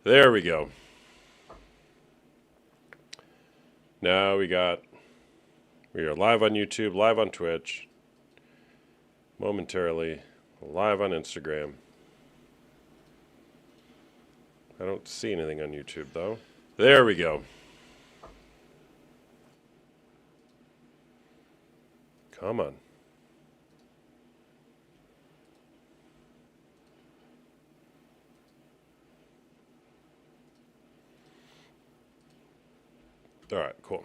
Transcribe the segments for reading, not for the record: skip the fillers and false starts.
There we go. Now we are live on YouTube, live on Twitch, momentarily, live on Instagram. I don't see anything on YouTube though. There we go. Come on. All right, cool.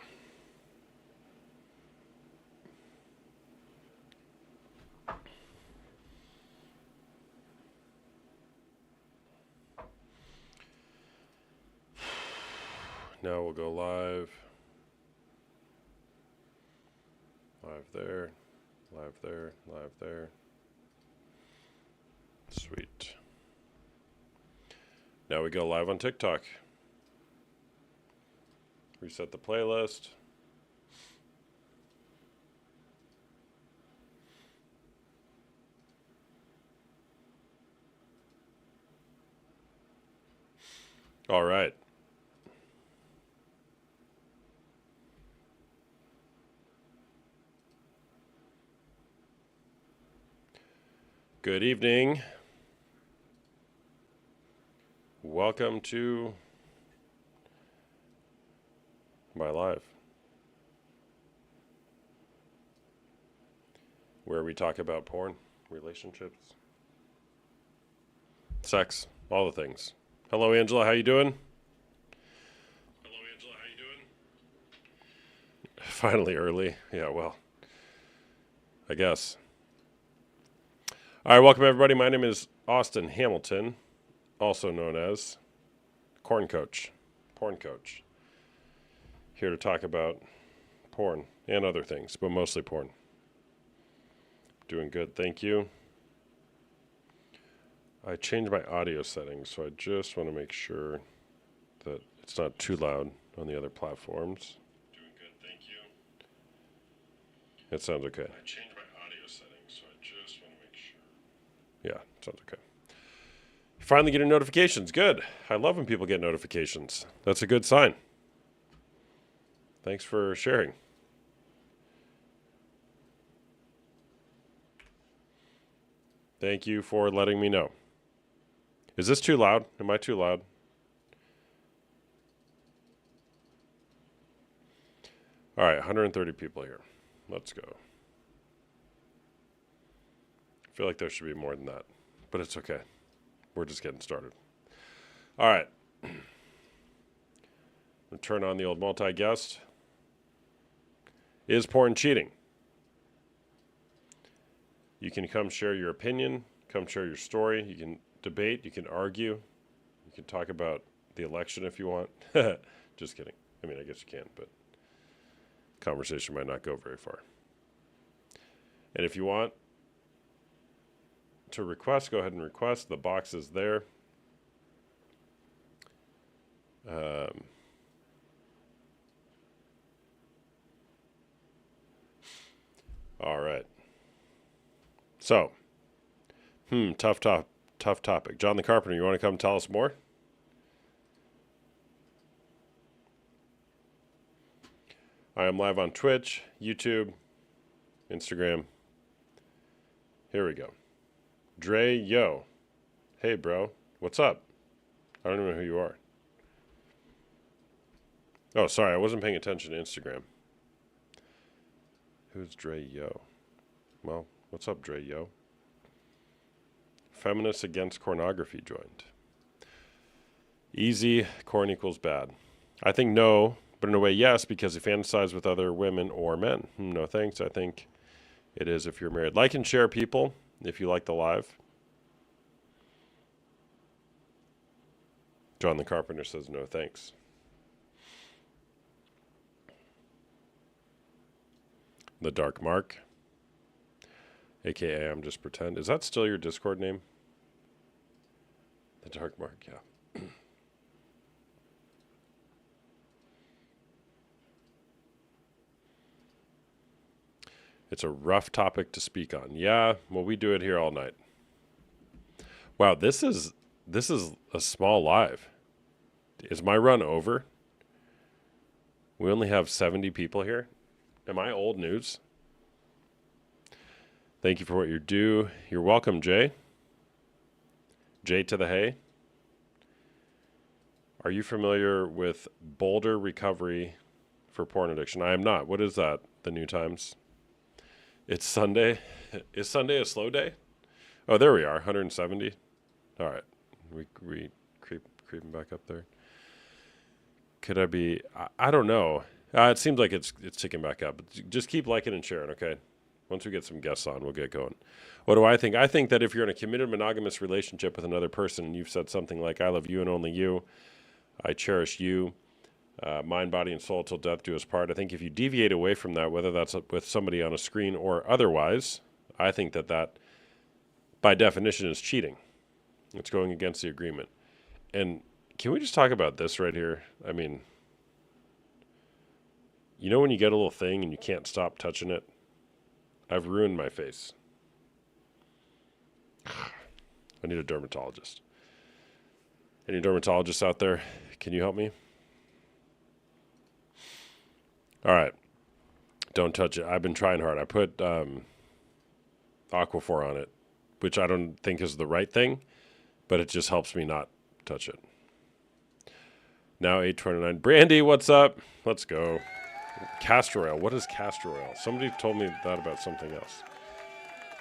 Now we'll go live. Live there, live there, live there. Sweet. Now we go live on TikTok. Reset the playlist. All right. Good evening. Welcome to my live, where we talk about porn, relationships, sex, all the things. Hello, Angela. How you doing? Hello, Angela. How you doing? Finally early. Yeah, well, I guess. All right, welcome everybody. My name is Austin Hamilton, also known as Porn Coach. Here to talk about porn and other things, but mostly porn. Doing good, thank you. I changed my audio settings, so I just want to make sure that it's not too loud on the other platforms. Doing good, thank you. It sounds okay. I changed my audio settings, so I just want to make sure. Yeah, sounds okay. Finally getting notifications. Good. I love when people get notifications. That's a good sign. Thanks for sharing. Thank you for letting me know. Is this too loud? Am I too loud? All right, 130 people here. Let's go. I feel like there should be more than that, but it's okay. We're just getting started. All right. I'll turn on the old multi-guest. Is porn cheating? You can come share your opinion, come share your story. You can debate, you can argue. You can talk about the election if you want. Just kidding. I mean, I guess you can, but conversation might not go very far. And if you want to request, go ahead and request. The box is there. All right. So, tough topic. John the Carpenter, you want to come tell us more? I am live on Twitch, YouTube, Instagram. Here we go. Dre, yo. Hey, bro. What's up? I don't even know who you are. Oh, sorry. I wasn't paying attention to Instagram. Who's Dre, yo? Well, what's up, Dre, yo? Feminists Against Pornography joined. Easy, corn equals bad. I think no, but in a way, yes, because you fantasize with other women or men. No thanks. I think it is if you're married. Like and share, people, if you like the live. John the Carpenter says no thanks. The Dark Mark, a.k.a. I'm Just Pretend. Is that still your Discord name? The Dark Mark, yeah. It's a rough topic to speak on. Yeah, well, we do it here all night. Wow, this is a small live. Is my run over? We only have 70 people here. Am I old news? Thank you for what you do. You're welcome, Jay. Jay to the hay. Are you familiar with Boulder Recovery for Porn Addiction? I am not. What is that? The New Times? It's Sunday. Is Sunday a slow day? Oh, there we are. 170. All right. We creeping back up there. Could I be? I don't know. It seems like it's ticking back up. Just keep liking and sharing, okay? Once we get some guests on, we'll get going. What do I think? I think that if you're in a committed monogamous relationship with another person and you've said something like, I love you and only you, I cherish you, mind, body, and soul till death do us part. I think if you deviate away from that, whether that's with somebody on a screen or otherwise, I think that by definition is cheating. It's going against the agreement. And can we just talk about this right here? I mean, you know when you get a little thing and you can't stop touching it? I've ruined my face. I need a dermatologist. Any dermatologists out there? Can you help me? All right. Don't touch it. I've been trying hard. I put Aquaphor on it, which I don't think is the right thing, but it just helps me not touch it. Now 8:29. Brandy, what's up? Let's go. Castor oil. What is castor oil? Somebody told me that about something else.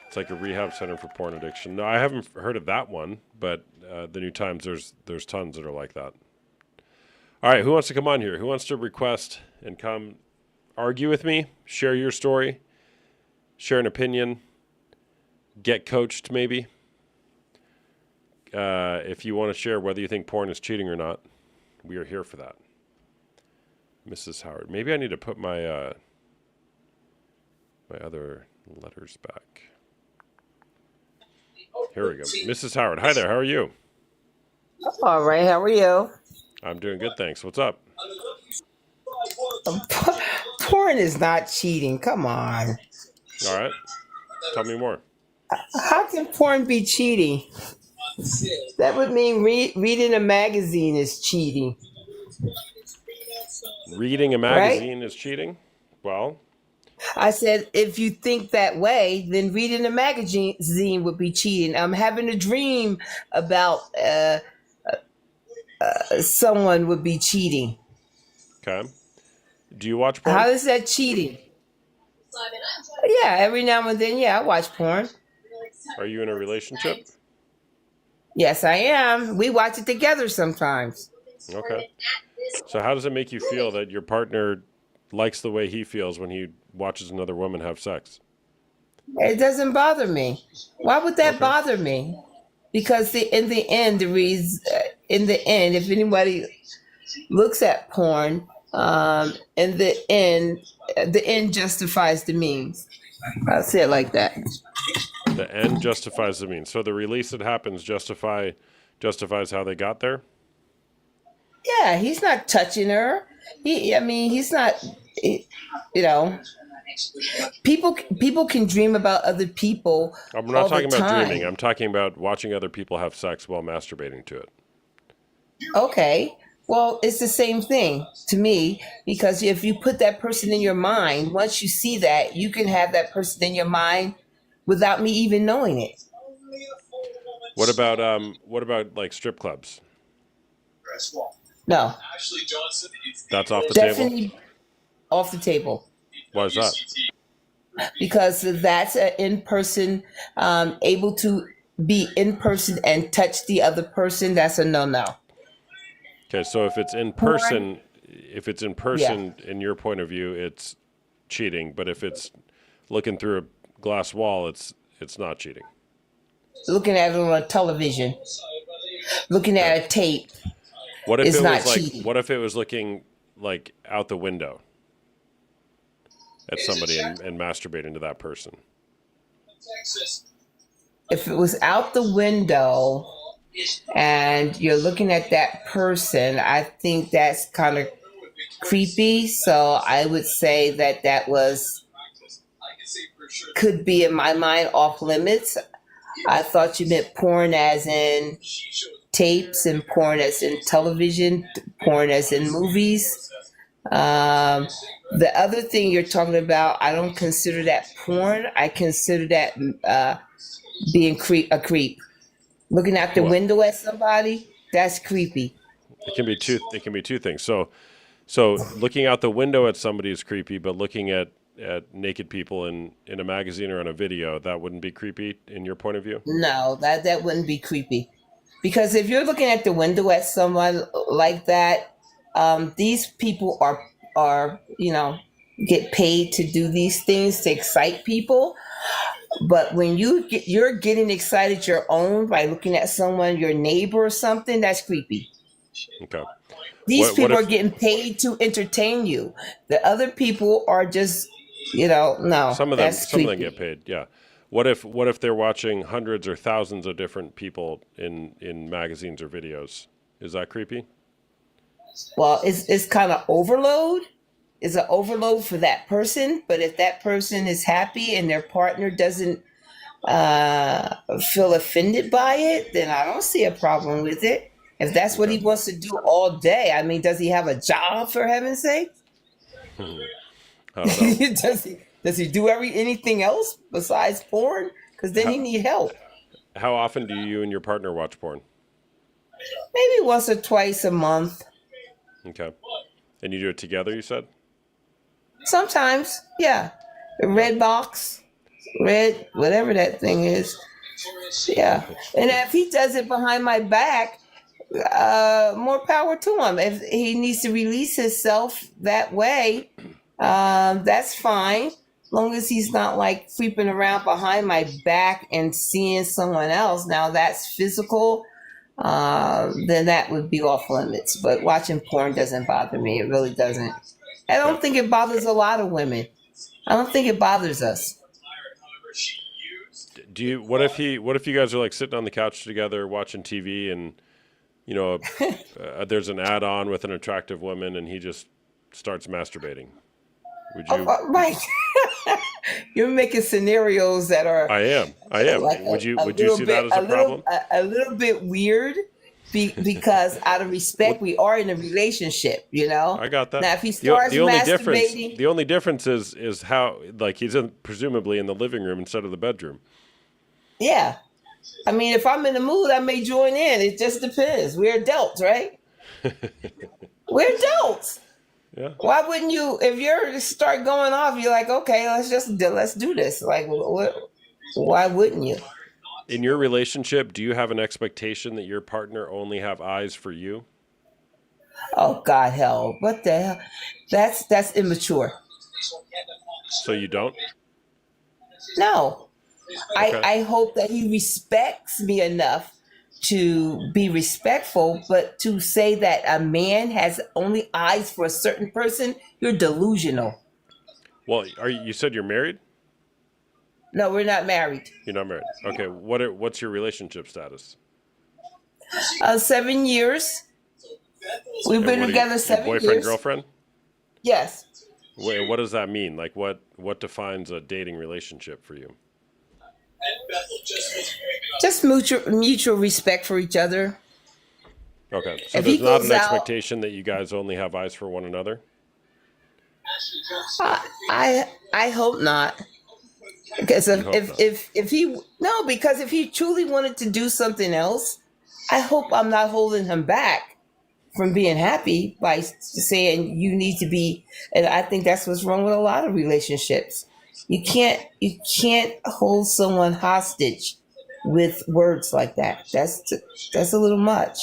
It's like a rehab center for porn addiction. No, I haven't heard of that one, but the New Times, there's tons that are like that. All right, who wants to come on here? Who wants to request and come argue with me? Share your story. Share an opinion. Get coached, maybe. If you want to share whether you think porn is cheating or not, we are here for that. Mrs. Howard. Maybe I need to put my my other letters back. Here we go. Mrs. Howard. Hi there. How are you? All right, how are you? I'm doing good, thanks. What's up? Porn is not cheating. Come on. All right. Tell me more. How can porn be cheating? That would mean reading a magazine is cheating, Reading a right? magazine is cheating? Well, I said, if you think that way, then reading a magazine would be cheating. I'm having a dream about someone would be cheating. okay. Do you watch porn? How is that cheating? Yeah, every now and then, yeah, I watch porn. Are you in a relationship? Yes, I am. We watch it together sometimes. Okay. So how does it make you feel that your partner likes the way he feels when he watches another woman have sex? It doesn't bother me. Why would that Okay. bother me? Because in the end, if anybody looks at porn, in the end justifies the means. I'll say it like that. The end justifies the means. So the release that happens justifies how they got there? Yeah, he's not touching her. He's not. You know, people can dream about other people I'm not all the talking about dreaming. time. I'm talking about watching other people have sex while masturbating to it. Okay. Well, it's the same thing to me because if you put that person in your mind, once you see that, you can have that person in your mind without me even knowing it. What about like strip clubs? No, That's off the table? definitely off the table Why is that? because that's an in person, able to be in person and touch the other person. That's a no no. Okay, so if it's in Porn, person, yeah. in your point of view, it's cheating. But if it's looking through a glass wall, it's not cheating. Looking at it on a television, looking Okay. at a tape What if is it not was like cheating. what if it was looking like out the window at somebody and masturbating to that person? If it was out the window and you're looking at that person, I think that's kind of creepy. So I would say that was could be in my mind off limits. I thought you meant porn as in tapes and porn that's in television, porn that's in movies. Um, the other thing you're talking about, I don't consider that porn. I consider that being a creep. Looking out the Well, window at somebody, that's creepy. it can be two. It can be two things. So looking out the window at somebody is creepy, but looking at naked people in a magazine or on a video, that wouldn't be creepy in your point of view. No, that wouldn't be creepy. Because if you're looking at the window at someone like that, these people are get paid to do these things to excite people. But when you're getting excited your own by looking at someone, your neighbor or something, that's creepy. Okay. These What people are if getting paid to entertain you. The other people are just, no, that's some of them get creepy. paid? Yeah. What if they're watching hundreds or thousands of different people in magazines or videos? Is that creepy? Well, it's kind of overload. It's an overload for that person. But if that person is happy and their partner doesn't uh, feel offended by it, then I don't see a problem with it. If that's what Okay. he wants to do all day, I mean, does he have a job for heaven's sake? I don't know. Does he do anything else besides porn? Because then How he need help. how often do you and your partner watch porn? Maybe once or twice a month. Okay. And you do it together, you said? Sometimes, yeah. The Yeah. red box, red, whatever that thing is. Yeah. And if he does it behind my back, more power to him. If he needs to release himself that way, that's fine. As long as he's not like creeping around behind my back and seeing someone else. Now that's physical. Then that would be off limits. But watching porn doesn't bother me. It really doesn't. I Okay. don't think it bothers a lot of women. I don't think it bothers us. Do you what if you guys are like sitting on the couch together watching TV and you know there's an ad on with an attractive woman and he just starts masturbating? Would Oh, you right. You're making scenarios that are I am. like a Would you little see that bit as a problem? a little bit weird because out of respect What we are in a relationship, I got that. now if he starts masturbating, The only difference is how like he's presumably in the living room instead of the bedroom. yeah, I mean if I'm in the mood I may join in. It just depends. We're adults, right? We're adults. Yeah. Why wouldn't you, if you're start going off, you're like, okay, let's do this. Like why wouldn't you? In your relationship, do you have an expectation that your partner only have eyes for you? Oh God, hell, what the hell? That's immature. So you don't? No, Okay. I hope that he respects me enough to be respectful, but to say that a man has only eyes for a certain person, you're delusional. Well, you said you're married? No, we're not married. You're not married. Okay. What's your relationship status? 7 years. We've And been what are you, together your seven boyfriend, years. girlfriend? Yes. What does that mean? Like what defines a dating relationship for you? Just mutual respect for each other. Okay. So If he there's not goes an out, expectation that you guys only have eyes for one another? I hope not. Because You hope not. if he no, because if he truly wanted to do something else, I hope I'm not holding him back from being happy by saying you need to be. And I think that's what's wrong with a lot of relationships. You can't hold someone hostage with words like that. That's a little much.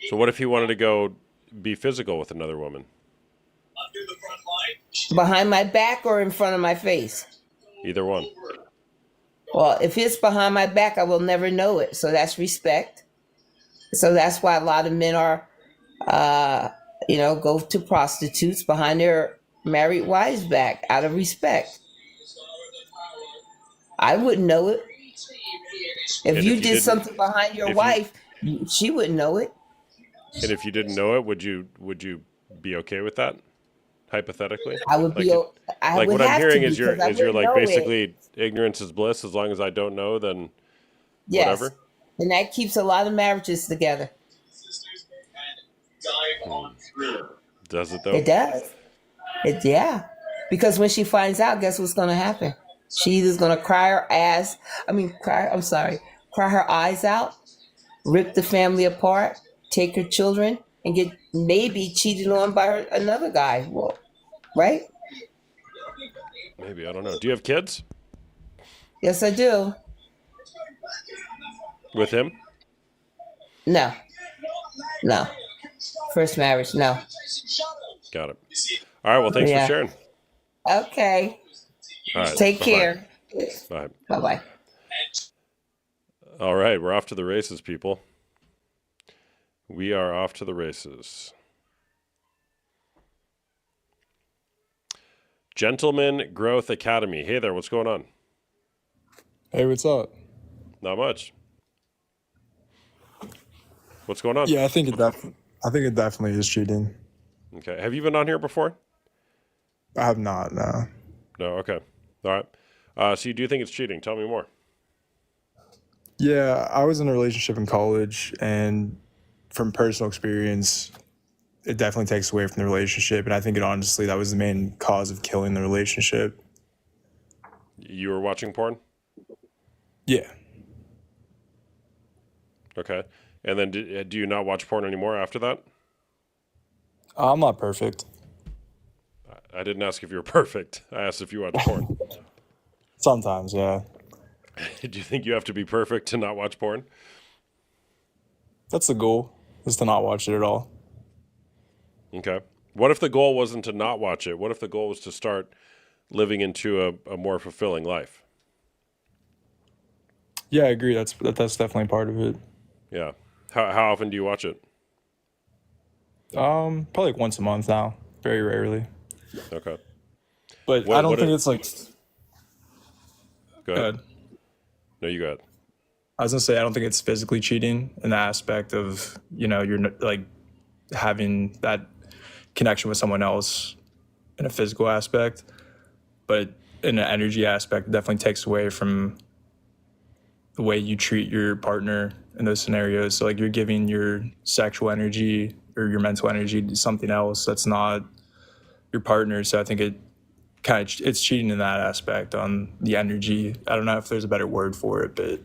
So what if he wanted to go be physical with another woman? Behind my back or in front of my face. Either one. Well, if it's behind my back, I will never know it. So that's respect. So that's why a lot of men are, uh, go to prostitutes behind their married wives' back out of respect. I wouldn't know it. If And you if you did didn't something behind your if you wife, she wouldn't know it. and if you didn't know it, would you be okay with that? Hypothetically? I would Like be. it I like would what I'm have to hearing because I is you're wouldn't like know it. basically ignorance is bliss as long as I don't know then Yes. whatever. And that keeps a lot of marriages together. Hmm. Does it though? It does. Yeah. Because when she finds out, guess what's going to happen? She either's going to cry her ass, I'm sorry, cry her eyes out, rip the family apart, take her children, and get maybe cheated on by another guy. Well, right? Maybe, I don't know. Do you have kids Yes, I do. with him? No, no. First marriage, no. Got it. All right. Well, thanks for Yeah. sharing. Okay. All right. Take Bye bye. care. Bye. Bye bye. All right. We're off to the races, people. We are off to the races. Gentleman Growth Academy. Hey there. What's going on? Hey, what's up? Not much. What's going on? Yeah, I think it definitely is cheating. Okay. Have you been on here before? I have not, no. No. Okay. All right. So you do think it's cheating? Tell me more. Yeah, I was in a relationship in college, and from personal experience, it definitely takes away from the relationship. And I think it honestly, that was the main cause of killing the relationship. You were watching porn? Yeah. Okay. And then do you not watch porn anymore after that? I'm not perfect. I didn't ask if you were perfect. I asked if you watch porn. Sometimes, yeah. Do you think you have to be perfect to not watch porn? That's the goal, is to not watch it at all. Okay. What if the goal wasn't to not watch it? What if the goal was to start living into a more fulfilling life? Yeah, I agree. That's definitely part of it. Yeah. How often do you watch it? Probably like once a month now. Very rarely. Okay. But I What don't what think it, it's like go ahead. good. No, you go ahead. I was gonna say I don't think it's physically cheating in the aspect of, like having that connection with someone else in a physical aspect, but in an energy aspect, it definitely takes away from the way you treat your partner in those scenarios. So like you're giving your sexual energy or your mental energy to something else that's not your partner. So I think it's cheating in that aspect on the energy. I don't know if there's a better word for it, but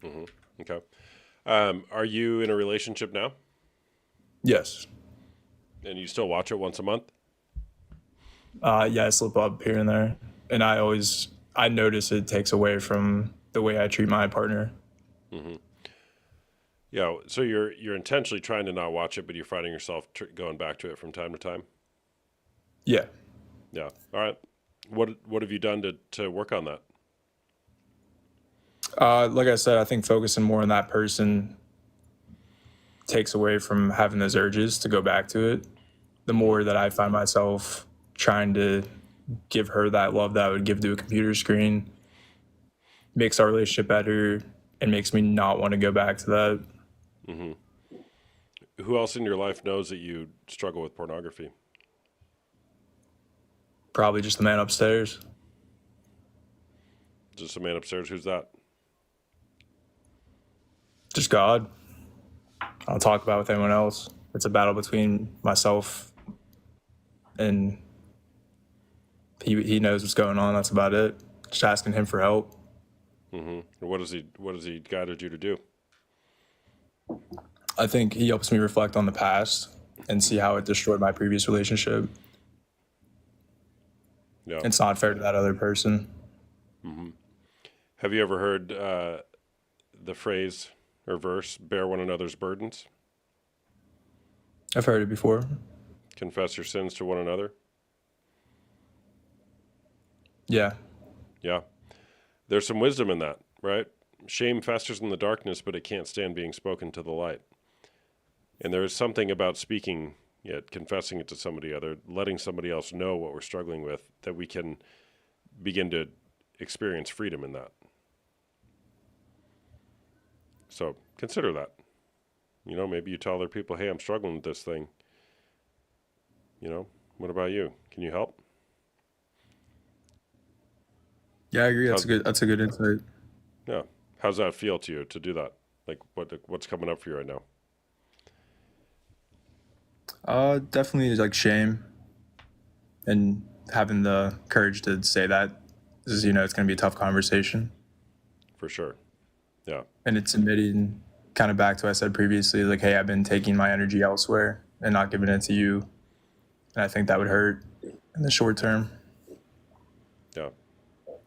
Hmm. Okay. Are you in a relationship now? yes. And you still watch it once a month? Yeah, I slip up here and there, and I notice it takes away from the way I treat my partner. Hmm. Yeah. So you're intentionally trying to not watch it, but you're finding yourself going back to it from time to time. Yeah. Yeah. All right. What have you done to work on that? Like I said, I think focusing more on that person takes away from having those urges to go back to it. The Hmm. more that I find myself trying to give her that love that I would give to a computer screen, makes our relationship better and makes me not want to go back to that. Hmm. Who else in your life knows that you struggle with pornography? Probably just the man upstairs. Just a man upstairs. Who's that? Just God. I don't talk about it with anyone else. It's a battle between myself and he knows what's going on. That's about it. Just asking him for help. Hmm. What has he guided you to do? I think he helps me reflect on the past and see how it destroyed my previous relationship. Yeah. It's not fair to that other person. Hmm. Have you ever heard the phrase or verse, bear one another's burdens? I've heard it before. Confess your sins to one another? Yeah. Yeah. There's some wisdom in that, right? Shame festers in the darkness, but it can't stand being spoken to the light. And there is something about speaking it, confessing it to somebody other, letting somebody else know what we're struggling with, that we can begin to experience freedom in that. So consider that. Maybe you tell other people, hey, I'm struggling with this thing. What about you? Can you help? Yeah, I agree. How, That's a good insight. yeah. How's that feel to you to do that? Like what's coming up for you right now? Definitely like shame and having the courage to say that is, it's going to be a tough conversation. For sure. Yeah. And it's admitting kind of back to what I said previously, like, hey, I've been taking my energy elsewhere and not giving it to you. And I think that would hurt in the short term. Yeah.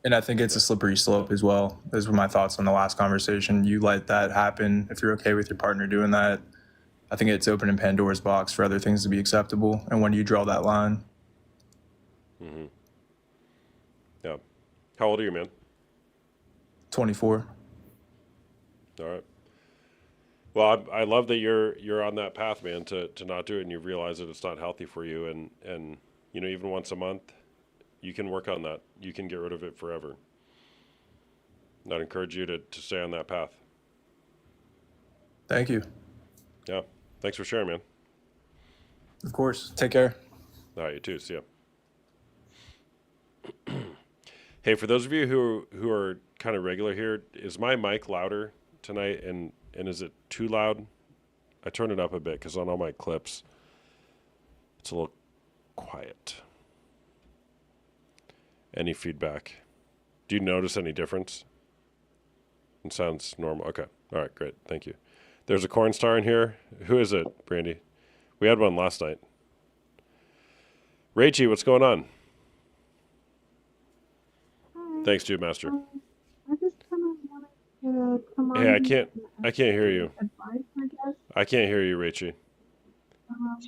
And I think it's a slippery slope as well. Those were my thoughts on the last conversation. You let that happen. If you're okay with your partner doing that, I think it's opening Pandora's box for other things to be acceptable. And when you draw that line, Mm-hmm. Yeah. How old are you, man? 24. All right. Well, I love that you're on that path, man, to not do it, and you realize that it's not healthy for you, and even once a month, you can work on that. You can get rid of it forever. And I'd encourage you to stay on that path. Thank you. Yeah. Thanks for sharing, man. Of course. Take care. All right, you too. See ya. Hey, for those of you who are kind of regular here, is my mic louder tonight, and is it too loud? I turned it up a bit because on all my clips, it's a little quiet. Any feedback? Do you notice any difference? It sounds normal. Okay. All right, great. Thank you. There's a corn star in here. Who is it, Brandy? We had one last night. Rachie, what's going on? Hi. Thanks, Jude Master. I just kind of wanted to come Hey, on here and I ask can't hear for you. advice, I guess. I can't hear you, Rachie. Um,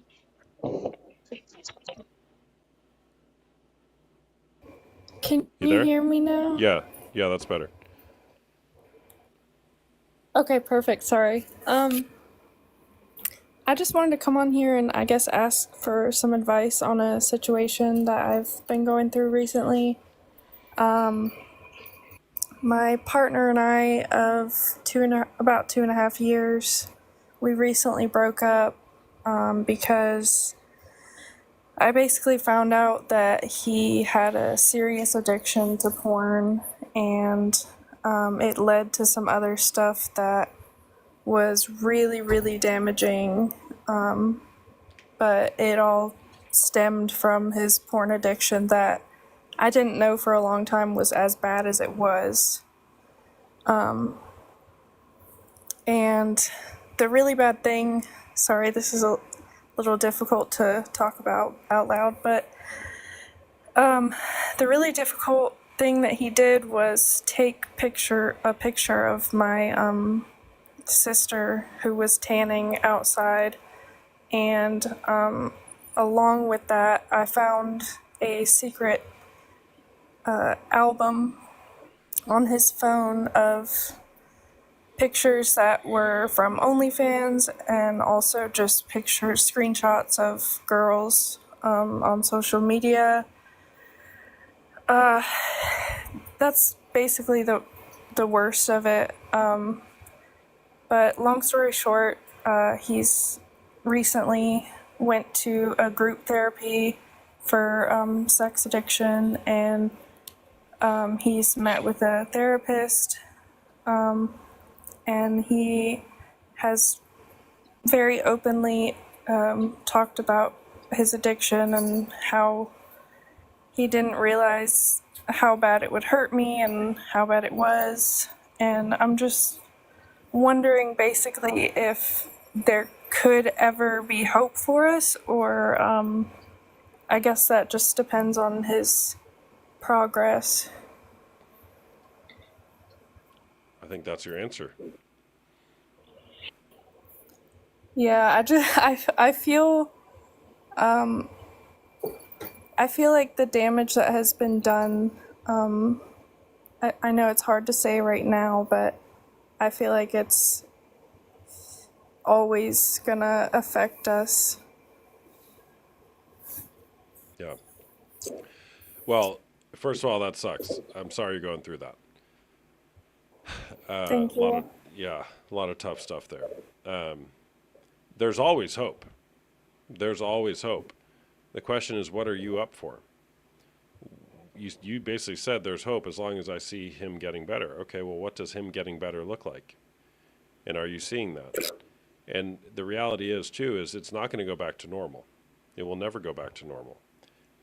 Can You you there? hear me now? Yeah, that's better. Okay, perfect. Sorry. I just wanted to come on here and I guess ask for some advice on a situation that I've been going through recently. My partner and I of about 2.5 years, we recently broke up because I basically found out that he had a serious addiction to porn, and it led to some other stuff that was really, really damaging. But it all stemmed from his porn addiction that I didn't know for a long time was as bad as it was. And the really bad thing, sorry, this is a little difficult to talk about out loud, but the really difficult thing that he did was take a picture of my sister who was tanning outside, and along with that, I found a secret album on his phone of pictures that were from OnlyFans and also just screenshots of girls on social media. That's basically the worst of it. But long story short, he's recently went to a group therapy for sex addiction, and he's met with a therapist, and he has very openly talked about his addiction and how he didn't realize how bad it would hurt me and how bad it was. And I'm just wondering basically if there could ever be hope for us, or I guess that just depends on his progress. I think that's your answer. Yeah, I feel like the damage that has been done, I know it's hard to say right now, but I feel like it's always gonna affect us. Yeah. Well, first of all, that sucks. I'm sorry you're going through that. Thank A lot you. of a lot of tough stuff there. There's always hope. There's always hope. The question is, what are you up for? you basically said there's hope as long as I see him getting better. Okay, well, what does him getting better look like? And are you seeing that? And the reality is, too, is it's not going to go back to normal. It will never go back to normal.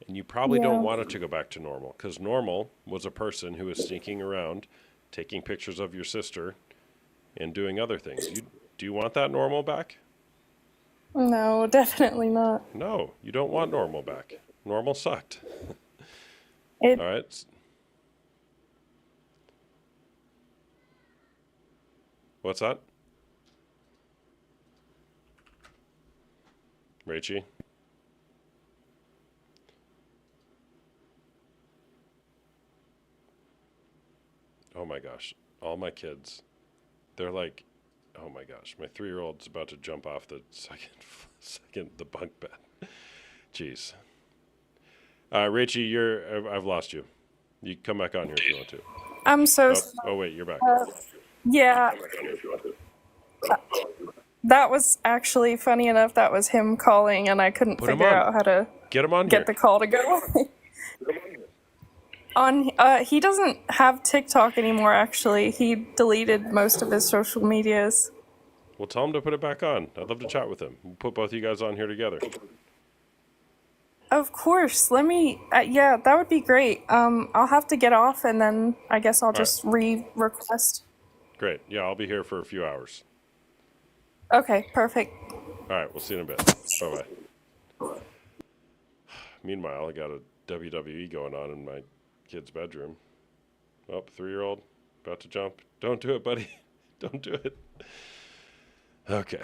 And you probably Yeah. don't want it to go back to normal, because normal was a person who was sneaking around, taking pictures of your sister, and doing other things. Do you want that normal back? No, definitely not. No, you don't want normal back. Normal sucked. It All right. What's that? Rachie? Oh my gosh. All my kids, they're like, oh my gosh, my 3-year-old's about to jump off the the bunk bed. Jeez. Rachie, I've lost you. You can come back on here if you want to. I'm so Oh wait, you're back. yeah. That was actually funny enough. That was him calling, and I couldn't Put him figure on. out how to Get him on get here. the call to go. He doesn't have TikTok anymore. Actually, he deleted most of his social medias. Well, tell him to put it back on. I'd love to chat with him. We'll put both of you guys on here together. Of course. Let me. Yeah, that would be great. I'll have to get off, and then I guess I'll just re-request. Great. Yeah, I'll be here for a few hours. Okay, perfect. All right, we'll see you in a bit. Bye-bye. Meanwhile, I got a WWE going on in my kid's bedroom. Oh, 3-year-old, about to jump. Don't do it, buddy. Don't do it. Okay.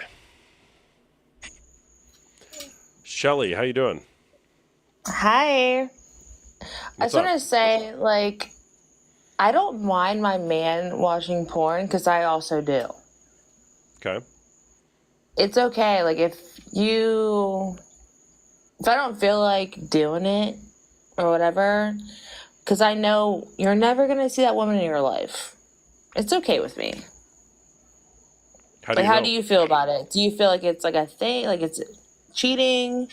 Shelly, how you doing? Hi. I What's just want up? to say, like, I don't mind my man watching porn because I also do. Okay. It's okay. Like, if I don't feel like doing it or whatever, because I know you're never going to see that woman in your life. It's okay with me. How do Like, you how know? do you feel about it? Do you feel like it's like a thing? Like, it's cheating?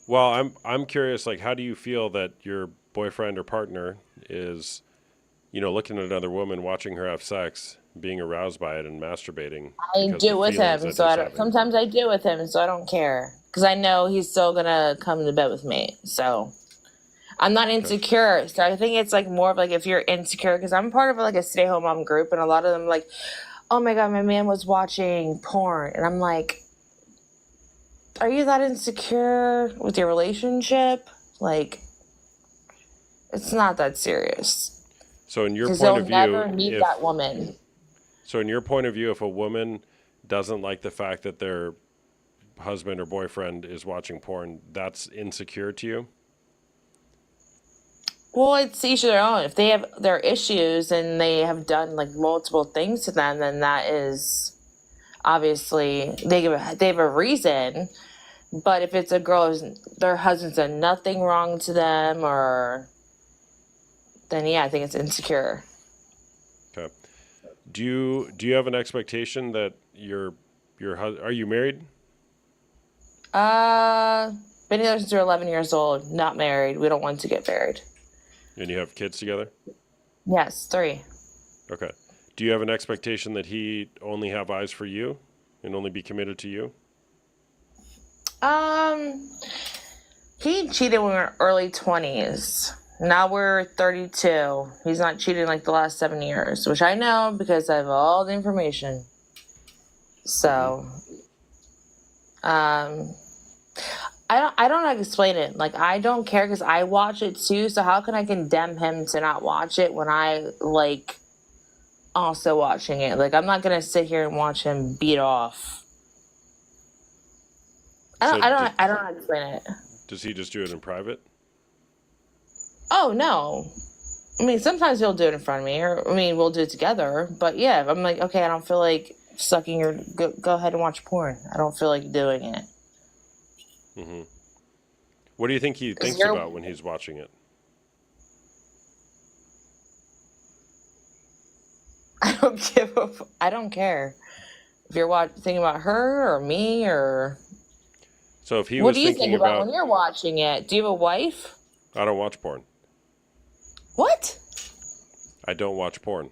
Well, I'm curious, like, how do you feel that your boyfriend or partner is, looking at another woman, watching her have sex, being aroused by it and masturbating I because do the with feelings him, that so he's I don't. having? Sometimes I do with him, so I don't care because I know he's still gonna come to bed with me. So I'm not Okay. insecure. So I think it's like more of like if you're insecure, because I'm part of like a stay-home mom group, and a lot of them like, oh my god, my man was watching porn, and I'm like, are you that insecure with your relationship? Like, it's not that serious So in your because point you'll of never view, meet if that woman. so in your point of view, if a woman doesn't like the fact that their husband or boyfriend is watching porn, that's insecure to you? Well, it's each their own. If they have their issues and they have done like multiple things to them, then that is obviously they have a reason. But if it's a girl who's their husband's done nothing wrong to them, or then yeah, I think it's insecure. Okay. Do you have an expectation that are you married? Been together since we're 11 years old. Not married. We don't want to get married. And you have kids together? Yes, 3. Okay. Do you have an expectation that he only have eyes for you and only be committed to you? He cheated when we were early 20s. Now we're 32. He's not cheating like the last 7 years, which I know because I have all the information. So, I don't know how to explain it. Like, I don't care because I watch it too. So how can I condemn him to not watch it when I like also watching it? Like, I'm not gonna sit here and watch him beat off. I don't know how to explain it. Does he just do it in private? Oh no. I mean, sometimes he'll do it in front of me, or I mean, we'll do it together. But yeah, if I'm like, okay, I don't feel like sucking your. Go ahead and watch porn. I don't feel like doing it. Mm-hmm. What do you think he thinks about when he's watching it? I don't care if you're thinking about her or me or. So if he What was do you thinking think about when you're watching it? Do you have a wife? I don't watch porn. What? I don't watch porn.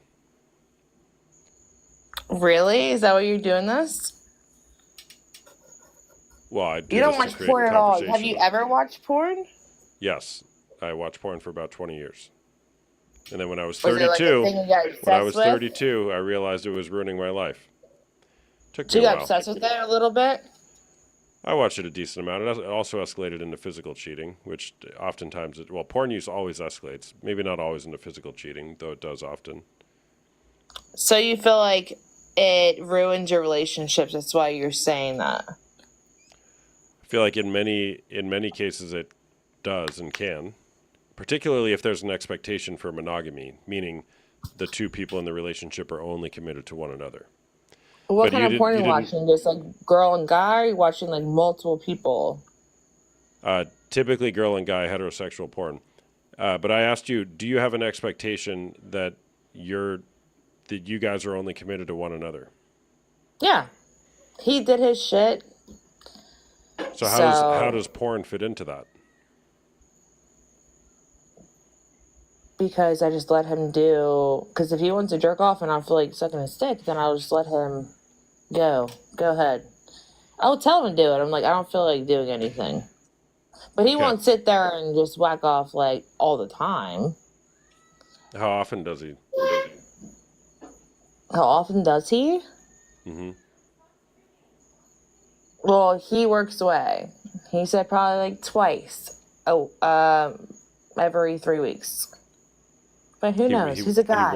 Really? Is that why you're doing this? Well, I do You don't this to watch create porn at all. Have conversation. you ever watched porn? Yes, I watched porn for about 20 years. And then when I was Was it like a 32, thing you got when I was obsessed with? 32, I realized it was ruining my life. Took So me you a got while. obsessed with it a little bit? I watched it a decent amount. It also escalated into physical cheating, which oftentimes, porn use always escalates. Maybe not always into physical cheating, though it does often. So you feel like it ruins your relationships. That's why you're saying that. I feel like in many cases it does and can, particularly if there's an expectation for monogamy, meaning the two people in the relationship are only committed to one another. What But kind of porn are you watching? Just like girl and guy? Or are you watching like multiple people? Typically girl and guy heterosexual porn. But I asked you, do you have an expectation that you guys are only committed to one another? Yeah. He did his shit. So how does porn fit into that? Because I just let him do. Because if he wants to jerk off and I feel like sucking his stick, then I'll just let him go. Go ahead. I'll tell him to do it. I'm like, I don't feel like doing anything. But he won't sit there and just whack off like all the time. How often does he? How often does he? Mm-hmm. Well, he works away. He said probably like twice. Every 3 weeks. But who knows? He's a guy.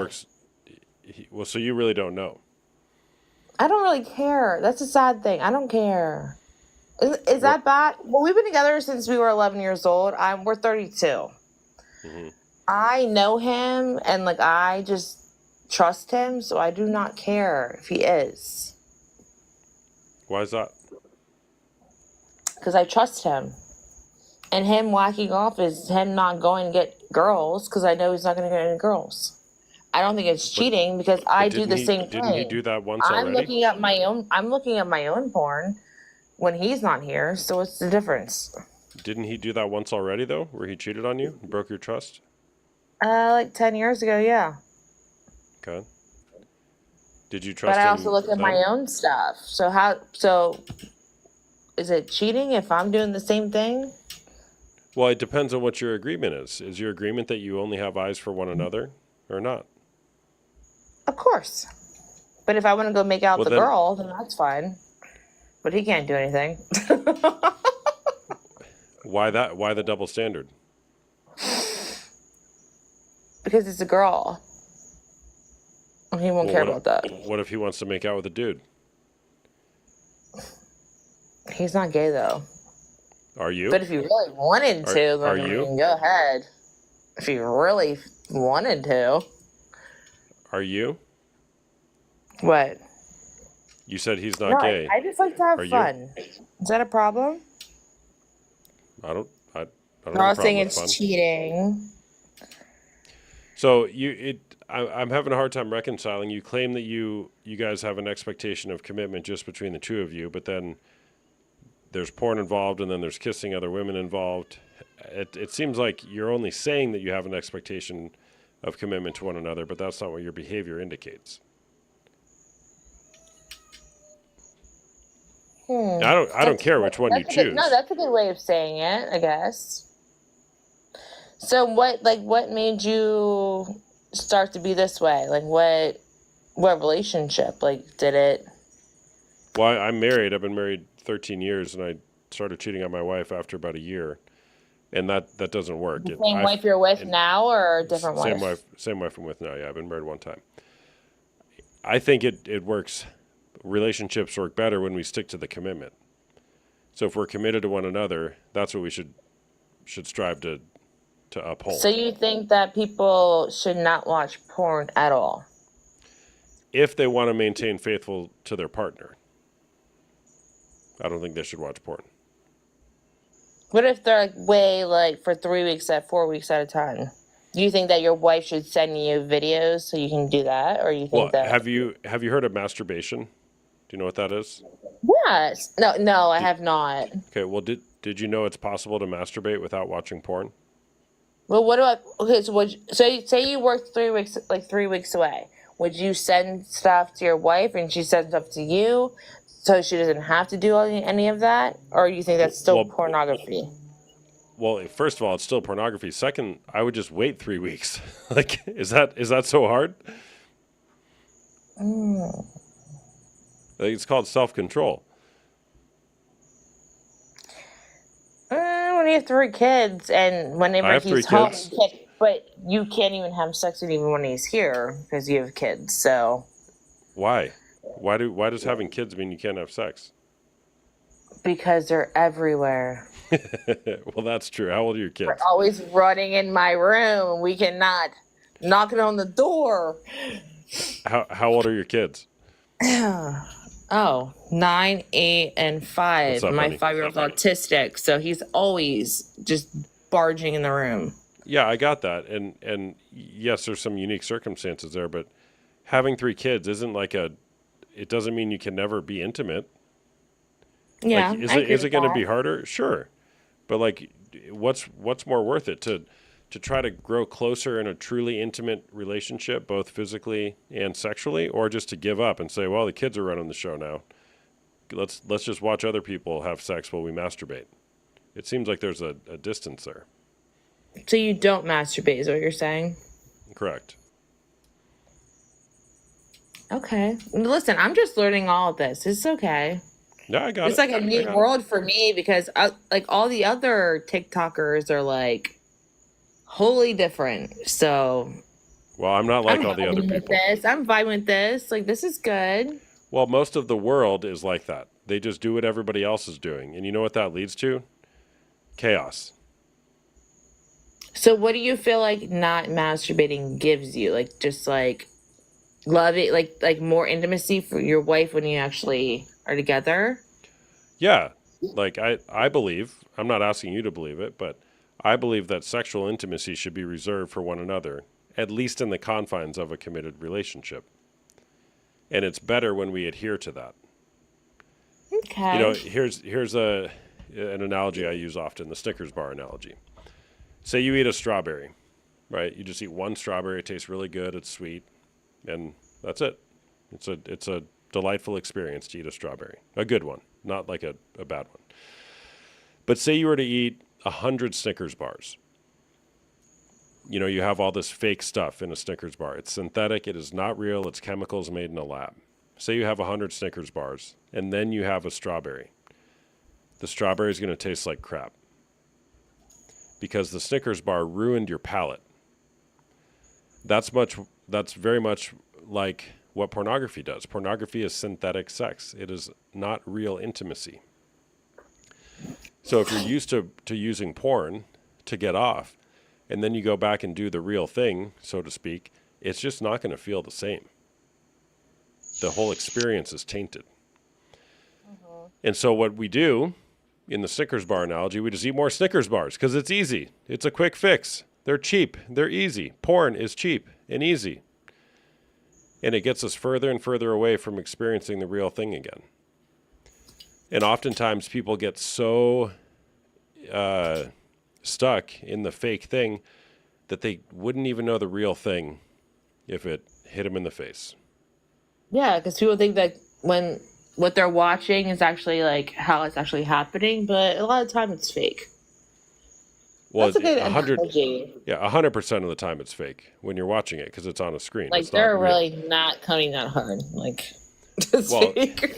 He works. So you really don't know. I don't really care. That's a sad thing. I don't care. Is that bad? Well, we've been together since we were 11 years old. We're 32. Mm-hmm. I know him, and like I just trust him, so I do not care if he is. Why is that? Because I trust him. And him whacking off is him not going to get girls, because I know he's not going to get any girls. I don't think it's cheating because I do the same thing. Didn't he do that once already? I'm looking at my own porn when he's not here. So what's the difference? Didn't he do that once already though, where he cheated on you, and broke your trust? Like 10 years ago, yeah. Okay. Did you trust him? But I also look at my own stuff. So is it cheating if I'm doing the same thing? Well, it depends on what your agreement is. Is your agreement that you only have eyes for one another or not? Of course. But if I want to go make out with the girl, then that's fine. But he can't do anything. Why that? Why the double standard? Because it's a girl. He won't care about that. What if he wants to make out with a dude? He's not gay, though. Are you? But if he really wanted to, are then you? Go ahead. If he really wanted to. Are you? What? You said he's not gay. I just like to have fun. Is that a problem? I don't I'm not saying it's cheating. So I'm having a hard time reconciling. You claim that you guys have an expectation of commitment just between the two of you, but then there's porn involved, and then there's kissing other women involved. It seems like you're only saying that you have an expectation of commitment to one another, but that's not what your behavior indicates. I don't care which one you choose. No, that's a good way of saying it, I guess. So what made you start to be this way? Like what relationship? Like did it? Well, I'm married. I've been married 13 years, and I started cheating on my wife after about a year, and that doesn't work. The same wife you're with now, or a different wife? Same wife I'm with now. Yeah, I've been married one time. I think it works. Relationships work better when we stick to the commitment. So if we're committed to one another, that's what we should strive to uphold. So you think that people should not watch porn at all? If they want to maintain faithful to their partner, I don't think they should watch porn. What if they're for 3 weeks 4 weeks at a time? Do you think that your wife should send you videos so you can do that, or you think that? Have you heard of masturbation? Do you know what that is? Yes. No, I have not. Okay. Well, did you know it's possible to masturbate without watching porn? Well, what about okay? So, say you worked 3 weeks, like 3 weeks away? Would you send stuff to your wife and she sends stuff to you, so she doesn't have to do any of that, or you think that's still Well, pornography? well, first of all, it's still pornography. Second, I would just wait 3 weeks. Like, is that so hard? Like, it's called self-control. When you have 3 kids and I whenever have three he's home, kids. but you can't even have sex with him even when he's here because you have kids. So Why? Why does having kids mean you can't have sex? because they're everywhere. Well, that's true. How old are your They're kids? always running in my room, and we cannot knock it on the door. How old are your kids? Oh, 9, 8, and What's 5. up, My honey? 5-year-old's autistic, so he's always just barging in the room. Yeah, I got that. And yes, there's some unique circumstances there, but having 3 kids isn't like it doesn't mean you can never be intimate. Yeah, Like, I agree is it with going to that. be harder? Sure. But like, what's more worth it to try to grow closer in a truly intimate relationship, both physically and sexually, or just to give up and say, well, the kids are running the show now. Let's just watch other people have sex while we masturbate. It seems like there's a distance there. So you don't masturbate, is what you're saying? Correct. Okay. Listen, I'm just learning all of this. It's okay. Yeah, I got It's it. like a I new got it. world for me because like all the other TikTokers are like wholly different. So Well, I'm not I'm like all the other vibing with people. this. I'm vibing with this. Like this is good. Well, most of the world is like that. They just do what everybody else is doing. And you know what that leads to? Chaos. So what do you feel like not masturbating gives you? Like just like love it, like more intimacy for your wife when you actually are together? Yeah. Like I believe, I'm not asking you to believe it, but I believe that sexual intimacy should be reserved for one another, at least in the confines of a committed relationship. And it's better when we adhere to that. You know, Okay. here's an analogy I use often, the Snickers bar analogy. Say you eat a strawberry, right? You just eat one strawberry, it tastes really good, it's sweet, and that's it. It's a delightful experience to eat a strawberry. A good one, not like a bad one. But say you were to eat 100 Snickers bars. You know, you have all this fake stuff in a Snickers bar. It's synthetic, it is not real, it's chemicals made in a lab. Say you have 100 Snickers bars, and then you have a strawberry. The strawberry is going to taste like crap because the Snickers bar ruined your palate. That's very much like what pornography does. Pornography is synthetic sex. It is not real intimacy. So if you're used to using porn to get off, and then you go back and do the real thing, so to speak, it's just not going to feel the same. The whole experience is tainted. And so what we do in the Snickers bar analogy, we just eat more Snickers bars because it's easy. It's a quick fix. They're cheap. They're easy. Porn is cheap and easy. And it gets us further and further away from experiencing the real thing again. And oftentimes people get so stuck in the fake thing that they wouldn't even know the real thing if it hit them in the face. Yeah, because people think that when what they're watching is actually like how it's actually happening, but a lot of time it's fake. Well, That's a good 100, analogy. yeah, 100% of the time it's fake when you're watching it because it's on a screen. Like It's not they're real. really not coming that hard. Like it's Well, fake.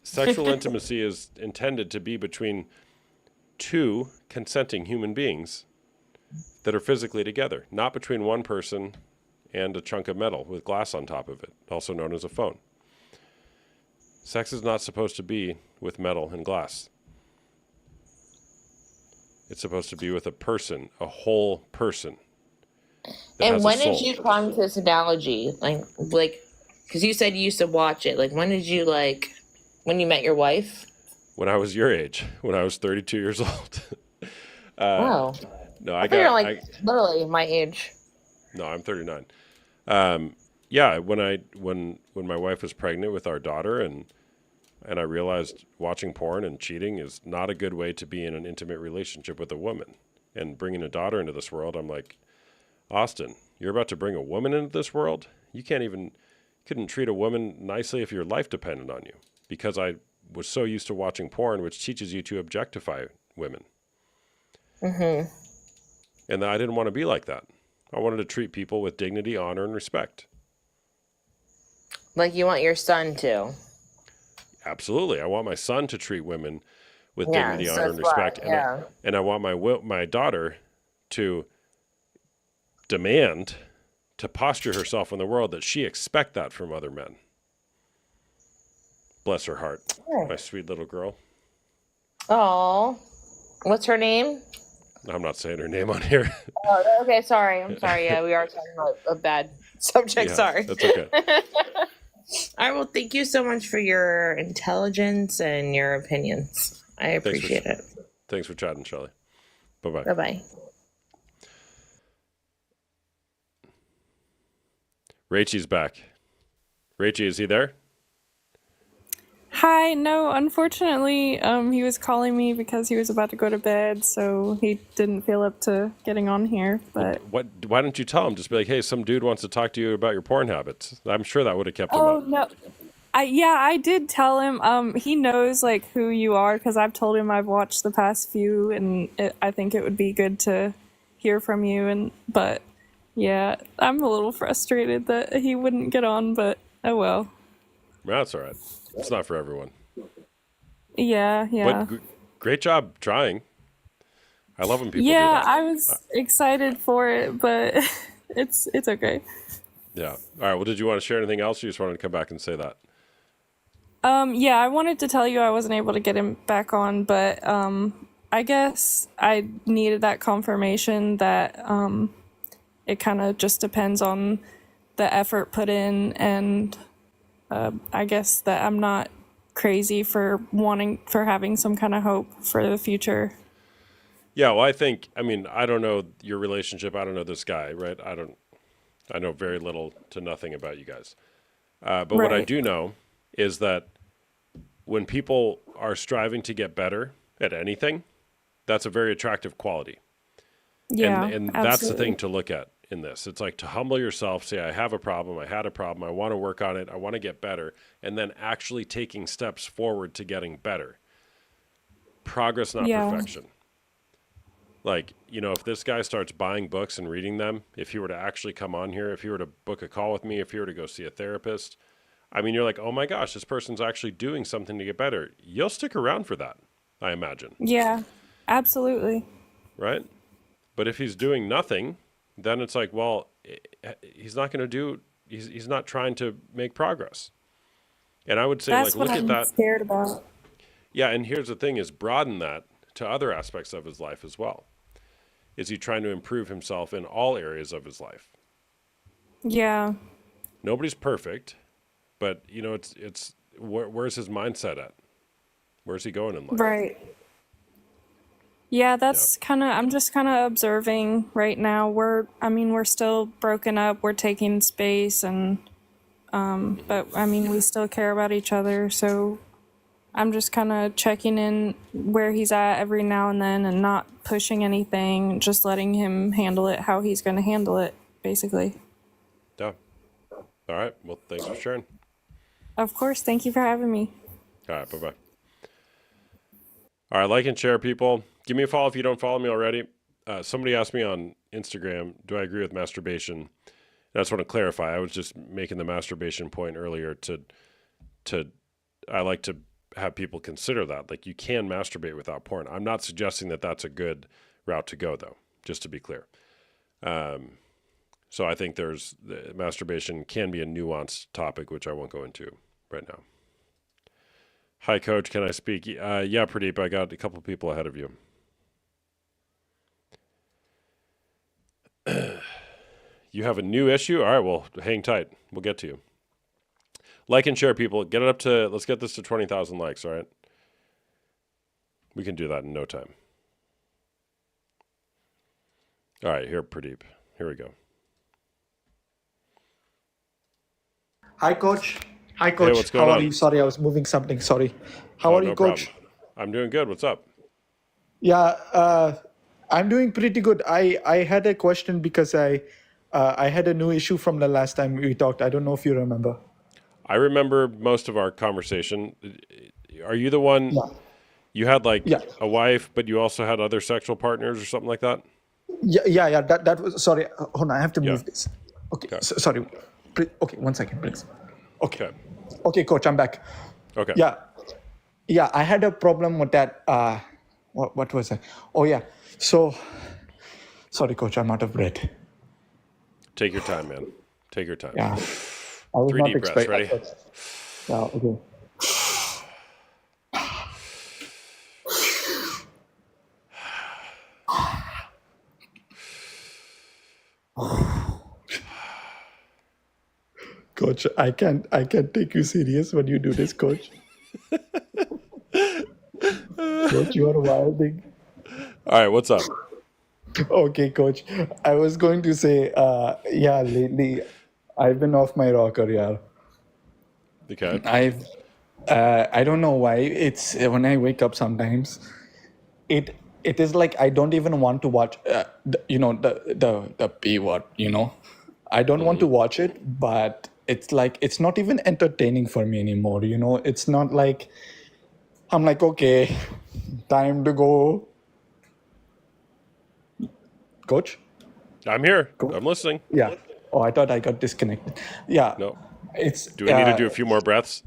sexual intimacy is intended to be between two consenting human beings that are physically together, not between one person and a chunk of metal with glass on top of it, also known as a phone. Sex is not supposed to be with metal and glass. It's supposed to be with a person, a whole person that And has a when soul. did you come to this analogy? Like, because you said you used to watch it. Like, when did you when you met your wife? When I was your age, when I was 32 years old. Oh, No, I thought you were like literally my age. No, I'm 39. Yeah, when my wife was pregnant with our daughter, and I realized watching porn and cheating is not a good way to be in an intimate relationship with a woman. and bringing a daughter into this world, I'm like, Austin, you're about to bring a woman into this world? You couldn't treat a woman nicely if your life depended on you, because I was so used to watching porn, which teaches you to objectify women. Mm-hmm. And I didn't want to be like that. I wanted to treat people with dignity, honor, and respect. Like you want your son to. Absolutely. I want my son to treat women with Yeah, dignity, so honor, and that's why, respect. yeah. And I want my daughter to demand, to posture herself in the world that she expect that from other men. Bless her heart. Yeah. My sweet little girl. Oh, what's her name? I'm not saying her name on here. Oh, okay, sorry. I'm sorry. Yeah, we are talking about a bad subject. Yeah, Sorry. that's okay. All right, well, thank you so much for your intelligence and your opinions. I appreciate it. Thanks for chatting, Shelly. Bye-bye. Bye-bye. Rachel's back. Rachel, is he there? Hi, no, unfortunately, he was calling me because he was about to go to bed, so he didn't feel up to getting on here, but... Why don't you tell him? Just be like, hey, some dude wants to talk to you about your porn habits. I'm sure that would have kept him up. no. I did tell him, he knows, like, who you are, because I've told him I've watched the past few, and I think it would be good to hear from you, but, yeah, I'm a little frustrated that he wouldn't get on, but, oh well. That's all right. It's not for everyone. Yeah. But great job trying. I love when people do Yeah, that. I was excited for it, but it's okay. Yeah. All right. Well, did you want to share anything else? Or you just wanted to come back and say that? Yeah, I wanted to tell you I wasn't able to get him back on, but I guess I needed that confirmation that it kind of just depends on the effort put in, and I guess that I'm not crazy for having some kind of hope for the future. Yeah. Well, I don't know your relationship. I don't know this guy, right? I know very little to nothing about you guys. But what I Right. do know is that when people are striving to get better at anything, that's a very attractive quality. Yeah, And that's the absolutely. thing to look at in this. It's like to humble yourself, say, I have a problem, I had a problem, I want to work on it, I want to get better, and then actually taking steps forward to getting better. Progress, not Yeah. perfection. Like, if this guy starts buying books and reading them, if he were to actually come on here, if he were to book a call with me, if he were to go see a therapist, you're like, oh my gosh, this person's actually doing something to get better. You'll stick around for that, I imagine. Yeah, absolutely. Right? But if he's doing nothing, then it's like, well, he's not going to he's not trying to make progress. And I would say, That's like, what look I'm at that. scared about. Yeah, and here's the thing is broaden that to other aspects of his life as well. Is he trying to improve himself in all areas of his life? Yeah. Nobody's perfect, but, it's where's his mindset at? Where's he going in life? Right. Yeah, that's I'm just kind of observing right now. We're still broken up. We're taking space but we still care about each other. So I'm just kind of checking in where he's at every now and then and not pushing anything, just letting him handle it how he's going to handle it, basically. Yeah. All right. Well, thanks for sharing. Of course. Thank you for having me. All right. Bye-bye. All right. Like and share, people. Give me a follow if you don't follow me already. Somebody asked me on Instagram, do I agree with masturbation? And I just want to clarify. I was just making the masturbation point earlier I like to have people consider that. Like, you can masturbate without porn. I'm not suggesting that that's a good route to go, though, just to be clear. So I think masturbation can be a nuanced topic, which I won't go into right now. Hi, Coach. Can I speak? Yeah, Pradeep, I got a couple people ahead of you. You have a new issue? All right, well, hang tight. We'll get to you. Like and share, people. Let's get this to 20,000 likes, all right? We can do that in no time. All right, here, Pradeep. Here we go. Hi, Coach. Hey, what's going How on? are you? Sorry, I was moving something. Sorry. How are you, No Coach? problem. I'm doing good. What's up? Yeah, I'm doing pretty good. I had a question because I had a new issue from the last time we talked. I don't know if you remember. I remember most of our conversation. Are you the one Yeah. you had like Yeah. a wife, but you also had other sexual partners or something like that? Yeah. That was sorry. Hold on. I have to Yeah. move this. Okay. Okay. Sorry. Okay. 1 second, please. Okay. Okay. Okay, coach. I'm back. Okay. Yeah. Yeah. I had a problem with that. What was it? Oh yeah. So sorry, coach. I'm out of breath. Take your time, man. Take your time. Yeah. I was 3 not deep breaths. Ready? Yeah. Okay. Coach, I can't take you serious when you do this, coach. Coach, you are wilding. All right. What's up? Okay, coach. I was going to say, yeah, lately I've been off my rocker, yeah. Okay. I don't know why. It's when I wake up sometimes, it is like I don't even want to watch, the P word, I don't want to watch it, but it's like, it's not even entertaining for me anymore, It's not like, I'm like, okay, time to go. Coach? I'm here. I'm listening. Yeah. Oh, I thought I got disconnected. Yeah. No. It's Do we need to do a few more breaths?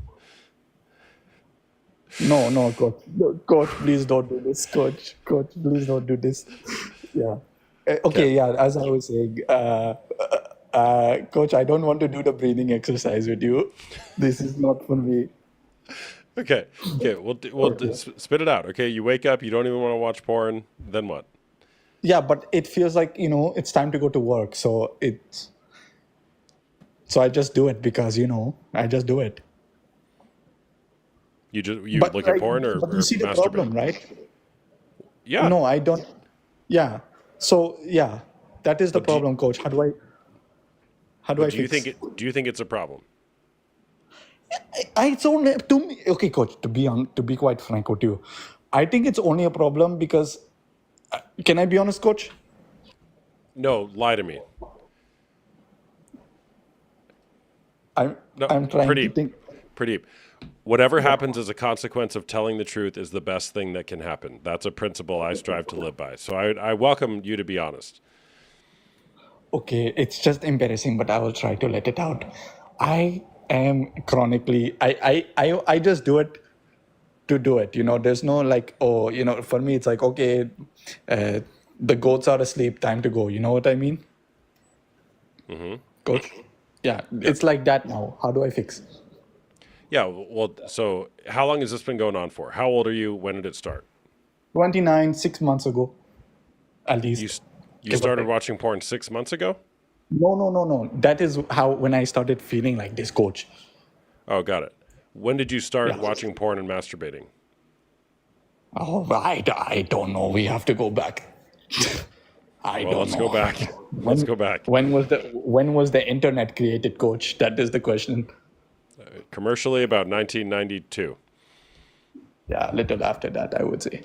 no, coach. No, coach, please don't do this. Coach, please don't do this. Yeah. Okay. Yeah. As I was saying, coach, I don't want to do the breathing exercise with you. This is not for me. Okay. Okay. We'll spit it out. Okay. You wake up. You don't even want to watch porn. Then what? Yeah, but it feels like it's time to go to work. So I just do it because I just do it. You But look at porn or but you see the masturbate? problem, right? Yeah. No, I don't. Yeah. So yeah, that is the But do you- problem, coach. How do I But do you fix? think it's a problem? It's only to me. Okay, coach. To be quite frank with you, I think it's only a problem because. Can I be honest, coach? No, lie to me. I'm No, I'm trying pretty to think. pretty. Whatever happens as a consequence of telling the truth is the best thing that can happen. That's a principle I strive to live by. So I welcome you to be honest. Okay, it's just embarrassing, but I will try to let it out. I am chronically. I just do it to do it. There's no like, oh, for me, it's like, okay, the goats are asleep, time to go. You know what I mean? Coach? Yeah, it's like that now. How do I fix? Yeah, well, so how long has this been going on for? How old are you? When did it start? 29, 6 months ago, at least. You you Give or started take. watching porn 6 months ago? No. That is how when I started feeling like this, coach. Oh, got it. When did you start Yeah. watching porn and masturbating? Oh, I don't know. We have to go back. I Well, don't let's know. go back. Let's go back. When was the internet created, coach? That is the question. Commercially, about 1992. Yeah, a little after that, I would say.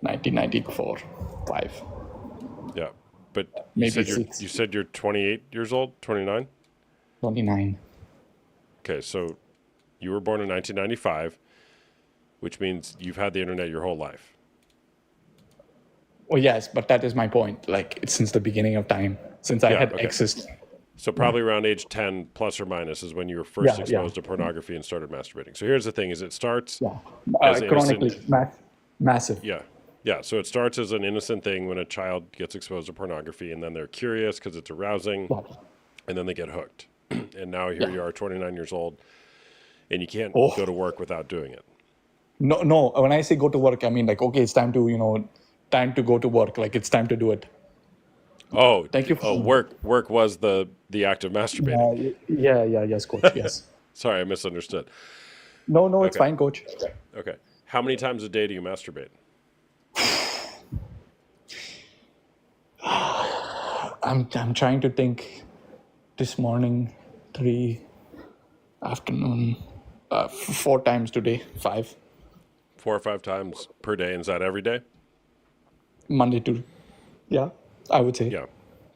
1994, 5. Yeah, but Maybe 6. you said you're 28 years old, 29. 29. Okay, so you were born in 1995, which means you've had the internet your whole life. Oh, yes, but that is my point. Like, it's since the beginning of time, since I Yeah, had okay. access. So probably around age 10 plus or minus is when you were first Yeah, exposed to pornography and started masturbating. So here's the thing: is it starts Yeah. as Chronically, innocent. massive. Yeah. So it starts as an innocent thing when a child gets exposed to pornography, and then they're curious because it's arousing, Yeah. and then they get hooked. And now here you are, 29 years old, and you can't Oh. go to work without doing it. No. When I say go to work, I mean like, okay, it's time to, time to go to work. Like, it's time to do it. Oh, Thank you for- work was the act of masturbating. Yes, coach. Yes. Sorry, I misunderstood. No, it's Okay. fine, coach. Okay. How many times a day do you masturbate? I'm trying to think. This morning, 3, afternoon, 4 times today, 5. 4 or 5 times per day. And is that every day? Monday to Yeah, I would say. Yeah.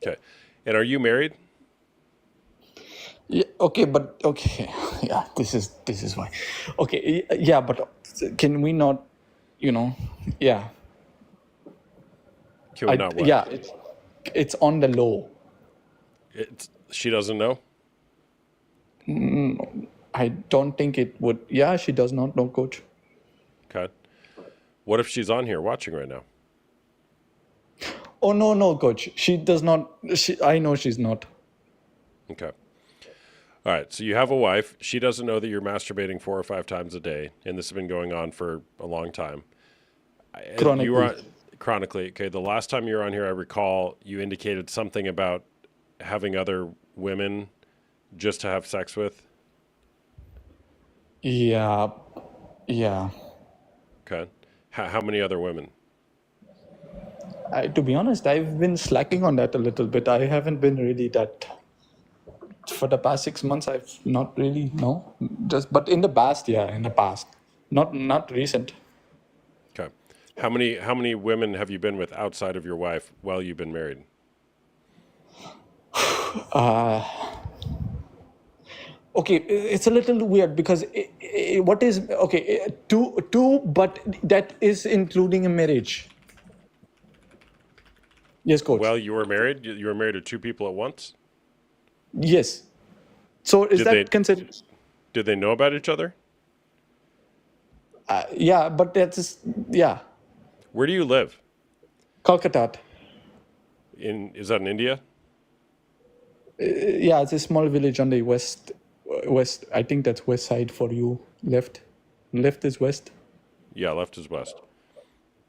Okay. And are you married? Yeah, okay, but okay, yeah, this is why. Okay, yeah, but can we not, you know, yeah, Can we not what? yeah, it's on the low. She doesn't know? I don't think it would. Yeah, she does not know, coach. Okay. What if she's on here watching right now? Oh no, no, coach. She does not. I know she's not. Okay. All right. So you have a wife. She doesn't know that you're masturbating 4 or 5 times a day, and this has been going on for a long time. And you were Chronically. chronically. Okay. The last time you were on here, I recall you indicated something about having other women just to have sex with. Yeah, yeah. Okay. How many other women? To be honest, I've been slacking on that a little bit. I haven't been really that. For the past 6 months, I've not really but in the past, yeah, in the past, not recent. Okay. How many women have you been with outside of your wife while you've been married? Okay, it's a little weird because what is okay? Two, but that is including a marriage. Yes, coach. Well, you were married. You were married to 2 people at once. Yes. So is Did they that considered? did they know about each other? Yeah, but that's yeah. Where do you live? Kolkata. Is that in India? Yeah, it's a small village on the west. West. I think that's west side for you. Left is west. Yeah, left is west.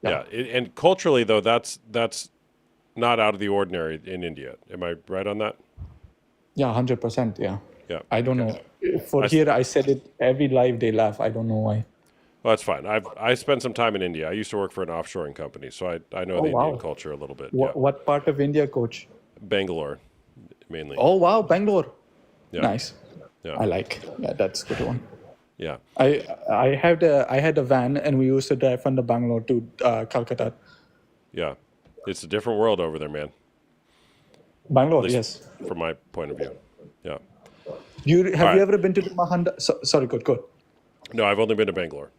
Yeah. Yeah, and culturally though, that's not out of the ordinary in India. Am I right on that? Yeah, 100%. Yeah. Yeah. I don't know. For I- here, I said it every live they laugh. I don't know why. Well, that's fine. I spent some time in India. I used to work for an offshoring company, so I know Oh, the Indian wow. culture a little bit. What part of India, coach? Bangalore, mainly. Oh wow, Bangalore. Yeah. Nice. Yeah. I like. Yeah, that's a good one. Yeah. I had a van and we used to drive from the Bangalore to Calcutta. Yeah. It's a different world over there, man. Bangalore, At least yes. from my point of view. Yeah. Have right. you ever been to the Mahanda? Sorry, good. No, I've only been to Bangalore.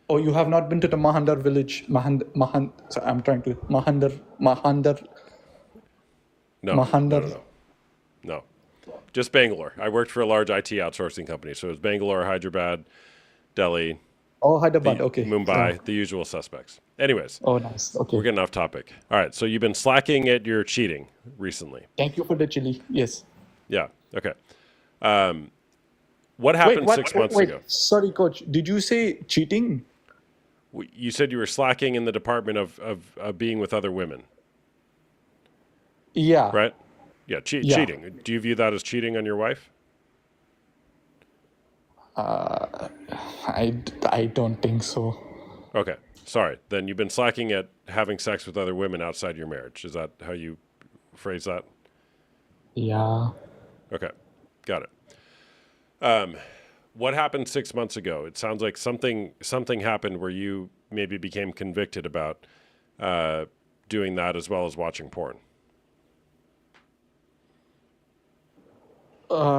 Oh, you have not been to the Mahandar village. So I'm trying to Mahandar. No. Mahandar. No. Just Bangalore. I worked for a large IT outsourcing company, so it was Bangalore, Hyderabad, Delhi, Oh, Hyderabad. Okay. Mumbai, Yeah. the usual suspects. Anyways, Oh, nice. Okay. we're getting off topic. All right, so you've been slacking at your cheating recently. Thank you for the chili. Yes. Yeah. Okay. What happened 6 months ago? Sorry, coach. Did you say cheating? You said you were slacking in the department of being with other women, Yeah. right? Yeah, Yeah. cheating. Do you view that as cheating on your wife? I don't think so. Okay. Sorry. Then you've been slacking at having sex with other women outside your marriage. Is that how you phrase that? Yeah. Okay. Got it. What happened 6 months ago? It sounds like something happened where you maybe became convicted about doing that as well as watching porn.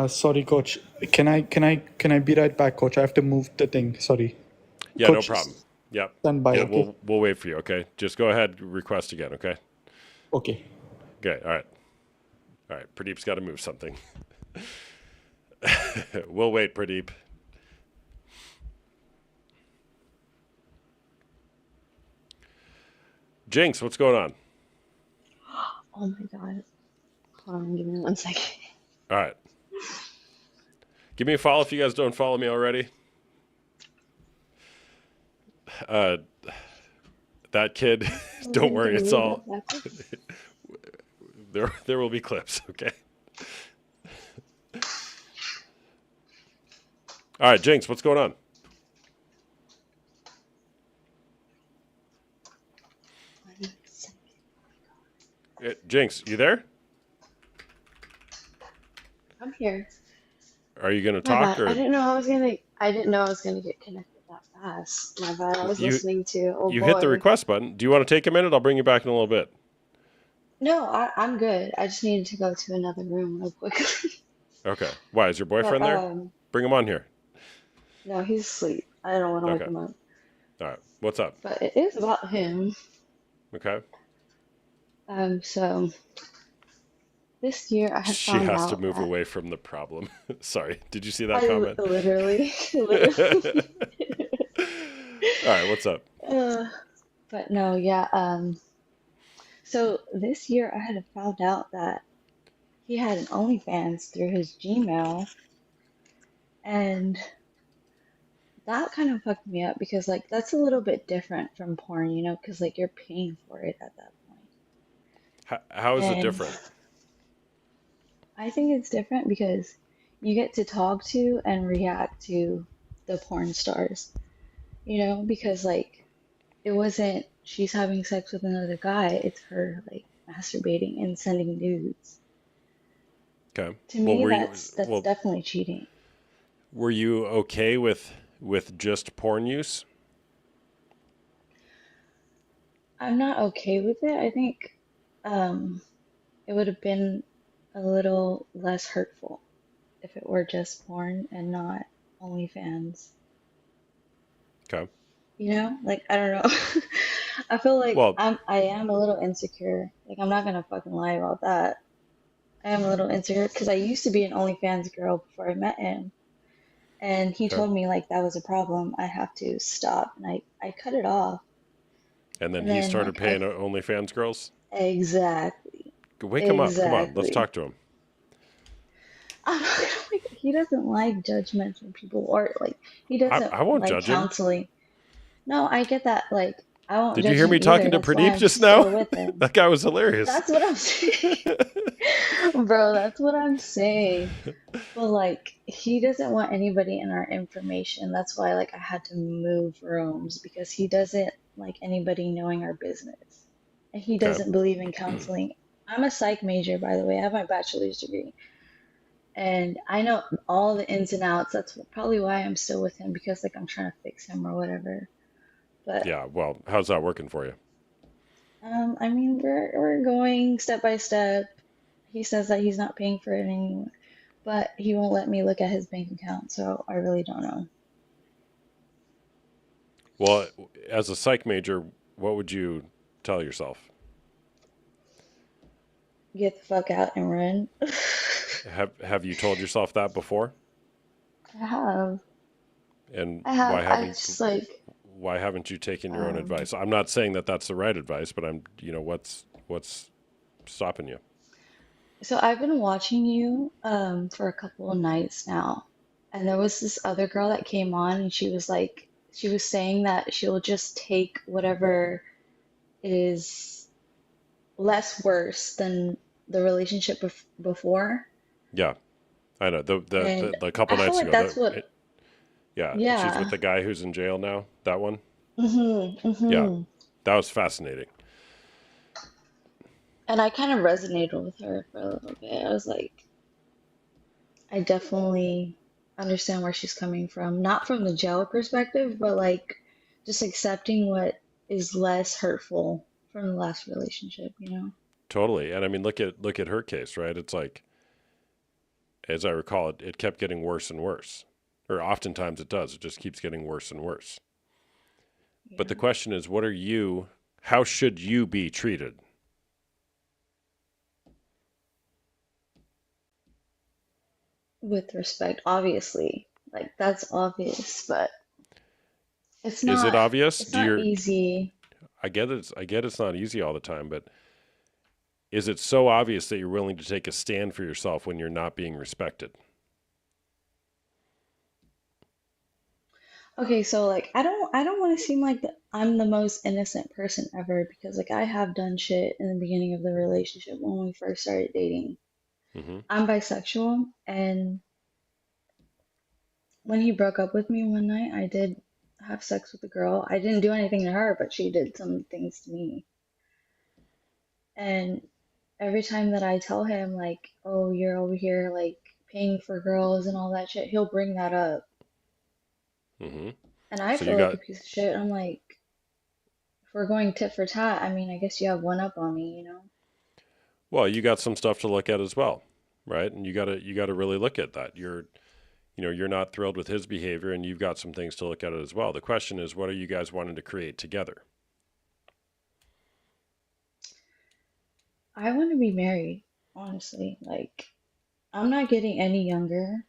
Sorry, coach. Can I be right back, coach? I have to move the thing. Sorry. Yeah, Coach, no problem. Yeah. stand by, Yeah, okay? we'll wait for you, okay? Just go ahead, request again, okay? Okay. Okay, all right. All right, Pradeep's got to move something. We'll wait, Pradeep. Jinx, what's going on? Oh my god. Hold on, give me 1 second. All right. Give me a follow if you guys don't follow me already. That kid, don't worry, it's all there will be clips, okay? All right, Jinx, what's going on? Jinx, you there? I'm here. Are you gonna My talk bad. or I didn't know I was gonna get connected that fast. My bad. I was listening to you hit the request button? Do you want to take a minute? I'll bring you back in a little bit. No, I'm good. I just needed to go to another room real quickly. Okay. Why, is your But boyfriend there? Bring him on here. no, he's asleep. I don't want to wake Okay. him up. All right. What's up? But it is about him. Okay. So this year I have She found has to out move that away from the problem. Sorry. Did you see that I comment? literally, literally. All right. What's up? uh, but no, yeah. So this year I had found out that he had an OnlyFans through his Gmail, and that kind of fucked me up because like that's a little bit different from porn, because like you're paying for it at that point. How is it And different? I think it's different because you get to talk to and react to the porn stars, because like it wasn't she's having sex with another guy, it's her like masturbating and sending nudes. Okay. To Well, me, that's definitely cheating. were you okay with just porn use? I'm not okay with it. I think um, it would have been a little less hurtful if it were just porn and not OnlyFans. Okay. Like I don't know. I feel like Well, I am a little insecure. Like I'm not gonna fucking lie about that. I am a little insecure because I used to be an OnlyFans girl before I met him, and he okay. told me like that was a problem. I have to stop, and I cut it off. And then And he then started like I paying OnlyFans girls? exactly, Wake him up. Come on. Let's exactly. talk to him. I'm not gonna he doesn't like judgment from people, or like he I, doesn't I won't like judge him. counseling. No, I get that. Like I won't Did you judge hear him me either. talking to That's why Pradeep I'm just now? still with him. That guy was hilarious. That's what I'm saying. Bro, that's what I'm saying. But like he doesn't want anybody in our information. That's why like I had to move rooms because he doesn't like anybody knowing our business. And he Okay. doesn't believe in counseling. I'm a psych major, by the way. I have my bachelor's degree. And I know all the ins and outs. That's probably why I'm still with him because like I'm trying to fix him or whatever. But Yeah. Well, how's that working for you? I mean we're going step by step. He says that he's not paying for it anymore, but he won't let me look at his bank account, so I really don't know. Well, as a psych major, what would you tell yourself? Get the fuck out and run. Have you told yourself that before? I have. And I have. I just like why haven't you taken your own um advice? I'm not saying that that's the right advice, but what's stopping you? so I've been watching you for a couple of nights now. And there was this other girl that came on and she was saying that she'll just take whatever is less worse than the relationship before. Yeah, I know. And The couple I feel nights like ago, that's what yeah, she's with yeah. the guy who's in jail now. That one. Yeah, Hmm. that was fascinating. And I kind of resonated with her for a little bit. I was like, I definitely understand where she's coming from. Not from the jail perspective, but like just accepting what is less hurtful from the last relationship. Totally. And I mean, look at her case, right? It's like, as I recall, it kept getting worse and worse, or oftentimes it does. It just keeps getting worse and worse. But the Yeah. question is, what are you? How should you be treated? With respect, obviously. Like that's obvious, but it's Is it not obvious? it's not easy. I get it's not easy all the time, but is it so obvious that you're willing to take a stand for yourself when you're not being respected? Okay, so like I don't want to seem like I'm the most innocent person ever because like I have done shit in the beginning of the relationship when we first started dating. Hmm. I'm bisexual, and when he broke up with me one night, I did have sex with a girl. I didn't do anything to her, but she did some things to me. And every time that I tell him like, "Oh, you're over here like paying for girls and all that shit," he'll bring that up. Hmm. And I So you feel like a got piece of shit. I'm like, if we're going tit for tat, I mean, I guess you have one up on me. Well, you got some stuff to look at as well, right? And you gotta really look at that. You're not thrilled with his behavior, and you've got some things to look at it as well. The question is, what are you guys wanting to create together? I want to be married, honestly. Like, I'm not getting any younger.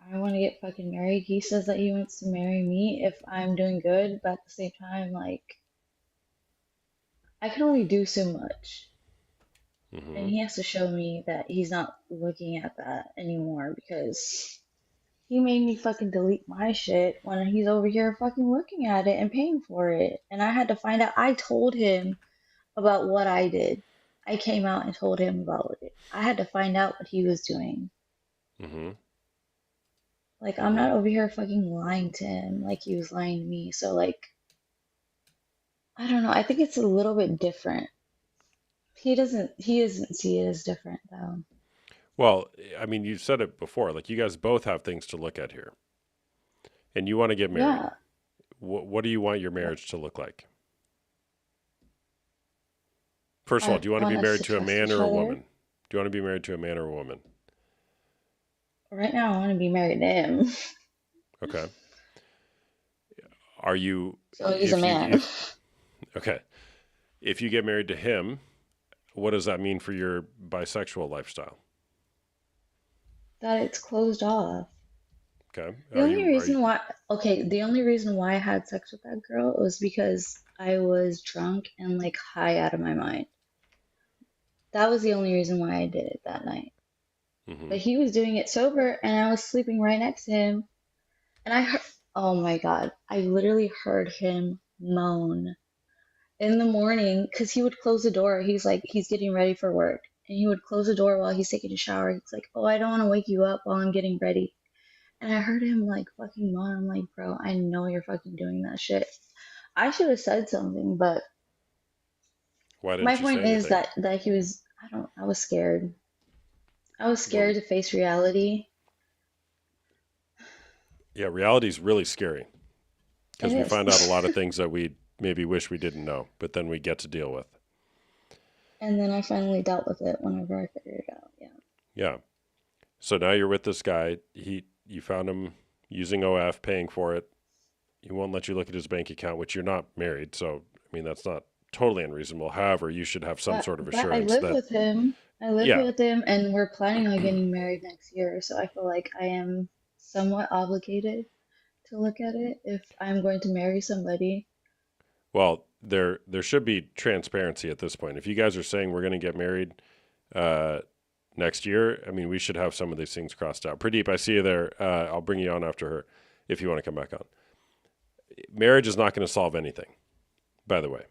I want to get fucking married. He says that he wants to marry me if I'm doing good, but at the same time, like, I can only do so much. And Mm-hmm. he has to show me that he's not looking at that anymore because he made me fucking delete my shit when he's over here fucking looking at it and paying for it. And I had to find out. I told him about what I did. I came out and told him about it. I had to find out what he was doing. Mm-hmm. Like, I'm Mm-hmm. not over here fucking lying to him like he was lying to me. So, like, I don't know. I think it's a little bit different. He doesn't see it as different though. Well, I mean, you said it before. Like, you guys both have things to look at here, and you want to get married. Yeah. What do you want your Yeah. marriage to look like? First of all, I do you want to be want us married to to a trust man each or a other. woman? Do you want to be married to a man or a woman? Right now, I want to be married to him. Okay. Are you So he's a if you man. if okay, if you get married to him, what does that mean for your bisexual lifestyle? That it's closed off. Okay. The only reason why, okay, the only reason why I had sex with that girl was because I was drunk and like high out of my mind. That was the only reason why I did it that night. Mm-hmm. But he was doing it sober and I was sleeping right next to him. And I heard, oh my God, I literally heard him moan in the morning because he would close the door. He's like, he's getting ready for work. And he would close the door while he's taking a shower. He's like, oh, I don't want to wake you up while I'm getting ready. And I heard him like fucking moan. I'm like, bro, I know you're fucking doing that shit. I should have said something, but Why my didn't you say point is anything? that he was, I was scared. I was Well, scared to face reality. yeah, reality's really scary It because we find out a lot is. of things that we maybe wish we didn't know, but then we get to deal with. And then I finally dealt with it whenever I figured it out. Yeah. Yeah. So now you're with this guy. You found him using OF, paying for it. He won't let you look at his bank account, which you're not married. So, I mean, that's not totally unreasonable. However, you should have some sort of But I assurance live that, with him. I live yeah, with him, and we're planning on getting married next year. So I feel like I am somewhat obligated to look at it if I'm going to marry somebody. well, there should be transparency at this point. If you guys are saying we're going to get married uh, next year, I mean, we should have some of these things crossed out. Pradeep, I see you there. I'll bring you on after her if you want to come back on. Marriage is not going to solve anything, by the way.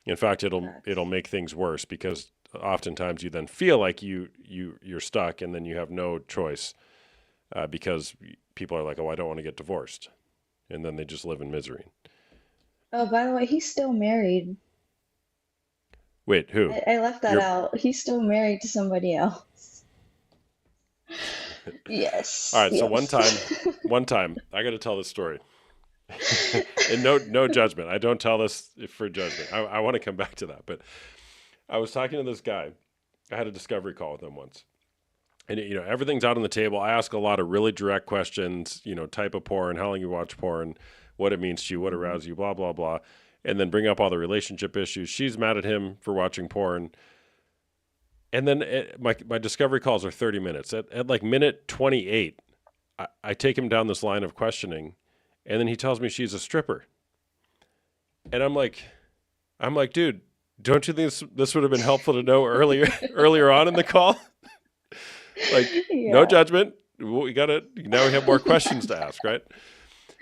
In fact, it'll Facts. make things worse because oftentimes you then feel like you're stuck, and then you have no choice because people are like, "Oh, I don't want to get divorced," and then they just live in misery. Oh, by the way, he's still married. Wait, who? I left that You're out. He's still married to somebody else. all Yes, right. So yes. one time, I got to tell this story, and no judgment. I don't tell this for judgment. I want to come back to that, but I was talking to this guy. I had a discovery call with him once. And everything's out on the table. I ask a lot of really direct questions, type of porn, how long you watch porn, what it means to you, what Mhm. arouses you, blah, blah, blah. And then bring up all the relationship issues. She's mad at him for watching porn. And then my discovery calls are 30 minutes. At like minute 28, I take him down this line of questioning. And then he tells me she's a stripper. And I'm like, dude, don't you think this would have been helpful to know earlier on in the call? Like, no Yeah. judgment. We got it. Now we have more questions to ask, right?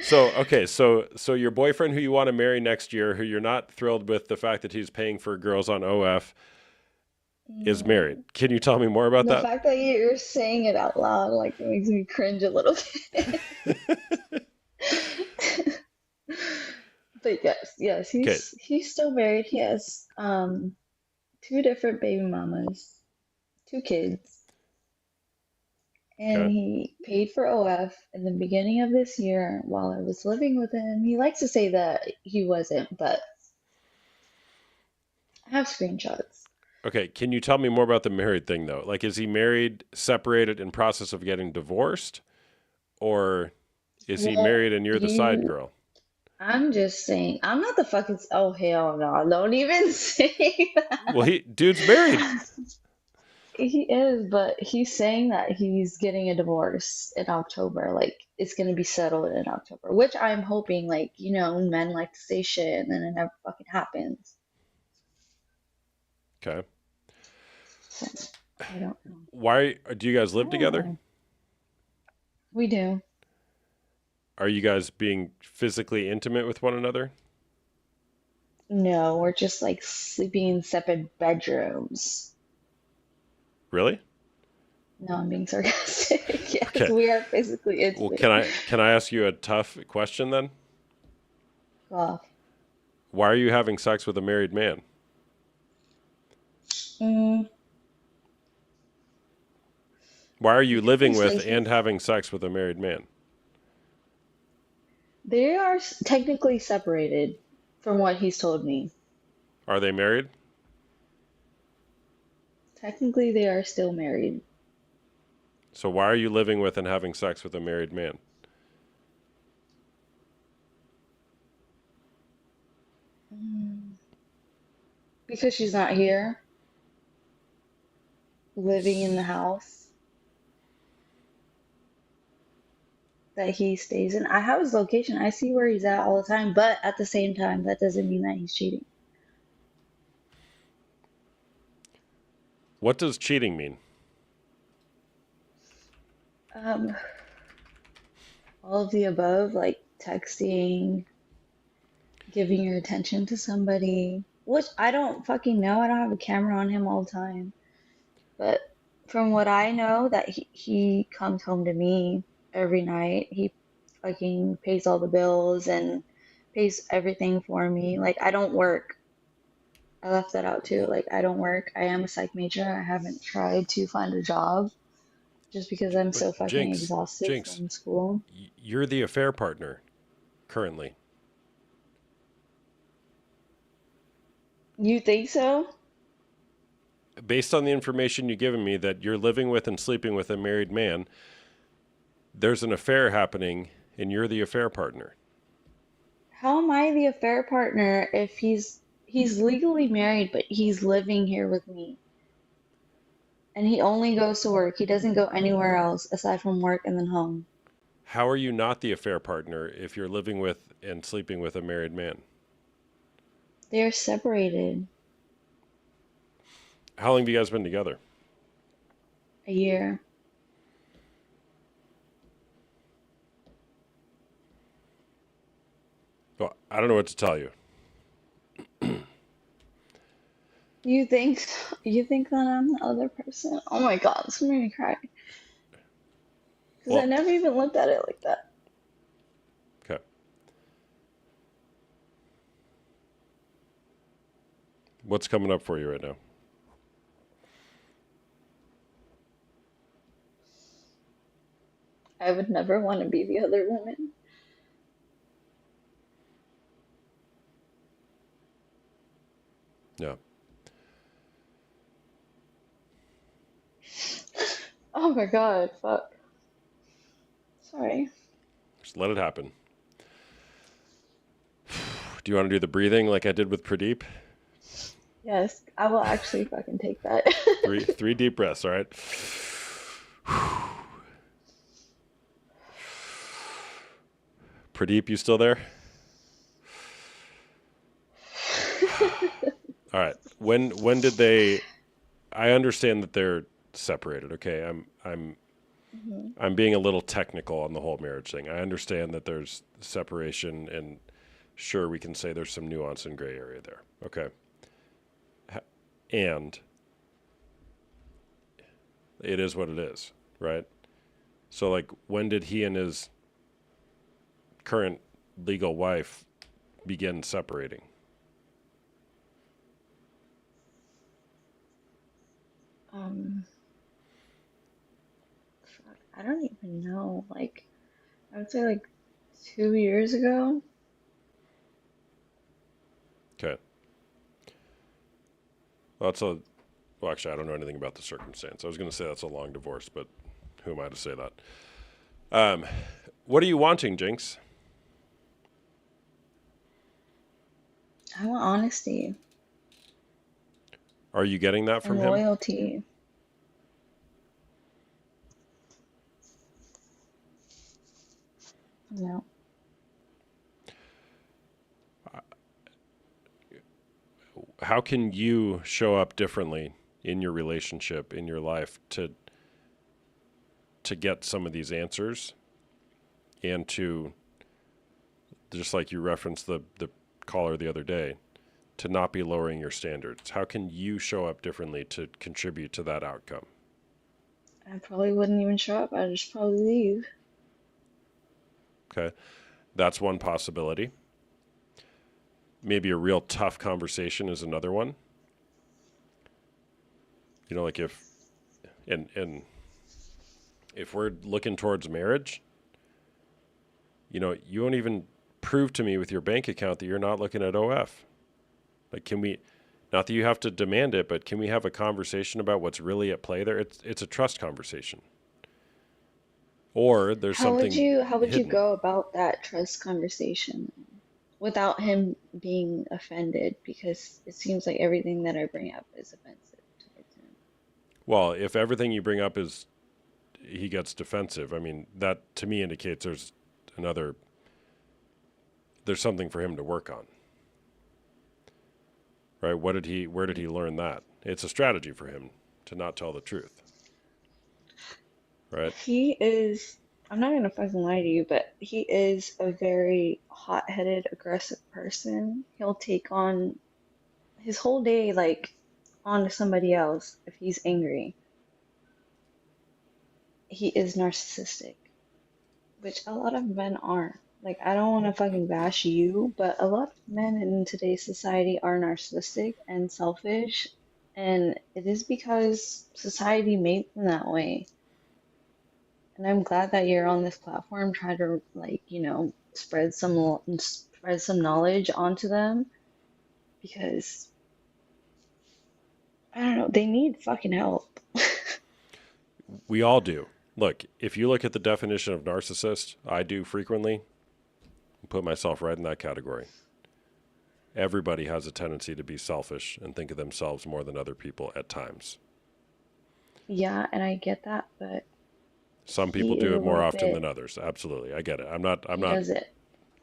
So, okay, so your boyfriend who you want to marry next year, who you're not thrilled with the fact that he's paying for girls on OF, is married. Mm. Can you tell me more about The that? fact that you're saying it out loud like it makes me cringe a little bit. But yes, Okay, he's still married. He has two different baby mamas, two kids, and okay, he paid for OF in the beginning of this year while I was living with him. He likes to say that he wasn't, but I have screenshots. Okay, can you tell me more about the married thing though? Like, is he married, separated, in process of getting divorced, or is he Well, married and you're the side you, girl? I'm just saying, I'm not the fucking, oh hell no, don't even say Well, dude's married. that. He is, but he's saying that he's getting a divorce in October. Like, it's gonna be settled in October, which I'm hoping, like, men like to say shit and then it never fucking happens. Okay. So, I don't know. Why do you guys I live don't together? know. We do. Are you guys being physically intimate with one another? No, we're just like sleeping in separate bedrooms. Really? No, I'm being sarcastic. Yes, Okay. we are physically Well, intimate. can I ask you a tough question then? Well, Why are you having sex with a married man? mm, Why are you because living he's with like and having sex with a married man? they are technically separated from what he's told me. Are they married? Technically, they are still married. So why are you living with and having sex with a married man? Mm, because she's not here, living in the house that he stays in. I have his location. I see where he's at all the time, but at the same time, that doesn't mean that he's cheating. What does cheating mean? Um, all of the above, like texting, giving your attention to somebody, which I don't fucking know. I don't have a camera on him all the time. But from what I know, that he comes home to me every night. He fucking pays all the bills and pays everything for me. Like, I don't work. I left that out too. Like, I don't work. I am a psych major. I haven't tried to find a job just because I'm But so fucking exhausted Jinx, from school. you're the affair partner currently. You think so? Based on the information you've given me that you're living with and sleeping with a married man, there's an affair happening and you're the affair partner. How am I the affair partner if he's legally married, but he's living here with me? And he only goes to work. He doesn't go anywhere else aside from work and then home. How are you not the affair partner if you're living with and sleeping with a married man? They're separated How long have you guys been together? a year. Well, I don't know what to tell you. You think that I'm the other person? Oh my God, this made me cry. Because I Well, never even looked at it like that. okay. What's coming up for you right now? I would never want to be the other woman. Yeah. Oh my God, fuck. Sorry. Just let it happen. Do you want to do the breathing like I did with Pradeep? Yes, I will actually fucking take that. Three deep breaths, all right? Pradeep, you still there? All right. When did they I understand that they're separated, okay? Mhm. I'm being a little technical on the whole marriage thing. I understand that there's separation and sure we can say there's some nuance and gray area there. Okay. And it is what it is, right? So like when did he and his current legal wife begin separating? Um, fuck, I don't even know. Like, I would say like 2 years ago. Okay. Well, Well, actually, I don't know anything about the circumstance. I was going to say that's a long divorce, but who am I to say that? What are you wanting, Jinx? I want honesty Are you getting that from and him? loyalty. No. How can you show up differently in your relationship, in your life, to get some of these answers, and to, just like you referenced the caller the other day, to not be lowering your standards? How can you show up differently to contribute to that outcome? I probably wouldn't even show up. I'd just probably leave. Okay, that's one possibility. Maybe a real tough conversation is another one. You know, like and if we're looking towards marriage, you know, you won't even prove to me with your bank account that you're not looking at OF. Like, can we, not that you have to demand it, but can we have a conversation about what's really at play there? It's a trust conversation. Or there's something How would you hidden. go about that trust conversation without him being offended? Because it seems like everything that I bring up is offensive towards him. Well, if everything you bring up is he gets defensive, I mean, that to me indicates there's something for him to work on. Right? Where did he learn that? It's a strategy for him to not tell the truth. Right? He is, I'm not gonna fucking lie to you, but he is a very hot-headed, aggressive person. He'll take on his whole day like onto somebody else if he's angry. He is narcissistic, which a lot of men aren't. Like, I don't want to fucking bash you, but a lot of men in today's society are narcissistic and selfish, and it is because society made them that way. And I'm glad that you're on this platform trying to, like, spread some knowledge onto them, because I don't know, they need fucking help. We all do. Look, if you look at the definition of narcissist, I do frequently put myself right in that category. Everybody has a tendency to be selfish and think of themselves more than other people at times. Yeah, and I get that, but Some people he is do a it more little often bit, than others. Absolutely. I get it. I'm he not, does it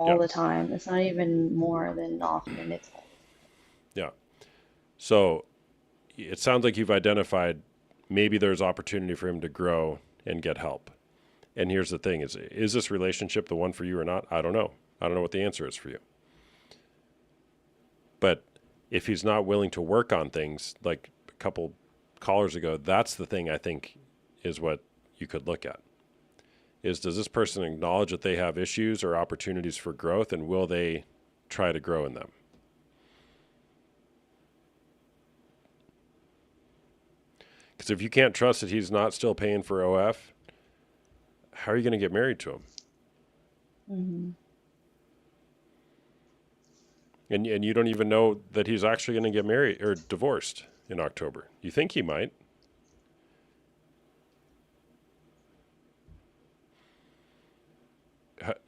yeah, all the time. It's not even more than often, it's all. yeah. So it sounds like you've identified maybe there's opportunity for him to grow and get help. And here's the thing is this relationship the one for you or not? I don't know. I don't know what the answer is for you. But if he's not willing to work on things, like a couple callers ago, that's the thing I think is what you could look at. Does this person acknowledge that they have issues or opportunities for growth, and will they try to grow in them? Because if you can't trust that he's not still paying for OF, how are you going to get married to him? Hmm. And you don't even know that he's actually going to get married or divorced in October. You think he might.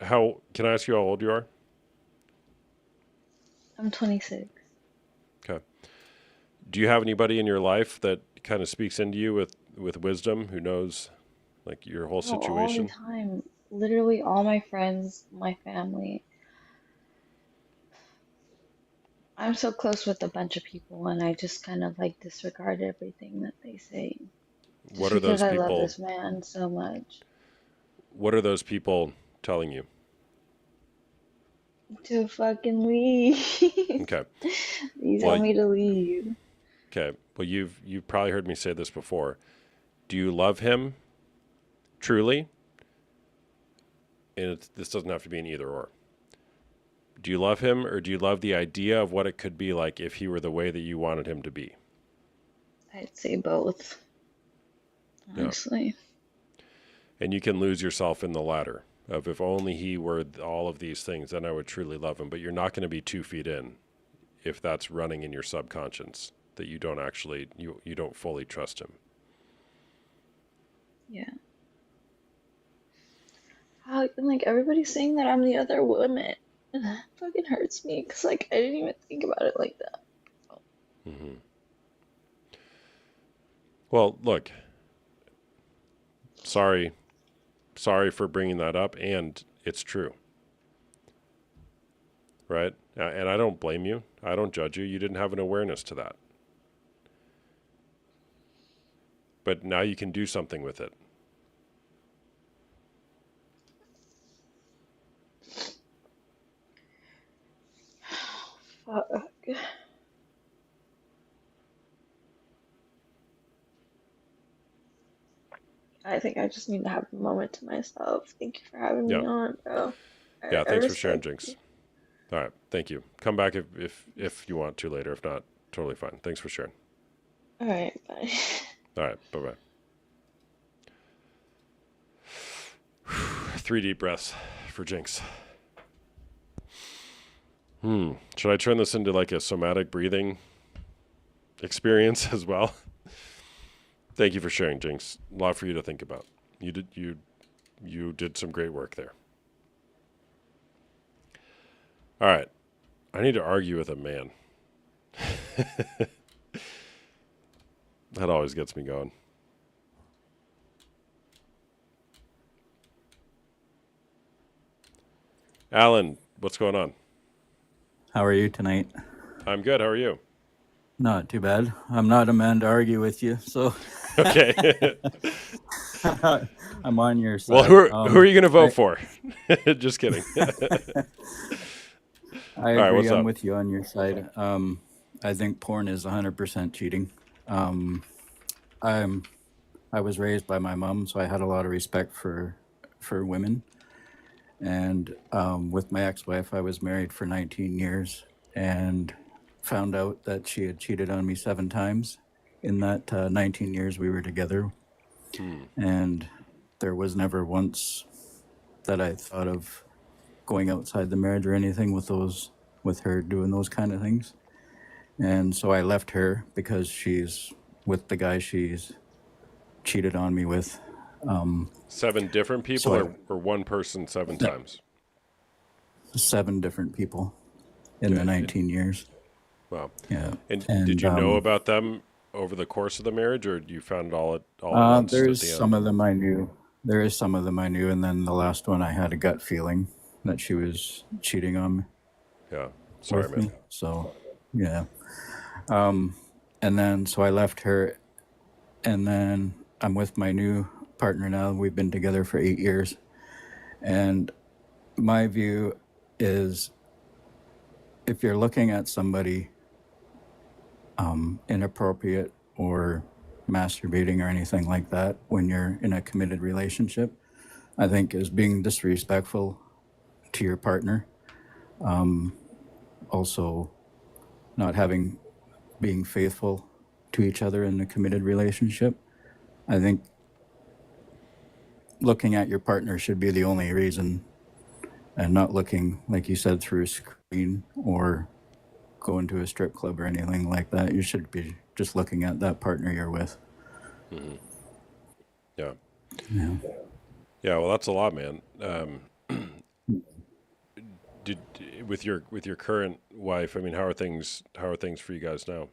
How can I ask you how old you are? I'm 26. Okay. Do you have anybody in your life that kind of speaks into you with wisdom, who knows like your whole Oh, all the situation? time. Literally all my friends, my family. I'm so close with a bunch of people, and I just kind of like disregard everything that they say just What are because those I love people? this man so much. What are those people telling you? To fucking leave. Okay. They tell Well, me to leave. okay. Well, you've probably heard me say this before. Do you love him truly? And this doesn't have to be an either or. Do you love him, or do you love the idea of what it could be like if he were the way that you wanted him to be? I'd say both, Yeah. honestly. And you can lose yourself in the latter of, if only he were all of these things, then I would truly love him. But you're not going to be 2 feet in if that's running in your subconscious. that you don't actually you don't fully trust him. Yeah. How, like, everybody's saying that I'm the other woman. And that fucking hurts me because, like, I didn't even think about it like that. Mm-hmm. Well, look, sorry for bringing that up, and it's true, right? And I don't blame you. I don't judge you. You didn't have an awareness to that. But now you can do something with it. Fuck. I think I just need to have a moment to myself. Thank you for having Yeah. me on, bro. Yeah, I thanks for sharing, respect Jinx. you. All right, thank you. Come back if you want to later. If not, totally fine. Thanks for sharing. All right, bye. All right, bye-bye. 3 deep breaths for Jinx. Should I turn this into like a somatic breathing experience as well? Thank you for sharing, Jinx. A lot for you to think about. You did some great work there. All right. I need to argue with a man. That always gets me going. Alan, what's going on? How are you tonight? I'm good. How are you? Not too bad. I'm not a man to argue with you, so Okay. I'm on your side. Well, who are you going to vote for? Just kidding. I All right, agree. what's I'm up? with you on your side. I think porn is 100% cheating. I was raised by my mom, so I had a lot of respect for women. And with my ex-wife, I was married for 19 years and found out that she had cheated on me 7 times in that 19 years we were together. And there was never once that I thought of going outside the marriage or anything with her doing those kind of things. And so I left her because she's with the guy she's cheated on me with. 7 different people So or one person 7 times? 7 different people in the 19 years. Wow. Yeah. And And did you know about them over the course of the marriage, or you found it all at once at there's the some end? of them I knew. There is some of them I knew, and then the last one I had a gut feeling that she was cheating on me. Yeah. Sorry, with man. me. So, yeah. And then so I left her, and then I'm with my new partner now. We've been together for 8 years, and my view is, if you're looking at somebody inappropriate or masturbating or anything like that when you're in a committed relationship, I think is being disrespectful to your partner. Also, not being faithful to each other in a committed relationship. I think looking at your partner should be the only reason, and not looking, like you said, through a screen or going to a strip club or anything like that. You should be just looking at that partner you're with. Yeah. Yeah. Yeah, well, that's a lot, man. Did with your current wife, I mean, how are things for you guys now?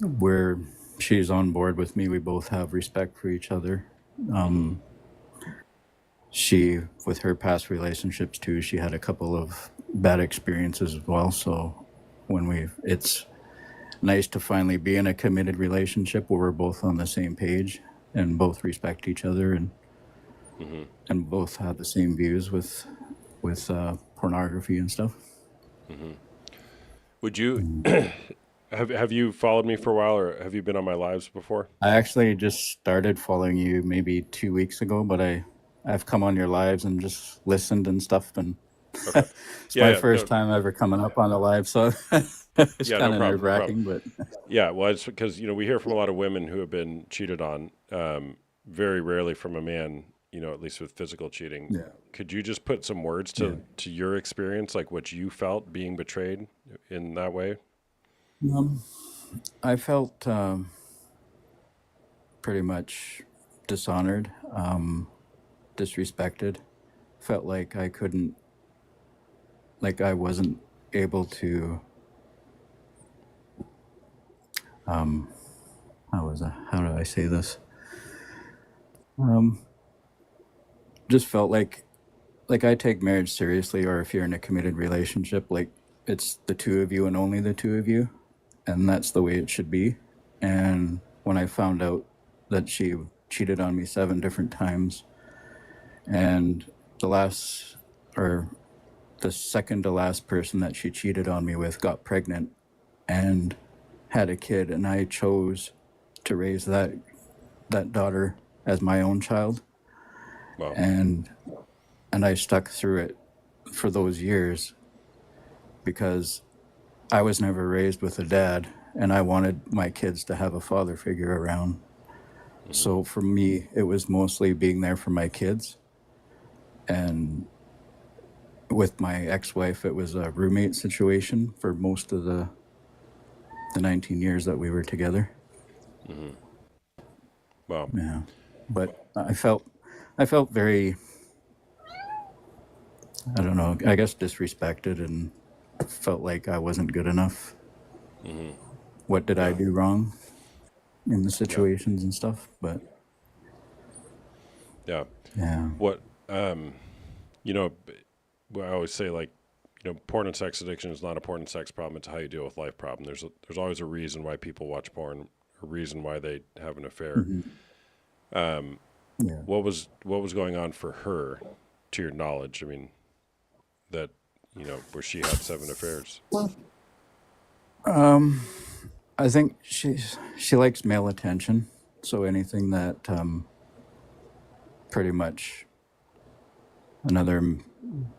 Where she's on board with me, we both have respect for each other. She, with her past relationships too, she had a couple of bad experiences as well. So it's nice to finally be in a committed relationship where we're both on the same page and both respect each other, and both have the same views with pornography and stuff. Would you have you followed me for a while, or have you been on my lives before? I actually just started following you maybe 2 weeks ago, but I've come on your lives and just listened and stuff, and Okay. it's Yeah, my yeah. first No, time ever coming up on a live, so it's yeah, kind no of problem. nerve No wracking, problem. but Yeah, well, it's because we hear from a lot of women who have been cheated on. Very rarely from a man. At least with physical cheating. yeah. Could you just put some words to your experience, like what you felt being betrayed in that way? Um, I felt pretty much dishonored, disrespected. Felt like I couldn't, like I wasn't able to. How do I say this? Just felt like I take marriage seriously, or if you're in a committed relationship, like it's the two of you and only the two of you, and that's the way it should be. And when I found out that she cheated on me 7 different times, and the last, or the second to last person that she cheated on me with got pregnant and had a kid, and I chose to raise that daughter as my own child, Wow. and I stuck through it for those years because I was never raised with a dad, and I wanted my kids to have a father figure around. So for me, it was mostly being there for my kids. And with my ex-wife, it was a roommate situation for most of the 19 years that we were together. Wow. Yeah. But I felt very, I don't know, I guess disrespected, and felt like I wasn't good enough. What did I do wrong in the situations and stuff? But Yeah. yeah. What, you know, I always say, like, porn and sex addiction is not a porn and sex problem. It's a how you deal with life problem. There's always a reason why people watch porn, a reason why they have an affair. Yeah. What was going on for her, to your knowledge? I mean, that, where she had 7 affairs. I think she likes male attention. So anything that pretty much another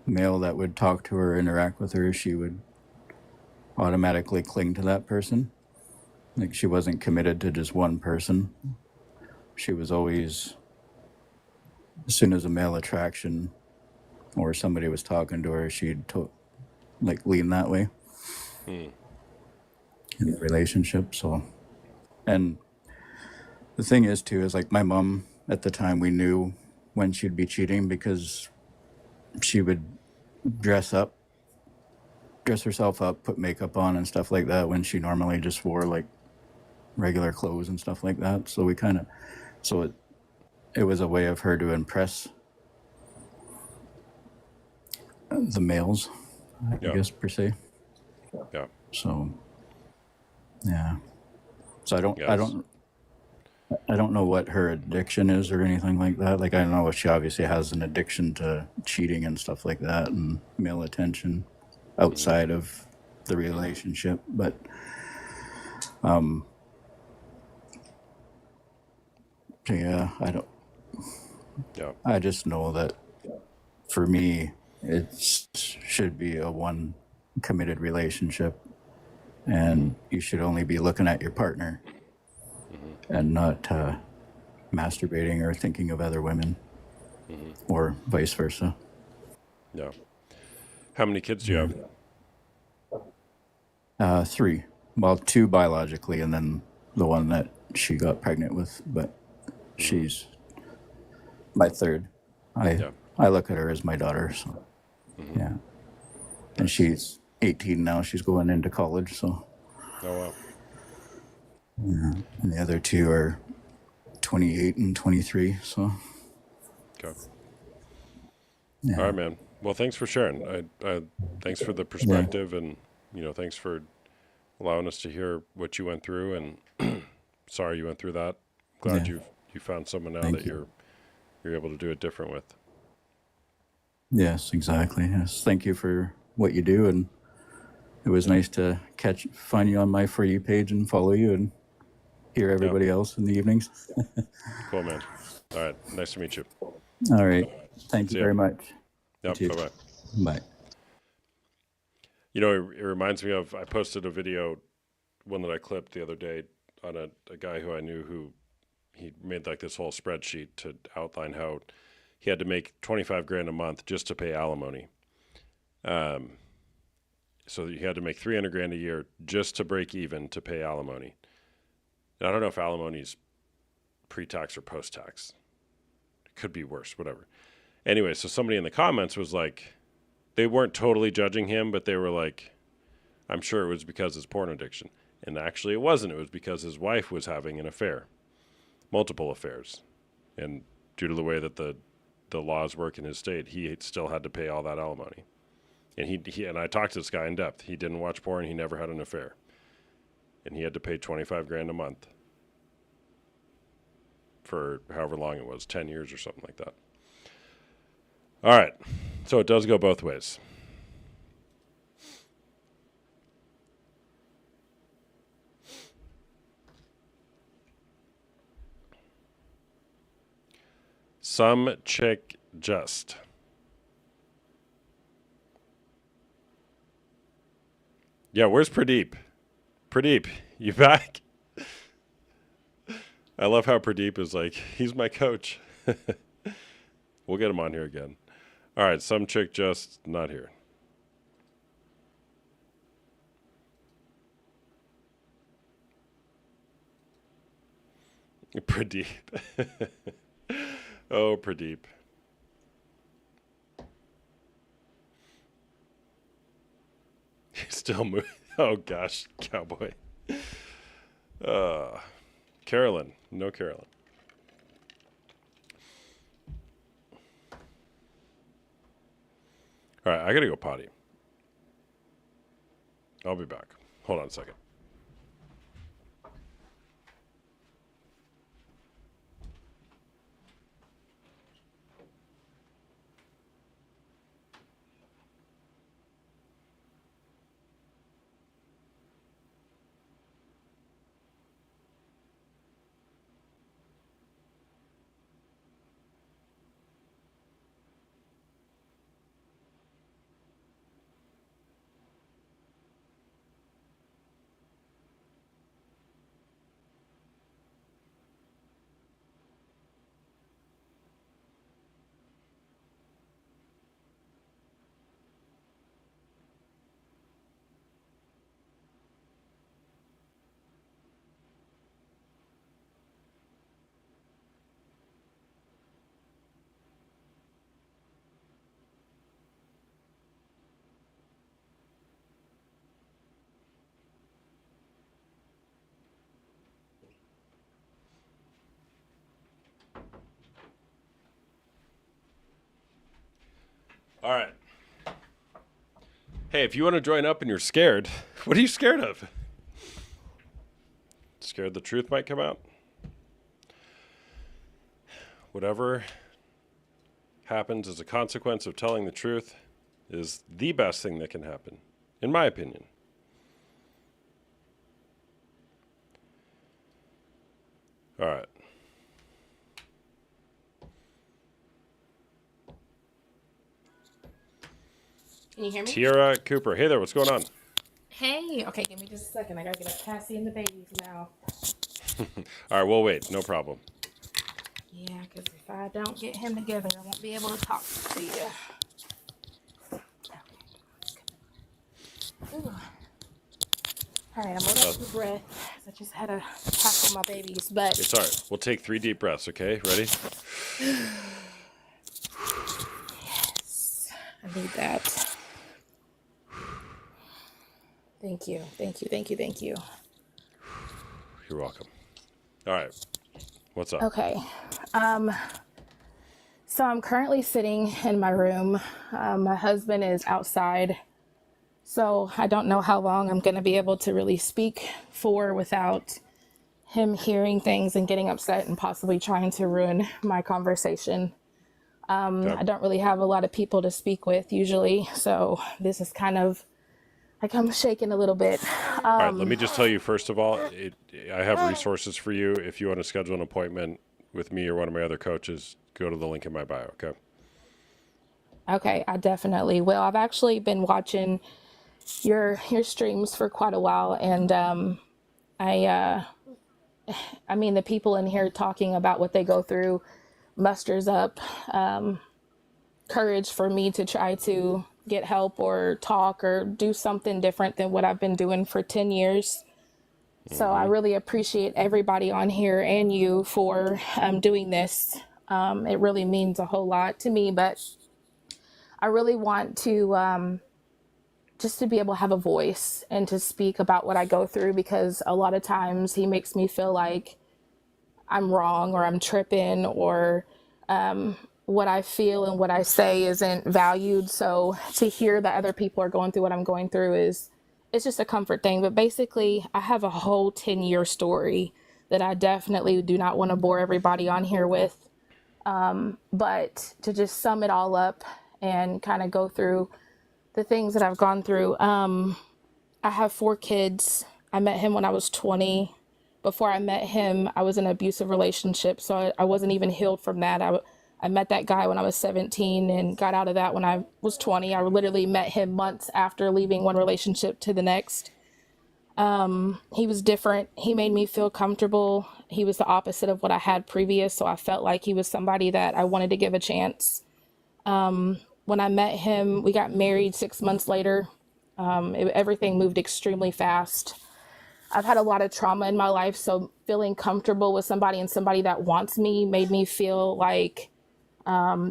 male that would talk to her, interact with her, she would automatically cling to that person. Like she wasn't committed to just one person. She was always, as soon as a male attraction or somebody was talking to her, she'd lean that way in the relationship. So, and the thing is too, is like my mom at the time, we knew when she'd be cheating because she would dress herself up, put makeup on and stuff like that when she normally just wore like regular clothes and stuff like that. So it was a way of her to impress the males, I guess, per se. Yeah. So, yeah. So I Yes. don't know what her addiction is or anything like that. Like I don't know if she obviously has an addiction to cheating and stuff like that and male attention outside of the relationship, but yeah, Yeah. I just know that for me it should be a one committed relationship, and you should only be looking at your partner and not masturbating or thinking of other women, or vice versa. Yeah. How many kids do you have? 3. Well, 2 biologically, and then the one that she got pregnant with, but she's my third. I look at her as my daughter, so yeah. And she's 18 now. She's going into college, so. Oh, wow. And the other 2 are 28 and 23, so. Okay. Yeah. All right, man. Well, thanks for sharing. Thanks for the perspective, and thanks for allowing us to hear what you went through. And sorry you went through that. Glad you found someone now that you're able to do it different with. Yes, exactly. Yes, thank you for what you do, and it was nice to find you on my For You page and follow you and hear everybody else in the evenings. Cool, man. All right. Nice to meet you. All right. Thank you very much. Yep. You too. Bye-bye. Bye. It reminds me of, I posted a video, one that I clipped the other day, on a guy who I knew who he made like this whole spreadsheet to outline how he had to make 25 grand a month just to pay alimony. So he had to make $300,000 a year just to break even to pay alimony. And I don't know if alimony is pre-tax or post-tax. It could be worse, whatever. Anyway, so somebody in the comments was like, they weren't totally judging him, but they were like, I'm sure it was because of his porn addiction. And actually it wasn't. It was because his wife was having an affair, multiple affairs. And due to the way that the laws work in his state, he still had to pay all that alimony. And he and I talked to this guy in depth. He didn't watch porn. He never had an affair. And he had to pay $25,000 a month for however long it was, 10 years or something like that. All right. So it does go both ways. Some chick just. Yeah, where's Pradeep? Pradeep, you back? I love how Pradeep is like, he's my coach. We'll get him on here again. All right, some chick just not here. Pradeep. Oh, Pradeep. He's still moving. Oh, gosh, cowboy. Carolyn. No Carolyn. All right, I got to go potty. I'll be back. Hold on a second. All right. Hey, if you want to join up and you're scared, what are you scared of? Scared the truth might come out? Whatever happens as a consequence of telling the truth is the best thing that can happen, in my opinion. All right. Can you hear me? Tiara Cooper. Hey there, what's going on? Hey, okay, give me just a second. I gotta get up Cassie and the babies now. All right, we'll wait. No problem. Yeah, because if I don't get him together, I won't be able to talk to you. Ooh. All right, I'm gonna take a breath. I just had to tackle my babies, but It's all right. We'll take 3 deep breaths, okay? Ready? yes, I need that. Thank you, thank you, thank you, thank you. You're welcome. All right. What's up? Okay. So I'm currently sitting in my room. My husband is outside. So I don't know how long I'm going to be able to really speak for without him hearing things and getting upset and possibly trying to ruin my conversation. Okay. I don't really have a lot of people to speak with usually. So this is kind of like I'm shaking a little bit. All right, let me just tell you, first of all, I have resources for you. If you want to schedule an appointment with me or one of my other coaches, go to the link in my bio, okay? Okay, I definitely will. I've actually been watching your streams for quite a while, and I mean, the people in here talking about what they go through musters up courage for me to try to get help or talk or do something different than what I've been doing for 10 years. So I really appreciate everybody on here and you for doing this. It really means a whole lot to me, but I really want to just to be able to have a voice and to speak about what I go through, because a lot of times he makes me feel like I'm wrong or I'm tripping, or what I feel and what I say isn't valued. So to hear that other people are going through what I'm going through it's just a comfort thing. But basically, I have a whole 10-year story that I definitely do not want to bore everybody on here with. But to just sum it all up and kind of go through the things that I've gone through. I have 4 kids. I met him when I was 20. Before I met him, I was in an abusive relationship, so I wasn't even healed from that. I met that guy when I was 17 and got out of that when I was 20. I literally met him months after leaving one relationship to the next. He was different. He made me feel comfortable. He was the opposite of what I had previous, so I felt like he was somebody that I wanted to give a chance. When I met him, we got married 6 months later. Everything moved extremely fast. I've had a lot of trauma in my life, so feeling comfortable with somebody and somebody that wants me made me feel like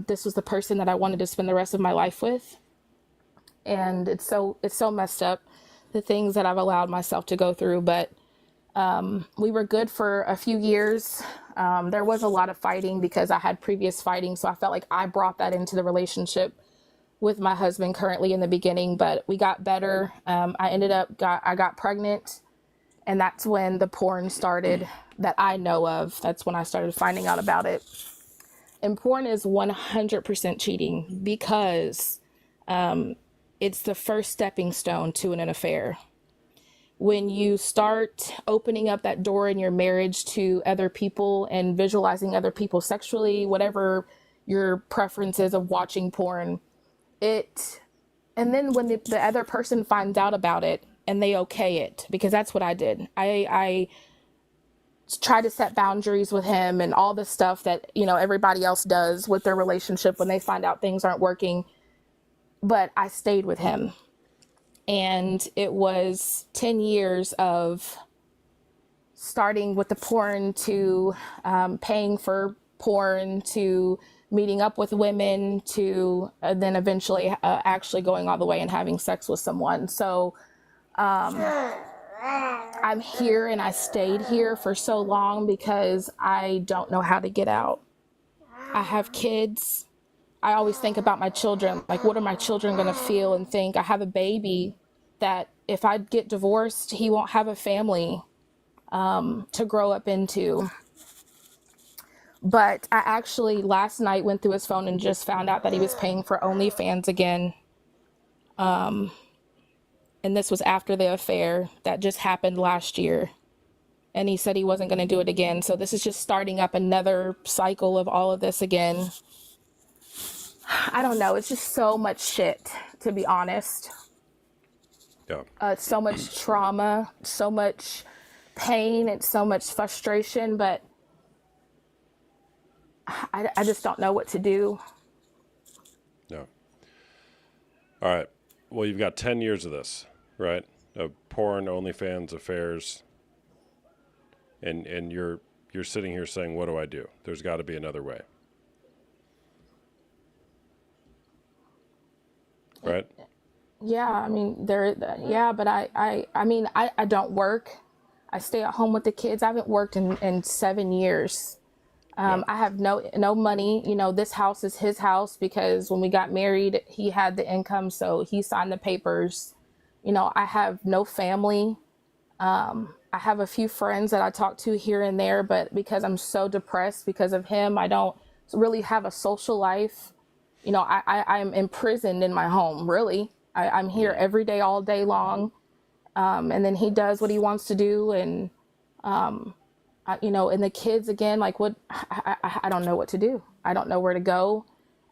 this was the person that I wanted to spend the rest of my life with. And it's so messed up, the things that I've allowed myself to go through. But we were good for a few years. There was a lot of fighting because I had previous fighting, so I felt like I brought that into the relationship with my husband currently in the beginning, but we got better. I got pregnant, and that's when the porn started that I know of. That's when I started finding out about it. And porn is 100% cheating, because it's the first stepping stone to an affair. When you start opening up that door in your marriage to other people and visualizing other people sexually, whatever your preference is of watching porn, and then when the other person finds out about it and they okay it, because that's what I did. I tried to set boundaries with him and all the stuff that, everybody else does with their relationship when they find out things aren't working. But I stayed with him. And it was 10 years of starting with the porn to paying for porn to meeting up with women to then eventually actually going all the way and having sex with someone. So I'm here, and I stayed here for so long because I don't know how to get out. I have kids. I always think about my children. Like, what are my children going to feel and think? I have a baby that if I get divorced, he won't have a family to grow up into. But I actually last night went through his phone and just found out that he was paying for OnlyFans again. And this was after the affair that just happened last year. And he said he wasn't going to do it again. So this is just starting up another cycle of all of this again. I don't know. It's just so much shit, to be honest. Yeah. So much trauma, so much pain, and so much frustration. But I just don't know what to do. No. All right. Well, you've got 10 years of this, right? Of porn, OnlyFans, affairs. And you're sitting here saying, what do I do? There's got to be another way. Right? Yeah, I mean, but I don't work. I stay at home with the kids. I haven't worked in 7 years. I have no money. This house is his house because when we got married, he had the income, so he signed the papers. I have no family. I have a few friends that I talk to here and there, but because I'm so depressed because of him, I don't really have a social life. I'm imprisoned in my home, really. I'm here every day, all day long. And then he does what he wants to do. And, and the kids, again, like I don't know what to do. I don't know where to go.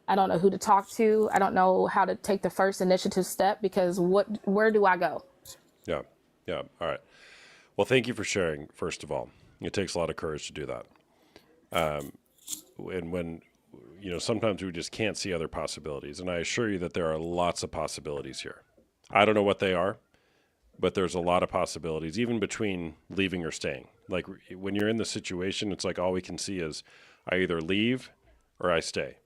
I don't know who to talk to. I don't know how to take the first initiative step because where do I go? Yeah. Yeah. All right. Well, thank you for sharing, first of all. It takes a lot of courage to do that. And when sometimes we just can't see other possibilities. And I assure you that there are lots of possibilities here. I don't know what they are, but there's a lot of possibilities, even between leaving or staying. Like when you're in the situation, it's like all we can see is I either leave or I stay.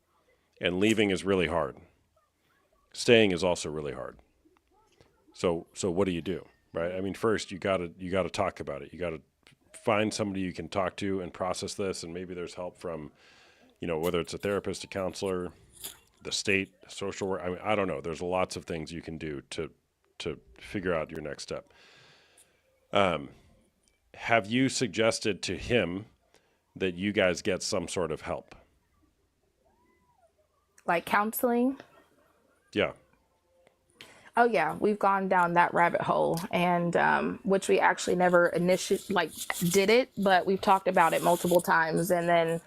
And leaving is really hard. Staying is also really hard. So what do you do, right? I mean, first you gotta talk about it. You gotta find somebody you can talk to and process this, and maybe there's help from, whether it's a therapist, a counselor, the state, social work. I mean, I don't know. There's lots of things you can do to figure out your next step. Have you suggested to him that you guys get some sort of help? Like counseling? Yeah. Oh yeah, we've gone down that rabbit hole, and which we actually never did it, but we've talked about it multiple times, and then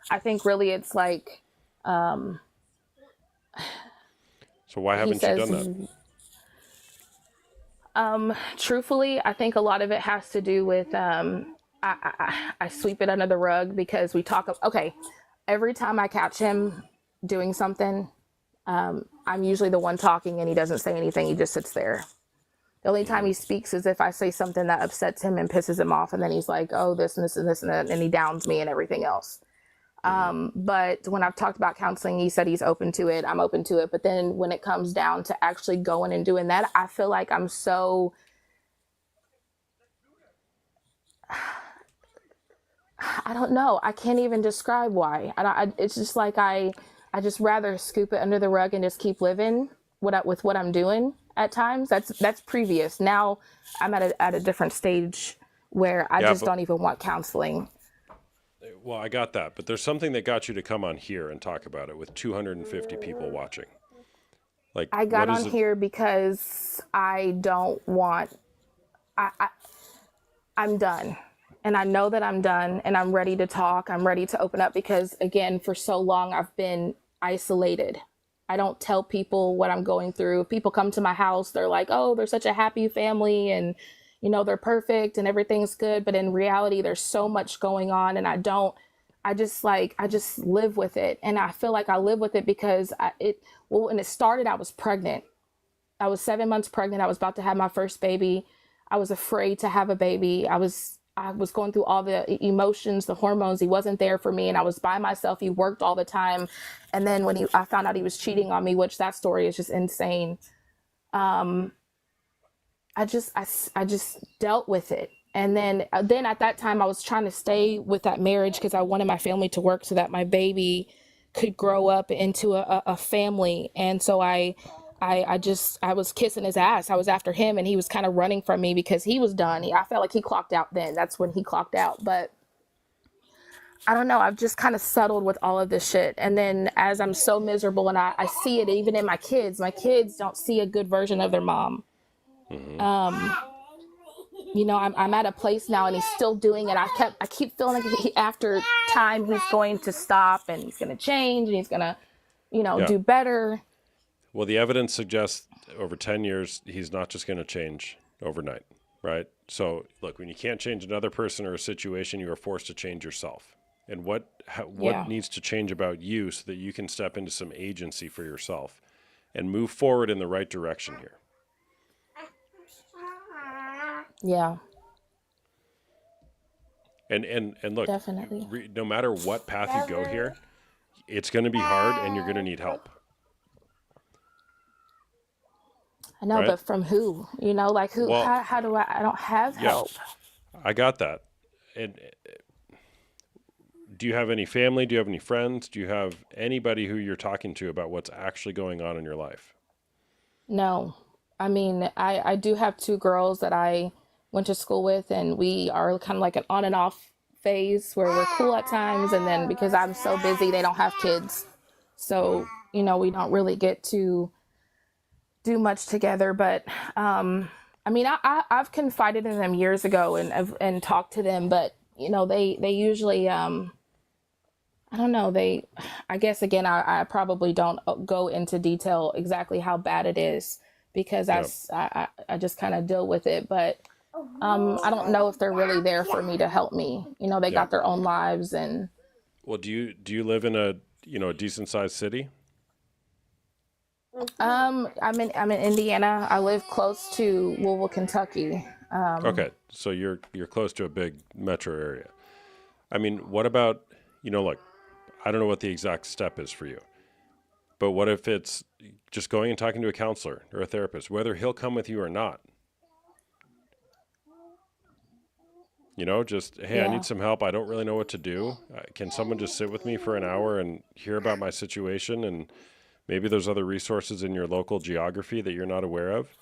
I think really it's like So why he haven't you says, done that? truthfully, I think a lot of it has to do with I sweep it under the rug because we talk. Okay, every time I catch him doing something, I'm usually the one talking and he doesn't say anything. He just sits there. The only time he speaks is if I say something that upsets him and pisses him off. And then he's like, oh, this and this and this and that. And he downs me and everything else. But when I've talked about counseling, he said he's open to it. I'm open to it. But then when it comes down to actually going and doing that, I feel like I'm so, I don't know. I can't even describe why. It's just like I just rather scoop it under the rug and just keep living with what I'm doing at times. That's previous. Now I'm at a different stage where I just don't even want counseling. Well, I got that, but there's something that got you to come on here and talk about it with 250 people watching. Like I got on here because I don't want. I'm done. And I know that I'm done and I'm ready to talk. I'm ready to open up because, again, for so long, I've been isolated. I don't tell people what I'm going through. If people come to my house, they're like, oh, they're such a happy family and, they're perfect and everything's good. But in reality, there's so much going on and I just live with it. And I feel like I live with it because when it started, I was pregnant. I was 7 months pregnant. I was about to have my first baby. I was afraid to have a baby. I was going through all the emotions, the hormones. He wasn't there for me and I was by myself. He worked all the time. And then when I found out he was cheating on me, which that story is just insane. I just dealt with it. And then at that time I was trying to stay with that marriage because I wanted my family to work so that my baby could grow up into a family. And so I was kissing his ass. I was after him and he was kind of running from me because he was done. I felt like he clocked out then. That's when he clocked out. But I don't know. I've just kind of settled with all of this shit. And then as I'm so miserable and I see it even in my kids don't see a good version of their mom. Mm-hmm. I'm at a place now and he's still doing it. I keep feeling like after time he's going to stop and he's going to change and he's going to, do better. Well, the evidence suggests over 10 years, he's not just going to change overnight, right? So look, when you can't change another person or a situation, you are forced to change yourself. And what needs to change about you so that you can step into some agency for yourself and move forward in the right direction here. Yeah. And look, definitely. No matter what path you go here, it's going to be hard and you're going to need help. I know, right? But from who? Like who? Well, how do I don't have help. I got that. And do you have any family? Do you have any friends? Do you have anybody who you're talking to about what's actually going on in your life? No. I mean, I do have two girls that I went to school with, and we are kind of like an on and off phase where we're cool at times. And then because I'm so busy, they don't have kids. So, we don't really get to do much together. But, I mean, I've confided in them years ago and talked to them, but, they usually, I don't know. I guess, again, I probably don't go into detail exactly how bad it is because I just kind of deal with it. But I don't know if they're really there for me to help me. They got their own lives. And well, do you live in a decent sized city? I'm in Indiana. I live close to Louisville, Kentucky. Okay, so you're close to a big metro area. I mean, what about, look, I don't know what the exact step is for you, but what if it's just going and talking to a counselor or a therapist, whether he'll come with you or not? Just, hey, I need Yeah. some help. I don't really know what to do. Can someone just sit with me for an hour and hear about my situation? And maybe there's other resources in your local geography that you're not aware of.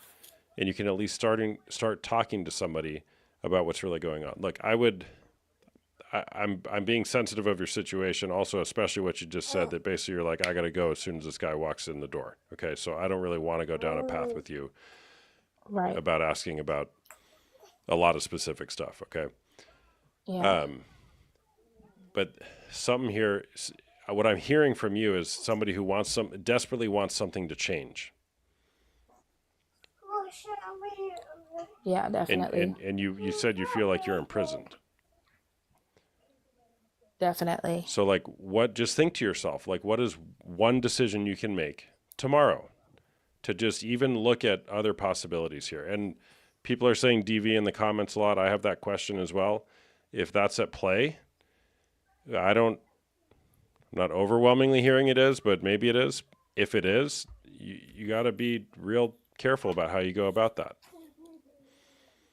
And you can at least start talking to somebody about what's really going on. Look, I'm being sensitive of your situation, also, especially what you just said, that basically you're like, I got to go as soon as this guy walks in the door. Okay, so I don't really want to go down a path with you Right. about asking about a lot of specific stuff, okay? Yeah. But something here, what I'm hearing from you is somebody who desperately wants something to change. Yeah, And definitely. you said you feel like you're imprisoned. Definitely. So like just think to yourself, like what is one decision you can make tomorrow to just even look at other possibilities here? And people are saying DV in the comments a lot. I have that question as well. If that's at play, I'm not overwhelmingly hearing it is, but maybe it is. If it is, you got to be real careful about how you go about that.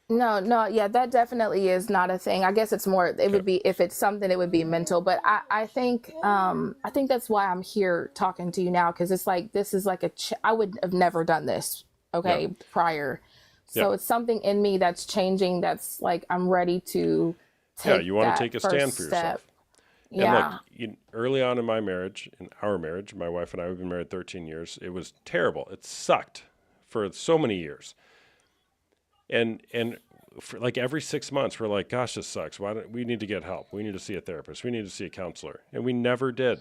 No, yeah, that definitely is not a thing. I guess it's more, it Okay. would be, if it's something, it would be mental. But I think that's why I'm here talking to you now, because it's like, this is like I would have never done this, Yeah. okay, prior. Yeah. So it's something in me that's changing, that's like, I'm ready to Yeah. take You want to that take a first stand for step. yourself. And look, Yeah, early on in our marriage, my wife and I, we've been married 13 years. It was terrible. It sucked for so many years. And for like every 6 months, we're like, gosh, this sucks. Why don't we need to get help? We need to see a therapist. We need to see a counselor. And we never did.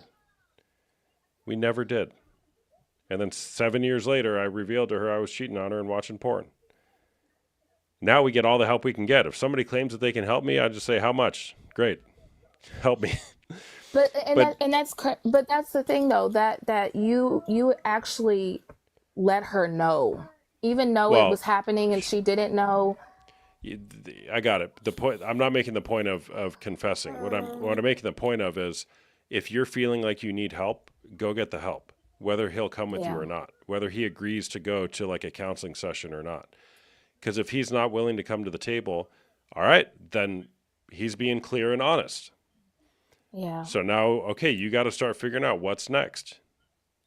We never did. And then 7 years later, I revealed to her I was cheating on her and watching porn. Now we get all the help we can get. If somebody claims that they can help me, I just say, how much? Great. Help me. But but that's the thing though, that you actually let her know, even though it was well, happening and she didn't know. I got it. The point, I'm not making the point of confessing. What I'm making the point of is, if you're feeling like you need help, go get the help. Whether he'll come with you Yeah. or not, whether he agrees to go to like a counseling session or not. Because if he's not willing to come to the table, all right, then he's being clear and honest. Yeah. So now, okay, you got to start figuring out what's next.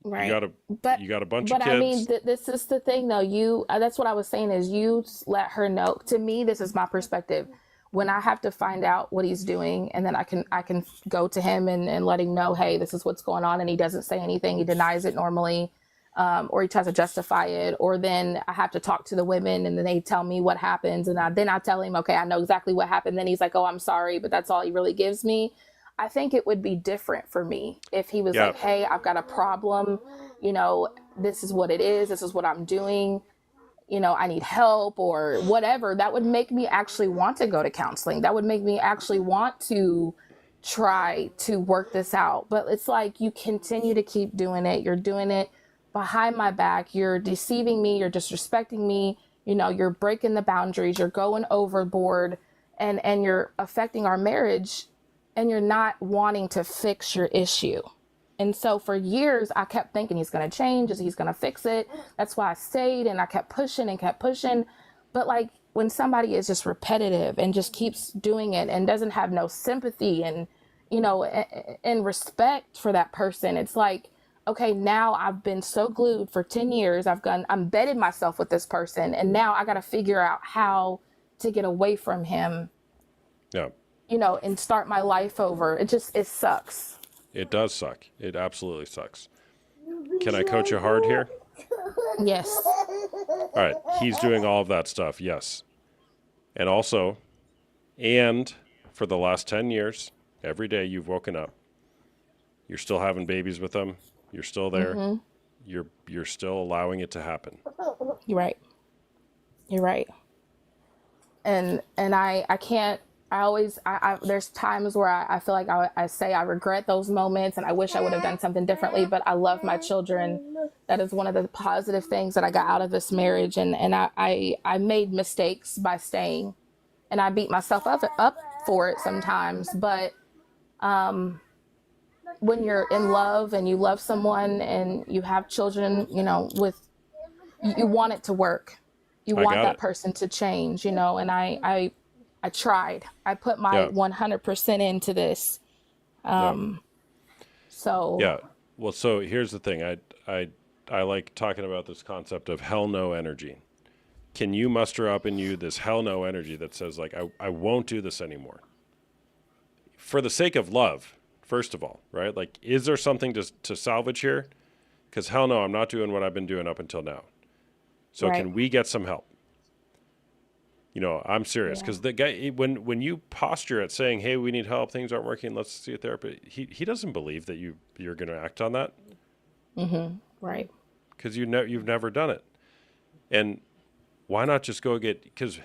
You Right. got a But you got a bunch of but I mean, kids. this is the thing though. That's what I was saying, is let her know. To me, this is my perspective. When I have to find out what he's doing, and then I can go to him and let him know, hey, this is what's going on, and he doesn't say anything. He denies it normally, or he tries to justify it, or then I have to talk to the women, and then they tell me what happens, and then I tell him, okay, I know exactly what happened. Then he's like, oh, I'm sorry, but that's all he really gives me. I think it would be different for me if he was Yeah, like, hey, I've got a problem, this is what it is, this is what I'm doing, I need help or whatever. That would make me actually want to go to counseling. That would make me actually want to try to work this out. But it's like, you continue to keep doing it. You're doing it behind my back. You're deceiving me. You're disrespecting me. You're breaking the boundaries. You're going overboard, and you're affecting our marriage, and you're not wanting to fix your issue. And so for years, I kept thinking he's going to change, he's going to fix it. That's why I stayed, and I kept pushing and kept pushing. But like, when somebody is just repetitive and just keeps doing it and doesn't have no sympathy and respect for that person, it's like, okay, now I've been so glued for 10 years. I'm bedded myself with this person. And now I got to figure out how to get away from him, yeah. and start my life over. It sucks. It does suck. It absolutely sucks. Can I coach you hard here? Yes. All right. He's doing all of that stuff. Yes. And also, and for the last 10 years, every day you've woken up, you're still having babies with them. You're still there. Mm-hmm. You're still allowing it to happen. You're right. You're right. And I can't there's times where I feel like I say I regret those moments and I wish I would have done something differently, but I love my children. That is one of the positive things that I got out of this marriage. And I made mistakes by staying, and I beat myself up for it sometimes. But when you're in love and you love someone and you have children, you want it to work. You I want got that it. person to change, and I tried. I put my Yeah. 100% into this. Yeah. So Yeah. Well, so here's the thing. I like talking about this concept of hell no energy. Can you muster up in you this hell no energy that says, like, I won't do this anymore? For the sake of love, first of all, right? Like, is there something to salvage here? Because hell no, I'm not doing what I've been doing up until now. So Right. can we get some help? I'm serious, because the guy, when you posture at saying, "Hey, we need help. Things aren't working. Let's see a therapist," he doesn't believe that you're going to act on that, right. because you've never done it. And why not just go get? Because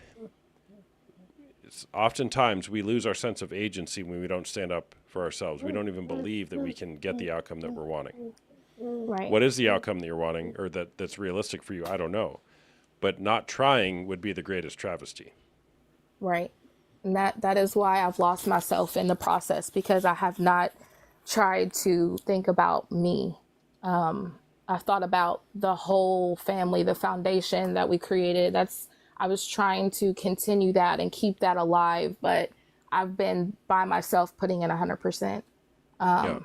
oftentimes we lose our sense of agency when we don't stand up for ourselves. We don't even believe that we can get the outcome that we're wanting. Right. What is the outcome that you're wanting, or that's realistic for you? I don't know. But not trying would be the greatest travesty. Right. And that is why I've lost myself in the process, because I have not tried to think about me. I've thought about the whole family, the foundation that we created. I was trying to continue that and keep that alive, but I've been by myself putting in 100%. Yeah.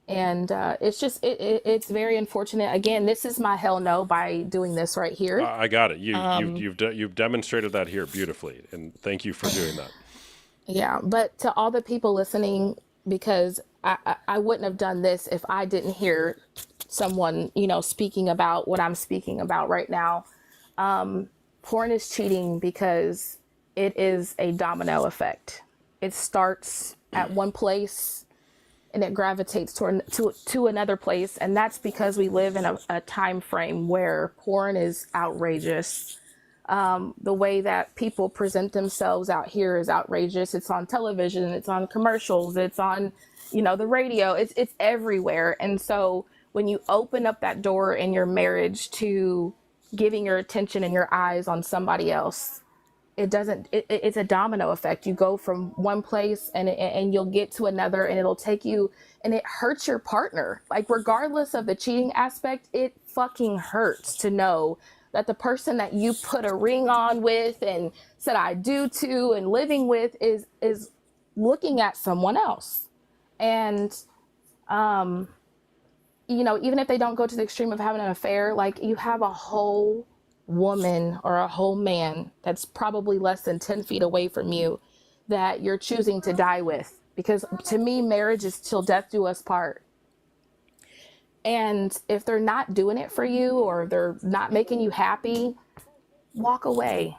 And it's just it's very unfortunate. Again, this is my hell no by doing this right here. I got it. You've demonstrated that here beautifully, and thank you for doing that. Yeah, but to all the people listening, because I wouldn't have done this if I didn't hear someone, speaking about what I'm speaking about right now. Porn is cheating because it is a domino effect. It starts at one place and it gravitates to another place, and that's because we live in a time frame where porn is outrageous. The way that people present themselves out here is outrageous. It's on television, it's on commercials, it's on, the radio, it's everywhere. And so when you open up that door in your marriage to giving your attention and your eyes on somebody else, it's a domino effect. You go from one place and you'll get to another, and it'll take you, and it hurts your partner. Like, regardless of the cheating aspect, it fucking hurts to know that the person that you put a ring on with and said I do to and living with is looking at someone else. And even if they don't go to the extreme of having an affair, like, you have a whole woman or a whole man that's probably less than 10 feet away from you that you're choosing to die with. Because to me, marriage is till death do us part. And if they're not doing it for you, or they're not making you happy, walk away.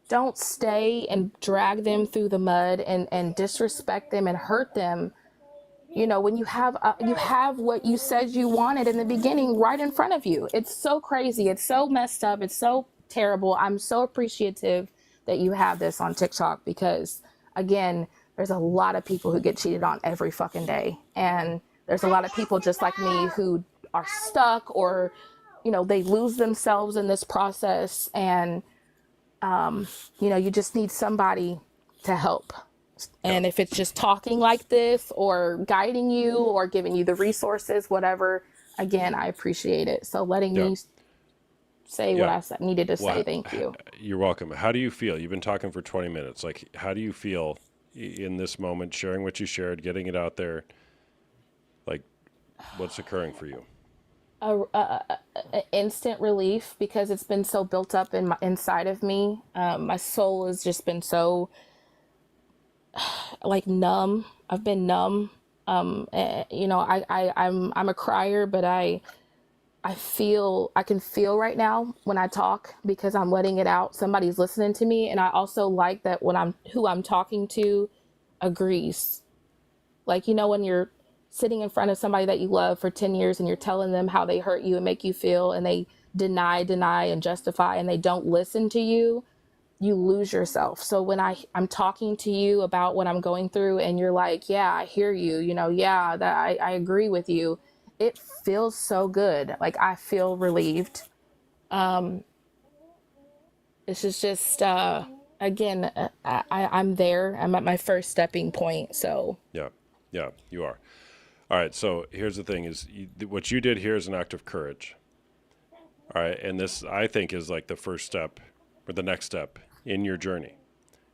Don't stay and drag them through the mud and disrespect them and hurt them. When you have what you said you wanted in the beginning right in front of you. It's so crazy. It's so messed up. It's so terrible. I'm so appreciative that you have this on TikTok, because, again, there's a lot of people who get cheated on every fucking day. And there's a lot of people just like me who are stuck, or, they lose themselves in this process. And, you just need somebody to help. And if it's just talking like this, or guiding you, or giving you the resources, whatever, again, I appreciate it. So letting me say what I needed to say, thank you. You're welcome. How do you feel? You've been talking for 20 minutes. Like, how do you feel in this moment, sharing what you shared, getting it out there? Like, what's occurring for you? Instant relief, because it's been so built up inside of me. My soul has just been so numb. I've been numb. I'm a crier, but I can feel right now when I talk, because I'm letting it out. Somebody's listening to me. And I also like that who I'm talking to agrees. Like, when you're sitting in front of somebody that you love for 10 years and you're telling them how they hurt you and make you feel, and they deny and justify, and they don't listen to you. you lose yourself. So when I'm talking to you about what I'm going through and you're like, yeah, I hear you, yeah, that I agree with you. It feels so good. Like I feel relieved. This is just, again, I'm there. I'm at my first stepping point. So Yeah, yeah, you are. All right, so here's the thing: what you did here is an act of courage. All right, and this I think is like the first step or the next step in your journey.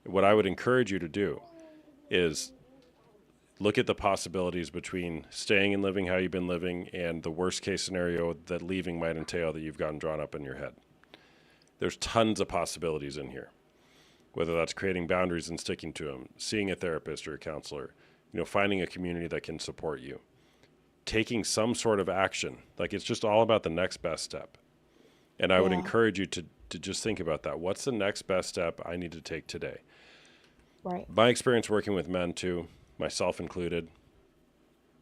What I would encourage you to do is look at the possibilities between staying and living how you've been living and the worst case scenario that leaving might entail that you've gotten drawn up in your head. There's tons of possibilities in here, whether that's creating boundaries and sticking to them, seeing a therapist or a counselor, finding a community that can support you, taking some sort of action. Like it's just all about the next best step. And I would yeah, encourage you to just think about that. What's the next best step I need to take today? right. My experience working with men too, myself included,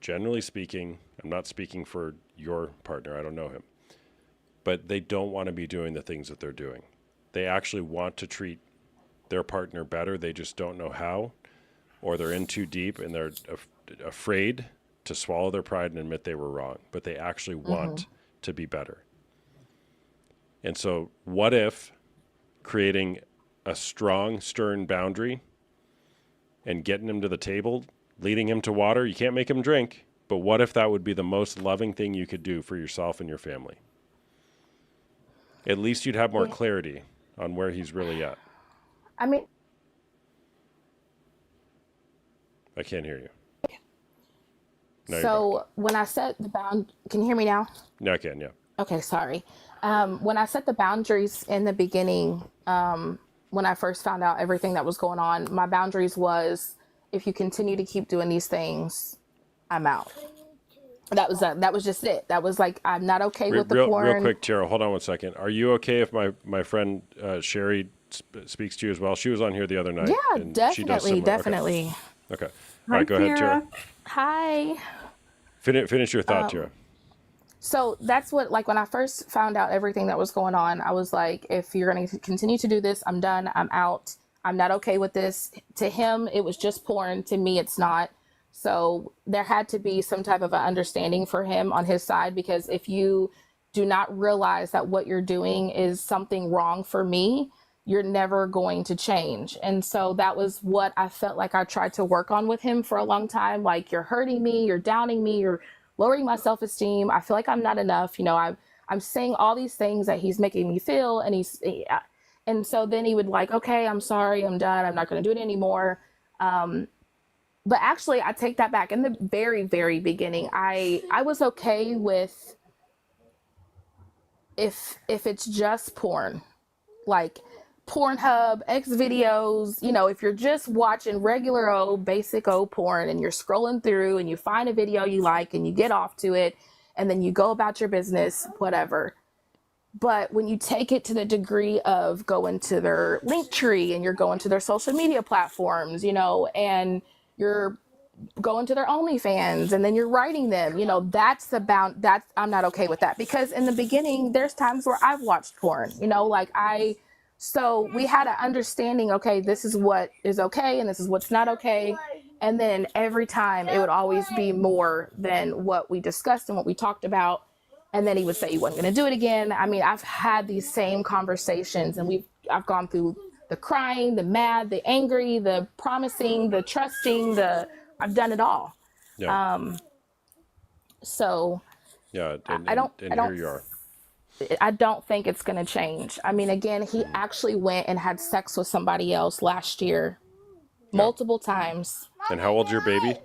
generally speaking, I'm not speaking for your partner, I don't know him, but they don't want to be doing the things that they're doing. They actually want to treat their partner better. They just don't know how, or they're in too deep and they're afraid to swallow their pride and admit they were wrong, but they actually want to be better. And so what if creating a strong, stern boundary and getting him to the table, leading him to water, you can't make him drink, but what if that would be the most loving thing you could do for yourself and your family? At least you'd have more Yeah. clarity on where he's really at. I mean, I can't hear you. No, you're back. so when I set the can you hear me now? No, I can, yeah. Okay, sorry. When I set the boundaries in the beginning, when I first found out everything that was going on, my boundaries was, if you continue to keep doing these things, I'm out. That was just it. That was like, I'm not okay with the Real porn. quick, Tara, hold on one second. Are you okay if my friend Sherry speaks to you as well? She was on here the other night. Yeah, and she does definitely, similar. definitely. Okay. All Hi, right, go ahead, Tara. Hi. Finish your thought, Tara. So that's what, like, when I first found out everything that was going on, I was like, if you're going to continue to do this, I'm done. I'm out. I'm not okay with this. To him, it was just porn. To me, it's not. So there had to be some type of an understanding for him on his side, because if you do not realize that what you're doing is something wrong for me, you're never going to change. And so that was what I felt like I tried to work on with him for a long time. Like, you're hurting me, you're downing me, you're lowering my self-esteem. I feel like I'm not enough. I'm saying all these things that he's making me feel, and so then he would like, okay, I'm sorry, I'm done, I'm not going to do it anymore. But actually, I take that back. In the very, very beginning, I was okay with if it's just porn, like Pornhub, X videos, if you're just watching regular old basic old porn and you're scrolling through and you find a video you like and you get off to it and then you go about your business, whatever. But when you take it to the degree of going to their link tree and you're going to their social media platforms, and you're going to their OnlyFans and then you're writing them, that's I'm not okay with that, because in the beginning, there's times where I've watched porn, so we had an understanding, okay, this is what is okay and this is what's not okay. And then every time it would always be more than what we discussed and what we talked about. And then he would say he wasn't going to do it again. I mean, I've had these same conversations and I've gone through the crying, the mad, the angry, the promising, the trusting, I've done it all. Yeah. So Yeah, and I don't here you are. I don't think it's going to change. I mean, again, he actually went and had sex with somebody else last year, multiple times. And how old's your baby?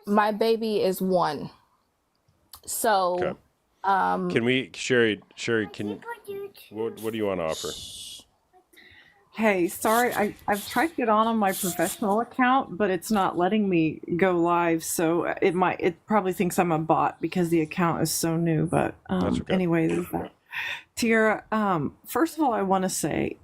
My baby is 1. So, Okay. Can we, Sherry, what do you want to offer? Hey, sorry, I've tried to get on my professional account, but it's not letting me go live. So it probably thinks I'm a bot because the account is so new. But That's okay. anyway, there's that. Tiara, first of all, I want to say,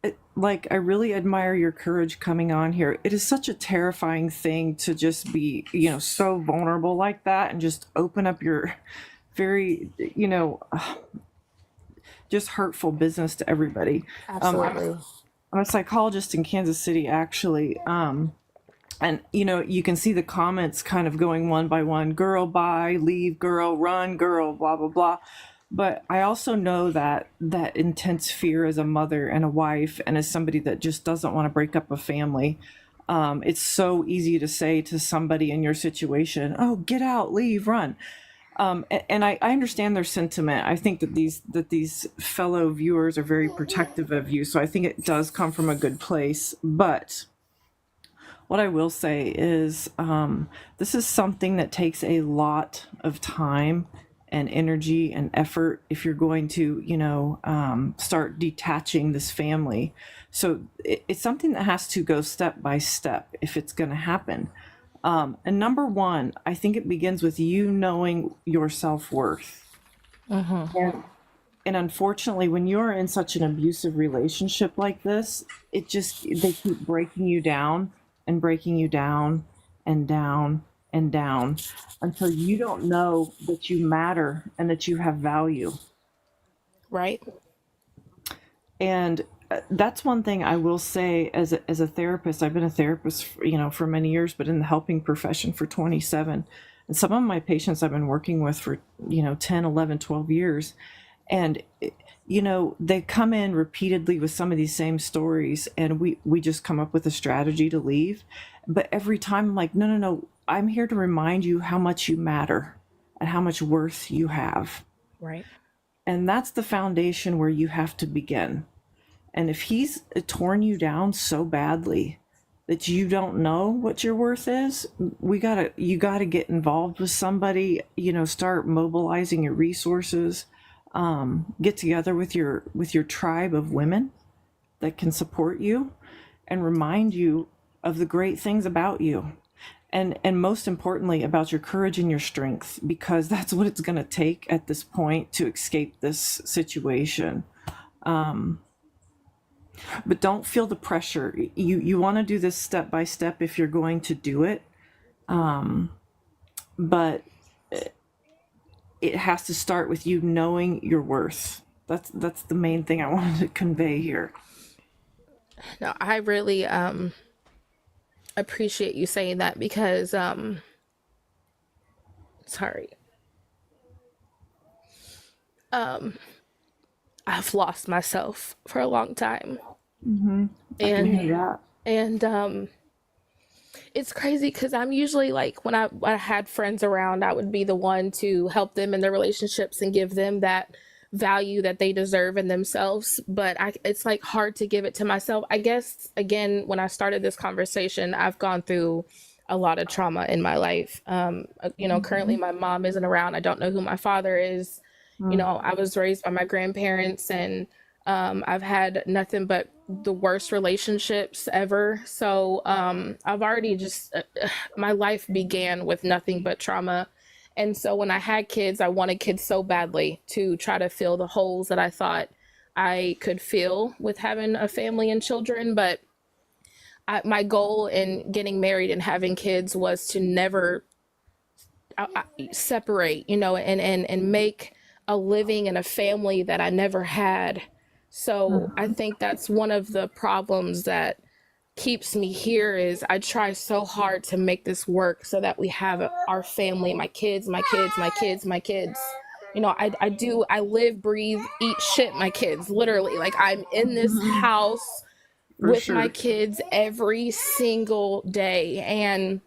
I really admire your courage coming on here. It is such a terrifying thing to just be, so vulnerable like that and just open up your very, just hurtful business to everybody. absolutely. I'm a psychologist in Kansas City, actually. And you can see the comments kind of going one by one: girl, bye, leave, girl, run, girl, blah blah blah. But I also know that intense fear as a mother and a wife, and as somebody that just doesn't want to break up a family. It's so easy to say to somebody in your situation, "Oh, get out, leave, run." And I understand their sentiment. I think that these fellow viewers are very protective of you, so I think it does come from a good place. But what I will say is, this is something that takes a lot of time and energy and effort if you're going to, start detaching this family. So it's something that has to go step by step if it's going to happen. And number one, I think it begins with you knowing your self-worth. And, and unfortunately, when you're in such an abusive relationship like this, they keep breaking you down and breaking you down and down and down until you don't know that you matter and that you have value. Right. And that's one thing I will say as a therapist. I've been a therapist, for many years, but in the helping profession for 27. And some of my patients I've been working with for, 10, 11, 12 years. And, they come in repeatedly with some of these same stories, and we just come up with a strategy to leave. But every time I'm like, no, I'm here to remind you how much you matter and how much worth you have. Right. And that's the foundation where you have to begin. And if he's torn you down so badly that you don't know what your worth is, you gotta get involved with somebody, start mobilizing your resources, get together with your tribe of women that can support you and remind you of the great things about you. And most importantly, about your courage and your strength, because that's what it's going to take at this point to escape this situation. But don't feel the pressure. You want to do this step by step if you're going to do it. But it has to start with you knowing your worth. That's the main thing I wanted to convey here. No, I really appreciate you saying that because sorry. I've lost myself for a long time. I can hear that. And it's crazy because I'm usually like when I had friends around, I would be the one to help them in their relationships and give them that value that they deserve in themselves. But it's like hard to give it to myself. I guess, again, when I started this conversation, I've gone through a lot of trauma in my life. Currently my mom isn't around. I don't know who my father is. I was raised by my grandparents, and I've had nothing but the worst relationships ever. So I've already my life began with nothing but trauma. And so when I had kids, I wanted kids so badly to try to fill the holes that I thought I could fill with having a family and children. But my goal in getting married and having kids was to never separate, and make a living and a family that I never had. So I think that's one of the problems that keeps me here is I try so hard to make this work so that we have our family, my kids. I live, breathe, eat shit my kids, literally. Like I'm in this house with my kids every single day, and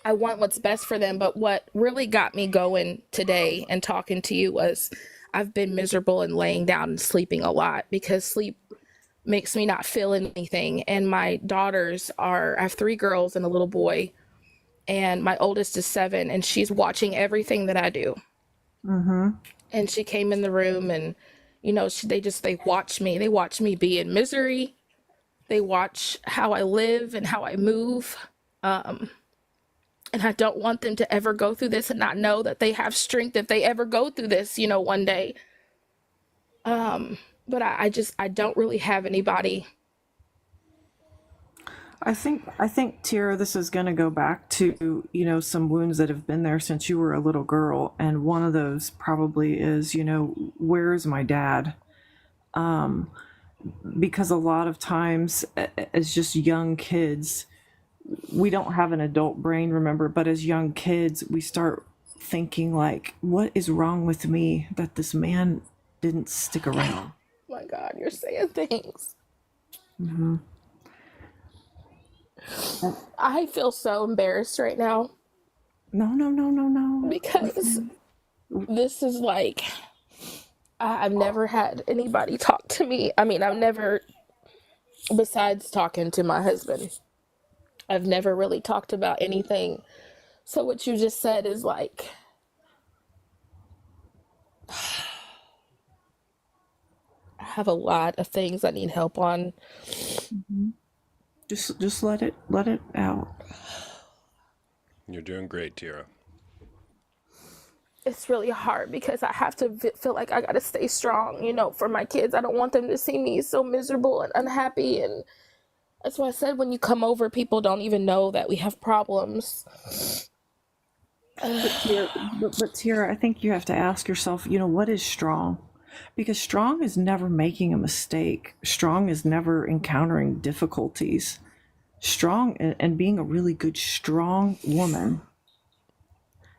I want what's best for them. But what really got me going today and talking to you was I've been miserable and laying down and sleeping a lot because sleep makes me not feel anything. And my I have 3 girls and a little boy, and my oldest is 7, and she's watching everything that I do. And she came in the room, and they watch me. They watch me be in misery. They watch how I live and how I move. And I don't want them to ever go through this and not know that they have strength if they ever go through this, one day. But I don't really have anybody. I think Tira, this is going to go back to, some wounds that have been there since you were a little girl. And one of those probably is, where is my dad? because a lot of times as just young kids, we don't have an adult brain, remember, but as young kids, we start thinking like, what is wrong with me that this man didn't stick around? Oh my God, you're saying things. Mm-hmm. I feel so embarrassed right now No. because this is like, I've never had anybody talk to me. I mean, I've never, besides talking to my husband, I've never really talked about anything. So what you just said is like, I have a lot of things I need help on. Mm-hmm. Just let it out. You're doing great, Tira. It's really hard because I have to feel like I got to stay strong, you know, for my kids. I don't want them to see me so miserable and unhappy. And that's why I said when you come over, people don't even know that we have problems. But Tira, I think you have to ask yourself, what is strong? Because strong is never making a mistake. Strong is never encountering difficulties. Strong and being a really good, strong woman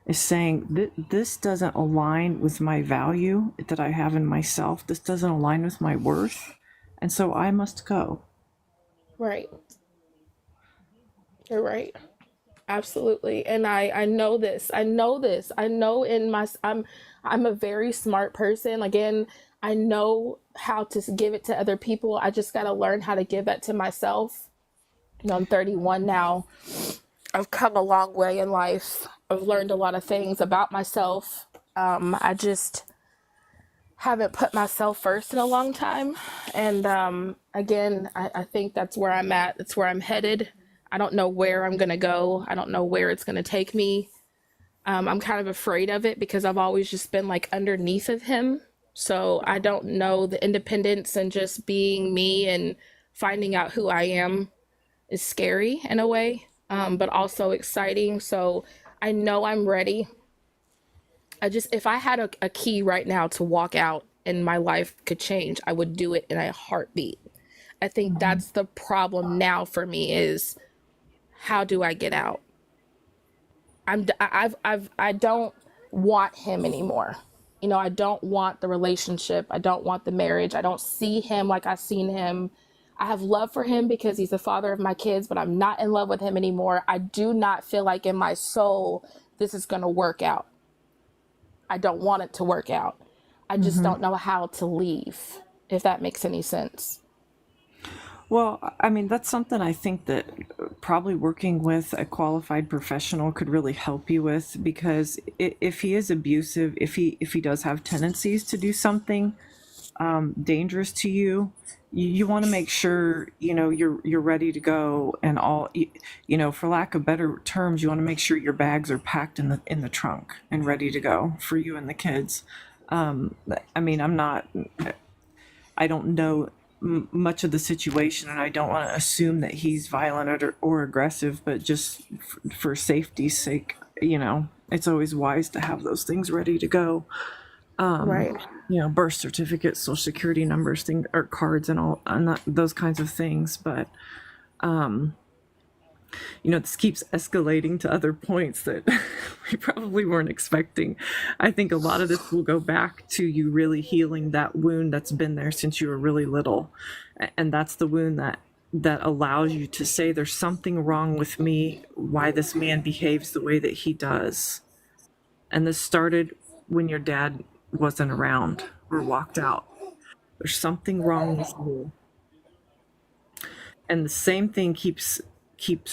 is saying this doesn't align with my value that I have in myself. This doesn't align with my worth. And so I must go. Right. You're right. Absolutely. And I know this. I know in my I'm a very smart person. Again, I know how to give it to other people. I just got to learn how to give that to myself. You know, I'm 31 now. I've come a long way in life. I've learned a lot of things about myself. I just haven't put myself first in a long time. And again, I think that's where I'm at. That's where I'm headed. I don't know where I'm going to go. I don't know where it's going to take me. I'm kind of afraid of it because I've always just been like underneath of him. So I don't know, the independence and just being me and finding out who I am is scary in a way, but also exciting. So I know I'm ready. If I had a key right now to walk out and my life could change, I would do it in a heartbeat. I think that's the problem now for me is how do I get out? I don't want him anymore. You know, I don't want the relationship. I don't want the marriage. I don't see him like I've seen him. I have love for him because he's the father of my kids, but I'm not in love with him anymore. I do not feel like in my soul this is going to work out. I don't want it to work out. I just don't know how to leave, if that makes any sense. Well, I mean, that's something I think that probably working with a qualified professional could really help you with, because if he is abusive, if he does have tendencies to do something dangerous to you, you want to make sure you're ready to go, and all for lack of better terms, you want to make sure your bags are packed in the trunk and ready to go for you and the kids. I mean, I don't know much of the situation, and I don't want to assume that he's violent or aggressive, but just for safety's sake, it's always wise to have those things ready to go. Right. Birth certificates, social security numbers, or cards, and all, and those kinds of things. But this keeps escalating to other points that we probably weren't expecting. I think a lot of this will go back to you really healing that wound that's been there since you were really little. And that's the wound that allows you to say there's something wrong with me, why this man behaves the way that he does. And this started when your dad wasn't around or walked out. There's something wrong with you. And the same thing keeps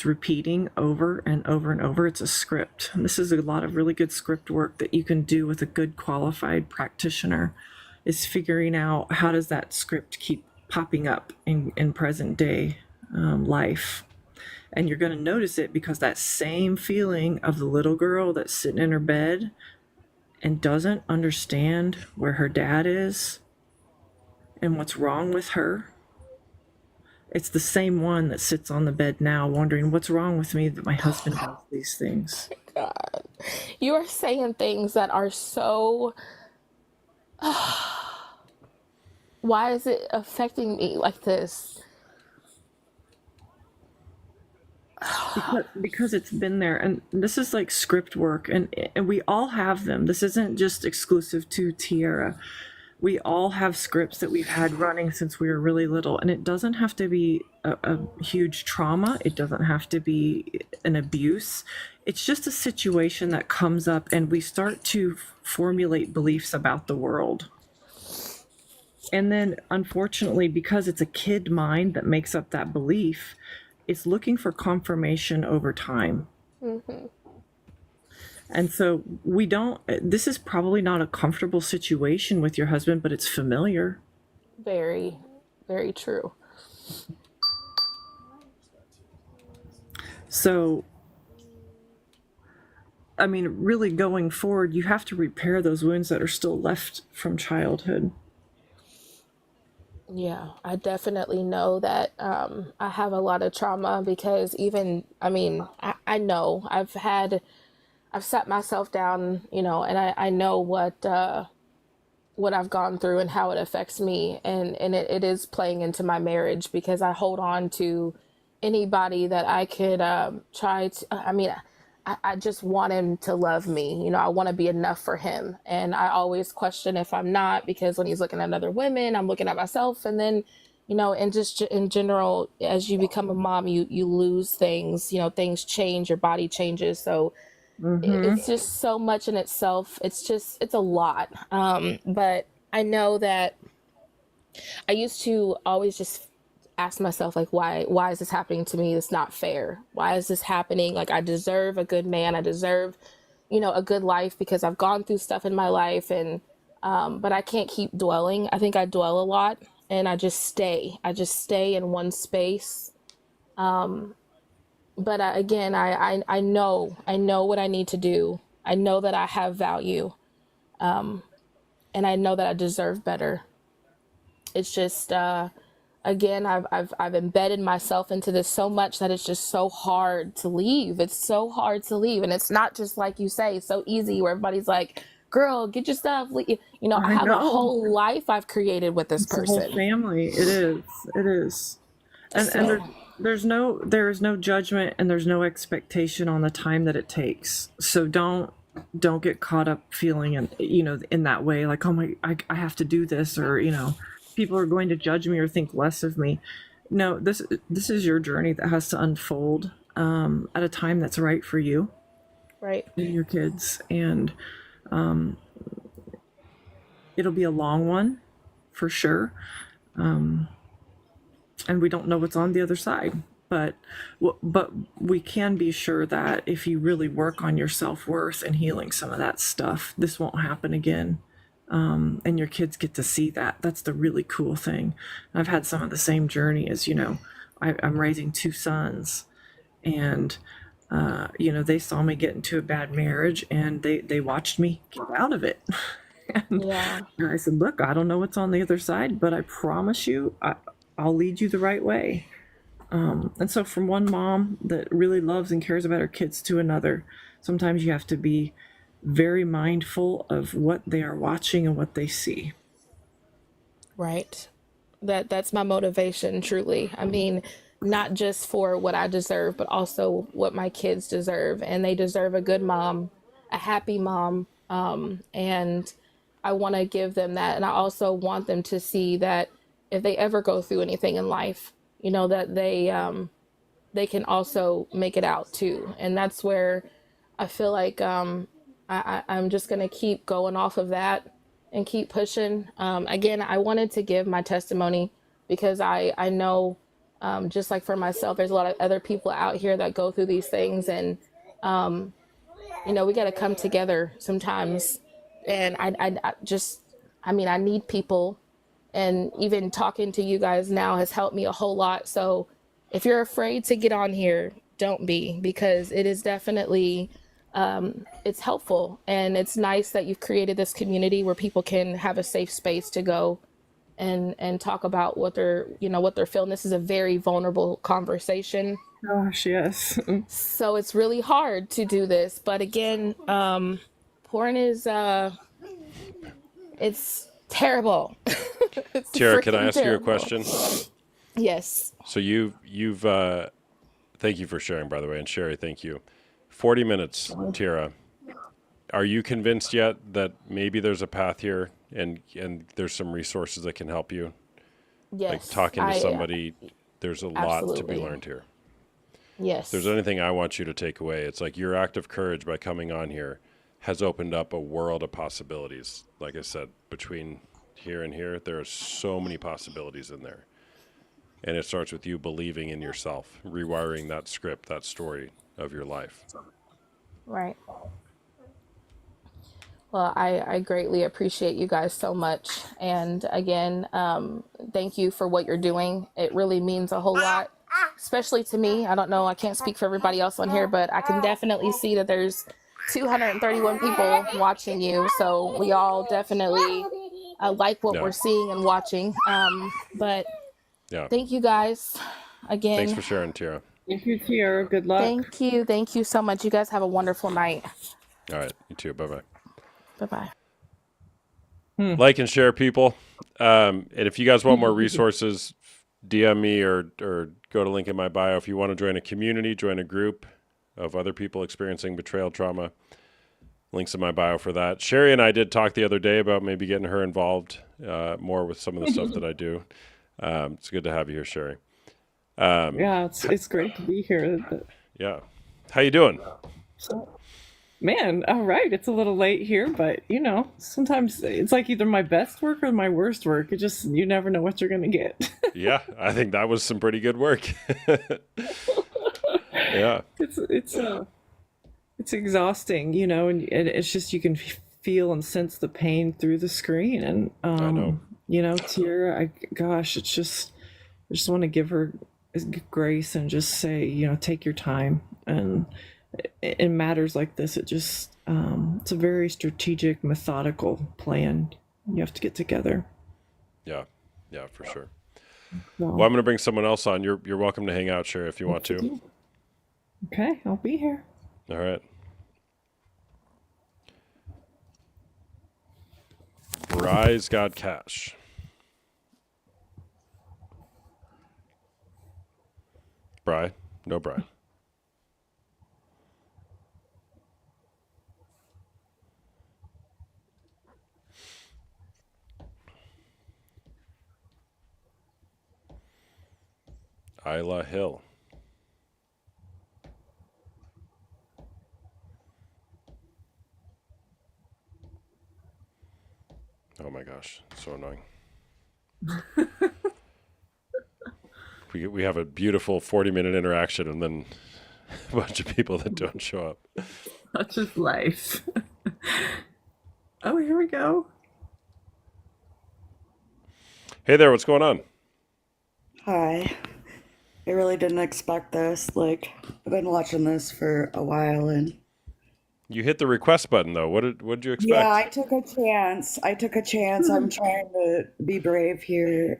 repeating over and over and over. It's a script. And this is a lot of really good script work that you can do with a good qualified practitioner, is figuring out how does that script keep popping up in present day life. And you're going to notice it because that same feeling of the little girl that's sitting in her bed and doesn't understand where her dad is and what's wrong with her. It's the same one that sits on the bed now wondering what's wrong with me that my husband does these things. God, you are saying things that are so Why is it affecting me like this? Because it's been there, and this is like script work, and we all have them. This isn't just exclusive to Tierra. We all have scripts that we've had running since we were really little, and it doesn't have to be a huge trauma. It doesn't have to be an abuse. It's just a situation that comes up, and we start to formulate beliefs about the world. And then, unfortunately, because it's a kid mind that makes up that belief, it's looking for confirmation over time. And so this is probably not a comfortable situation with your husband, but it's familiar. Very, very true. So, I mean, really going forward, you have to repair those wounds that are still left from childhood. Yeah, I definitely know that I have a lot of trauma because even, I mean, I know I've sat myself down, you know, and I know what I've gone through and how it affects me. And it is playing into my marriage because I hold on to anybody that I could try to, I mean, I just want him to love me. You know, I want to be enough for him. And I always question if I'm not, because when he's looking at other women, I'm looking at myself. And then, you know, and just in general, as you become a mom, you lose things, you know, things change, your body changes. So it's just so much in itself. It's a lot. But I know that I used to always just ask myself, like, why is this happening to me? It's not fair. Why is this happening? Like, I deserve a good man. I deserve, you know, a good life because I've gone through stuff in my life. And but I can't keep dwelling. I think I dwell a lot, and I just stay in one space. But again, I know what I need to do. I know that I have value, and I know that I deserve better. It's just again, I've embedded myself into this so much that it's just so hard to leave. It's so hard to leave, and it's not just like you say, it's so easy where everybody's like, "Girl, get your stuff." You know, I I have a know. whole life I've created with this It's a whole person. family. It is. It is. And So there is no judgment, and there's no expectation on the time that it takes. So don't get caught up feeling in that way, like, oh my, I have to do this, or people are going to judge me or think less of me. No, this is your journey that has to unfold at a time that's right for you right, and your kids, and it'll be a long one for sure. And we don't know what's on the other side, but we can be sure that if you really work on your self-worth and healing some of that stuff, this won't happen again. And your kids get to see that. That's the really cool thing. I've had some of the same journey as, I'm raising two sons, and they saw me get into a bad marriage, and they watched me get out of it. And yeah, I said, look, I don't know what's on the other side, but I promise you, I'll lead you the right way. And so from one mom that really loves and cares about her kids to another, sometimes you have to be very mindful of what they are watching and what they see. right. That's my motivation, truly. I mean, not just for what I deserve, but also what my kids deserve, and they deserve a good mom, a happy mom, and I want to give them that. And I also want them to see that if they ever go through anything in life, that they can also make it out too. And that's where I feel like I'm just going to keep going off of that and keep pushing. Again, I wanted to give my testimony because I know, just like for myself, there's a lot of other people out here that go through these things. And, we got to come together sometimes. And I need people. And even talking to you guys now has helped me a whole lot. So if you're afraid to get on here, don't be, because it is definitely, it's helpful. And it's nice that you've created this community where people can have a safe space to go and talk about what they're feeling. This is a very vulnerable conversation. Gosh, yes. So it's really hard to do this. But again, porn is, it's terrible. It's Tiara, can I freaking ask you a terrible. question? Yes. So you've thank you for sharing, by the way, and Sherry, thank you. 40 minutes, Tiara. Are you convinced yet that maybe there's a path here and there's some resources that can help you? Like Yes. talking to somebody, there's a lot to be Absolutely. learned here. If Yes. there's anything I want you to take away, it's like your act of courage by coming on here has opened up a world of possibilities. Like I said, between here and here, there are so many possibilities in there. And it starts with you believing in yourself, rewiring that script, that story of your life. Right. Well, I greatly appreciate you guys so much. And again, thank you for what you're doing. It really means a whole lot, especially to me. I don't know, I can't speak for everybody else on here, but I can definitely see that there's 231 people watching you. So we all definitely like what Yeah. we're seeing and watching. But Yeah. thank you guys again. Thanks for sharing, Tiara. Thank you, Tiara. Good luck. Thank you. Thank you so much. You guys have a wonderful night. All right. You too. Bye-bye. Bye-bye. Like and share, people. And if you guys want more resources, DM me or go to link in my bio. If you want to join a community, join a group of other people experiencing betrayal trauma, links in my bio for that. Sherry and I did talk the other day about maybe getting her involved more with some of the stuff that I do. It's good to have you here, Sherry. Yeah, it's great to be here. Yeah. How you doing? Man, all right. It's a little late here, but sometimes it's like either my best work or my worst work. It just, you never know what you're gonna get. Yeah, I think that was some pretty good work. Yeah. It's exhausting, and it's just you can feel and sense the pain through the screen. And I know. Tiara, it's just I just want to give her grace and just say, take your time. And in matters like this, it's a very strategic, methodical plan you have to get together. Yeah, for sure. Well, Well, I'm going to bring someone else on. You're welcome to hang out, Sherry, if you want to. okay, I'll be here. All right. Bry's got cash. Bry? No Bry. Isla Hill. Oh my gosh, so annoying. We have a beautiful 40-minute interaction and then a bunch of people that don't show up. Such is life. Oh, here we go. Hey there, what's going on? Hi. I really didn't expect this. Like, I've been watching this for a while and You hit the request button though. What did you expect? yeah, I took a chance. I'm trying to be brave here.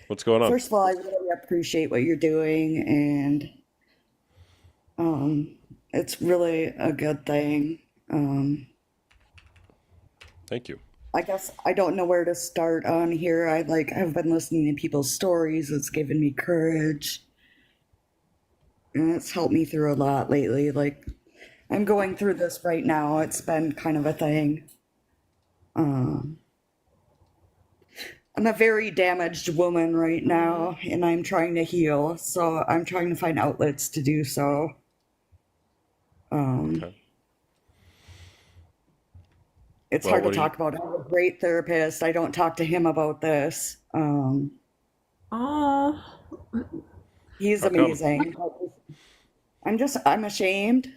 What's going on? First of all, I really appreciate what you're doing and it's really a good thing. Thank you. I guess I don't know where to start on here. I've been listening to people's stories. It's given me courage. And it's helped me through a lot lately. Like, I'm going through this right now. It's been kind of a thing. I'm a very damaged woman right now, and I'm trying to heal. So I'm trying to find outlets to do so. Okay. It's Well, hard to what do you- talk about. I have a great therapist. I don't talk to him about this. He's How come? amazing. I'm ashamed.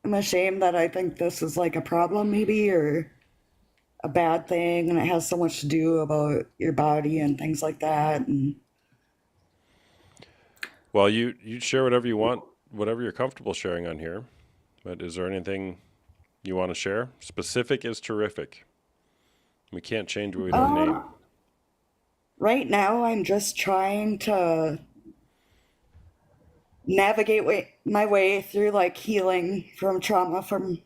I'm ashamed that I think this is like a problem maybe or a bad thing, and it has so much to do about your body and things like that. And Well, you share whatever you want, whatever you're comfortable sharing on here. But is there anything you want to share? Specific is terrific. We can't change what we don't name. right now, I'm just trying to navigate my way through like healing from trauma from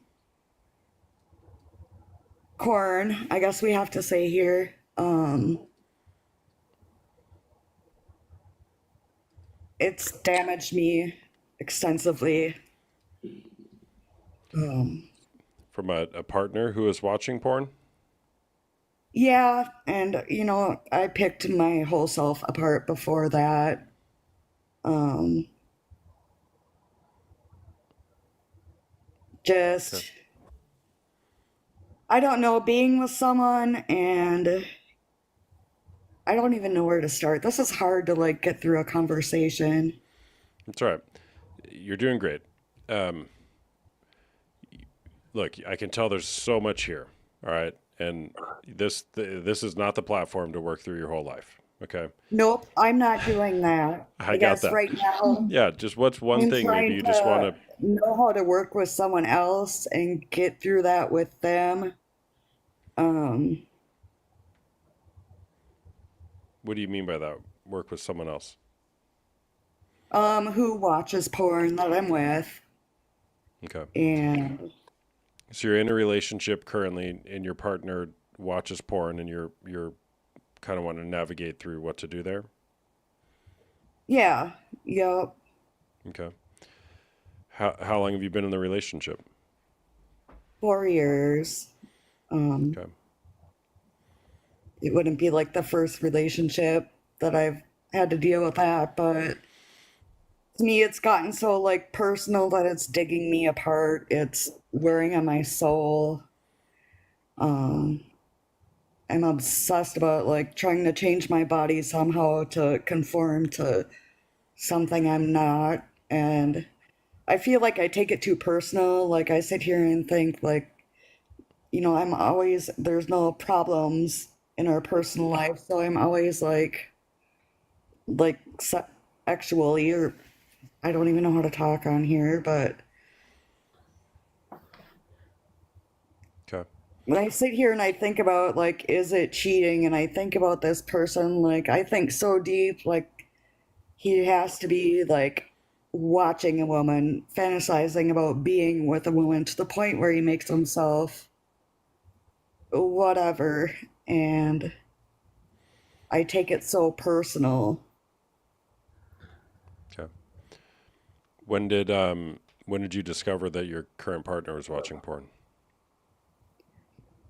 corn, I guess we have to say here. It's damaged me extensively. From a partner who is watching porn? Yeah, and I picked my whole self apart before that. Okay. Just, I don't know, being with someone, and I don't even know where to start. This is hard to like get through a conversation. That's all right. You're doing great. Um, Look, I can tell there's so much here. All right. And this is not the platform to work through your whole life. Okay. Nope, I'm not doing that. I I got guess that. right now Yeah. Just what's one I'm thing maybe trying you just want to to, know how to work with someone else and get through that with them. Um, what do you mean by that? Work with someone else? who watches porn that I'm with, Okay. and So you're in a relationship currently and your partner watches porn and you're kind of want to navigate through what to do there. yeah, yep, Okay. How long have you been in the relationship? 4 years. Okay. It wouldn't be like the first relationship that I've had to deal with that, but to me, it's gotten so like personal that it's digging me apart. It's wearing on my soul. Um, I'm obsessed about like trying to change my body somehow to conform to something I'm not. And I feel like I take it too personal. Like I sit here and think like, I'm always, there's no problems in our personal life. So I'm always like sexually, or I don't even know how to talk on here, but Okay. when I sit here and I think about like, is it cheating? And I think about this person, like I think so deep, like he has to be like watching a woman, fantasizing about being with a woman to the point where he makes himself whatever. And I take it so personal. Okay. When did you discover that your current partner was watching porn?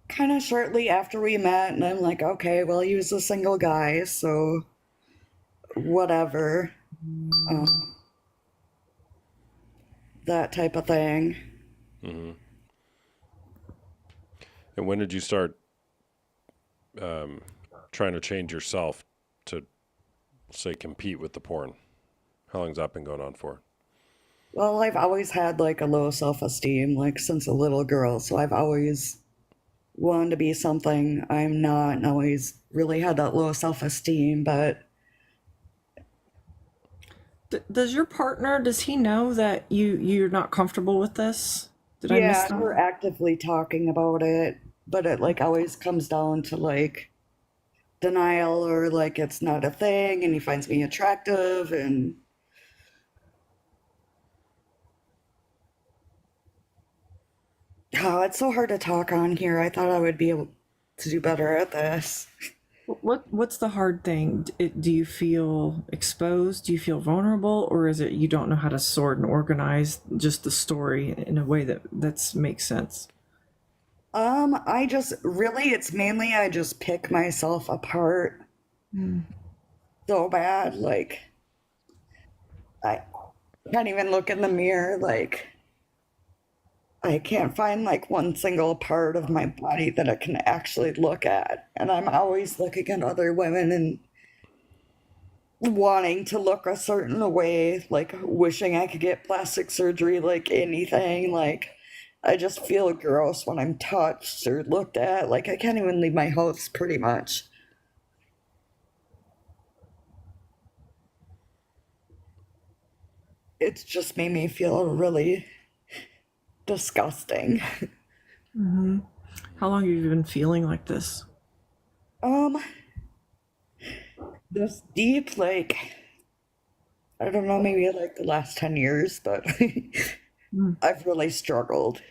Kind of shortly after we met, and I'm like, okay, well, he was a single guy, so whatever. Um, that type of thing. Mm-hmm. And when did you start trying to change yourself to, say, compete with the porn? How long's that been going on for? Well, I've always had like a low self esteem, like since a little girl, so I've always wanted to be something I'm not, and always really had that low self esteem, but Does your partner, does he know that you're not comfortable with this? Did I miss yeah, that? we're actively talking about it, but it like always comes down to like denial, or like it's not a thing and he finds me attractive, and oh, it's so hard to talk on here. I thought I would be able to do better at this. What's the hard thing? Do you feel exposed? Do you feel vulnerable, or is it you don't know how to sort and organize just the story in a way that makes sense? I just really, it's mainly I just pick myself apart so bad. Like, I can't even look in the mirror. Like, I can't find like one single part of my body that I can actually look at. And I'm always looking at other women and wanting to look a certain way, like wishing I could get plastic surgery, like anything. Like, I just feel gross when I'm touched or looked at. Like, I can't even leave my house pretty much. It's just made me feel really disgusting. How long have you been feeling like this? Um, this deep, like, I don't know, maybe like the last 10 years, but I've really struggled.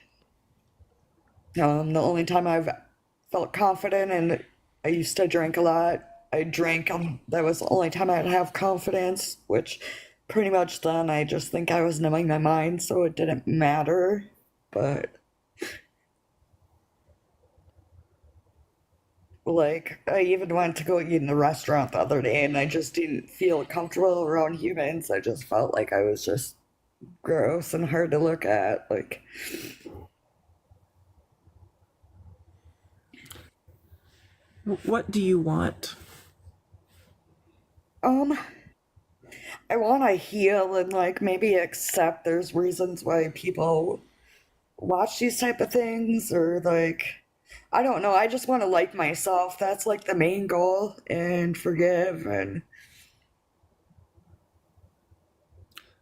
The only time I've felt confident and I used to drink a lot. I drank, that was the only time I'd have confidence, which pretty much then I just think I was numbing my mind, so it didn't matter. But like, I even went to go eat in a restaurant the other day and I just didn't feel comfortable around humans. I just felt like I was just gross and hard to look at. Like, What do you want? I want to heal and like maybe accept there's reasons why people watch these type of things, or like, I don't know, I just want to like myself. That's like the main goal, and forgive. And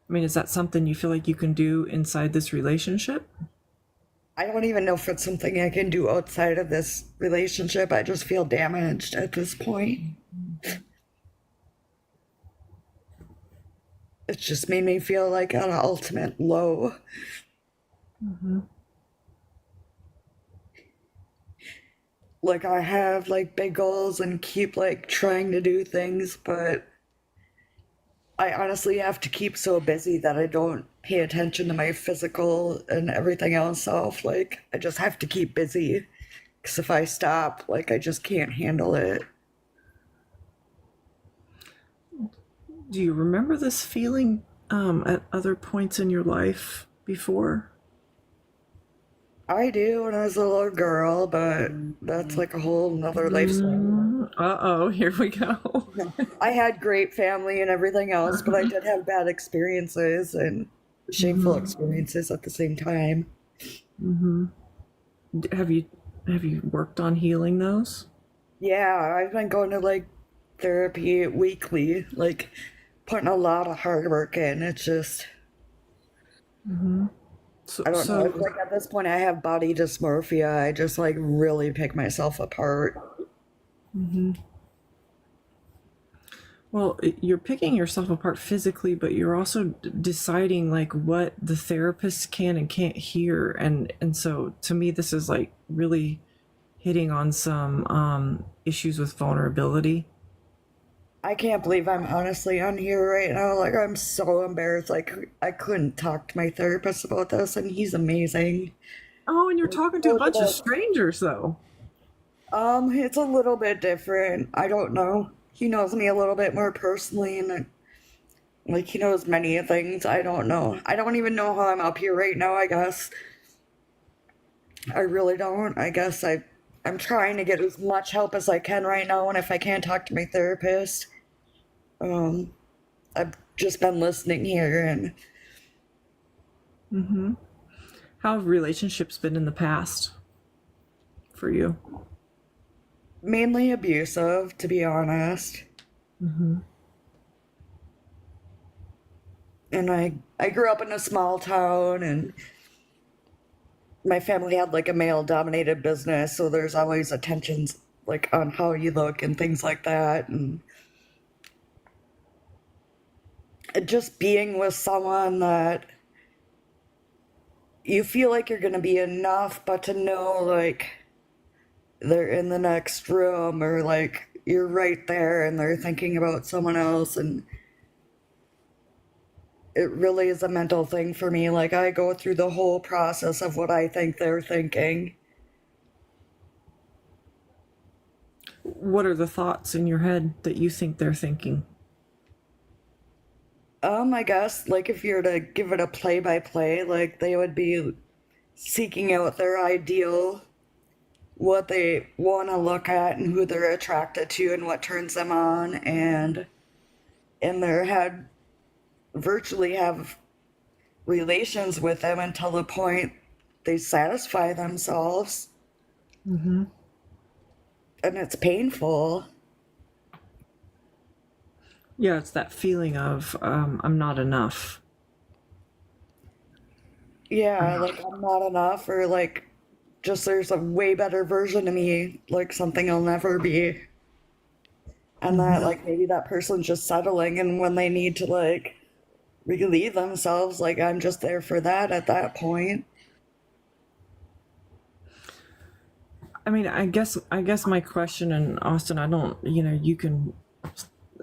I mean, is that something you feel like you can do inside this relationship? I don't even know if it's something I can do outside of this relationship. I just feel damaged at this point. It just made me feel like on an ultimate low. Like, I have like big goals and keep like trying to do things, but I honestly have to keep so busy that I don't pay attention to my physical and everything else off. Like, I just have to keep busy. Because if I stop, like, I just can't handle it. Do you remember this feeling at other points in your life before? I do when I was a little girl, but that's like a whole nother life story. Uh-oh, here we go. I had great family and everything else, but I did have bad experiences and shameful experiences at the same time. Have you worked on healing those? Yeah, I've been going to like therapy weekly, like putting a lot of hard work in. It's just, So, I don't know. It's like at this point, I have body dysmorphia. I just like really pick myself apart. well, you're picking yourself apart physically, but you're also deciding like what the therapist can and can't hear, and so to me, this is like really hitting on some issues with vulnerability. I can't believe I'm honestly on here right now. Like, I'm so embarrassed. Like, I couldn't talk to my therapist about this, and he's amazing. Oh, and you're talking to a bunch of strangers, though. It's a little bit different. I don't know. He knows me a little bit more personally, and like, he knows many things. I don't know. I don't even know how I'm up here right now, I guess. I really don't. I guess I'm trying to get as much help as I can right now, and if I can't talk to my therapist, I've just been listening here. And How have relationships been in the past for you? mainly abusive, to be honest. And I grew up in a small town, and my family had like a male dominated business, so there's always attentions like on how you look and things like that. And just being with someone that you feel like you're gonna be enough, but to know like they're in the next room, or like you're right there and they're thinking about someone else, and it really is a mental thing for me. Like, I go through the whole process of what I think they're thinking. What are the thoughts in your head that you think they're thinking? I guess like if you're to give it a play by play, like they would be seeking out their ideal, what they want to look at and who they're attracted to and what turns them on, and in their head virtually have relations with them until the point they satisfy themselves. And it's painful. Yeah, it's that feeling of I'm not enough. Yeah, like I'm not enough, or like just there's a way better version of me, like something I'll never be. And that like maybe that person's just settling, and when they need to like relieve themselves, like I'm just there for that at that point. I mean, I guess my question, and Austin, I don't, you can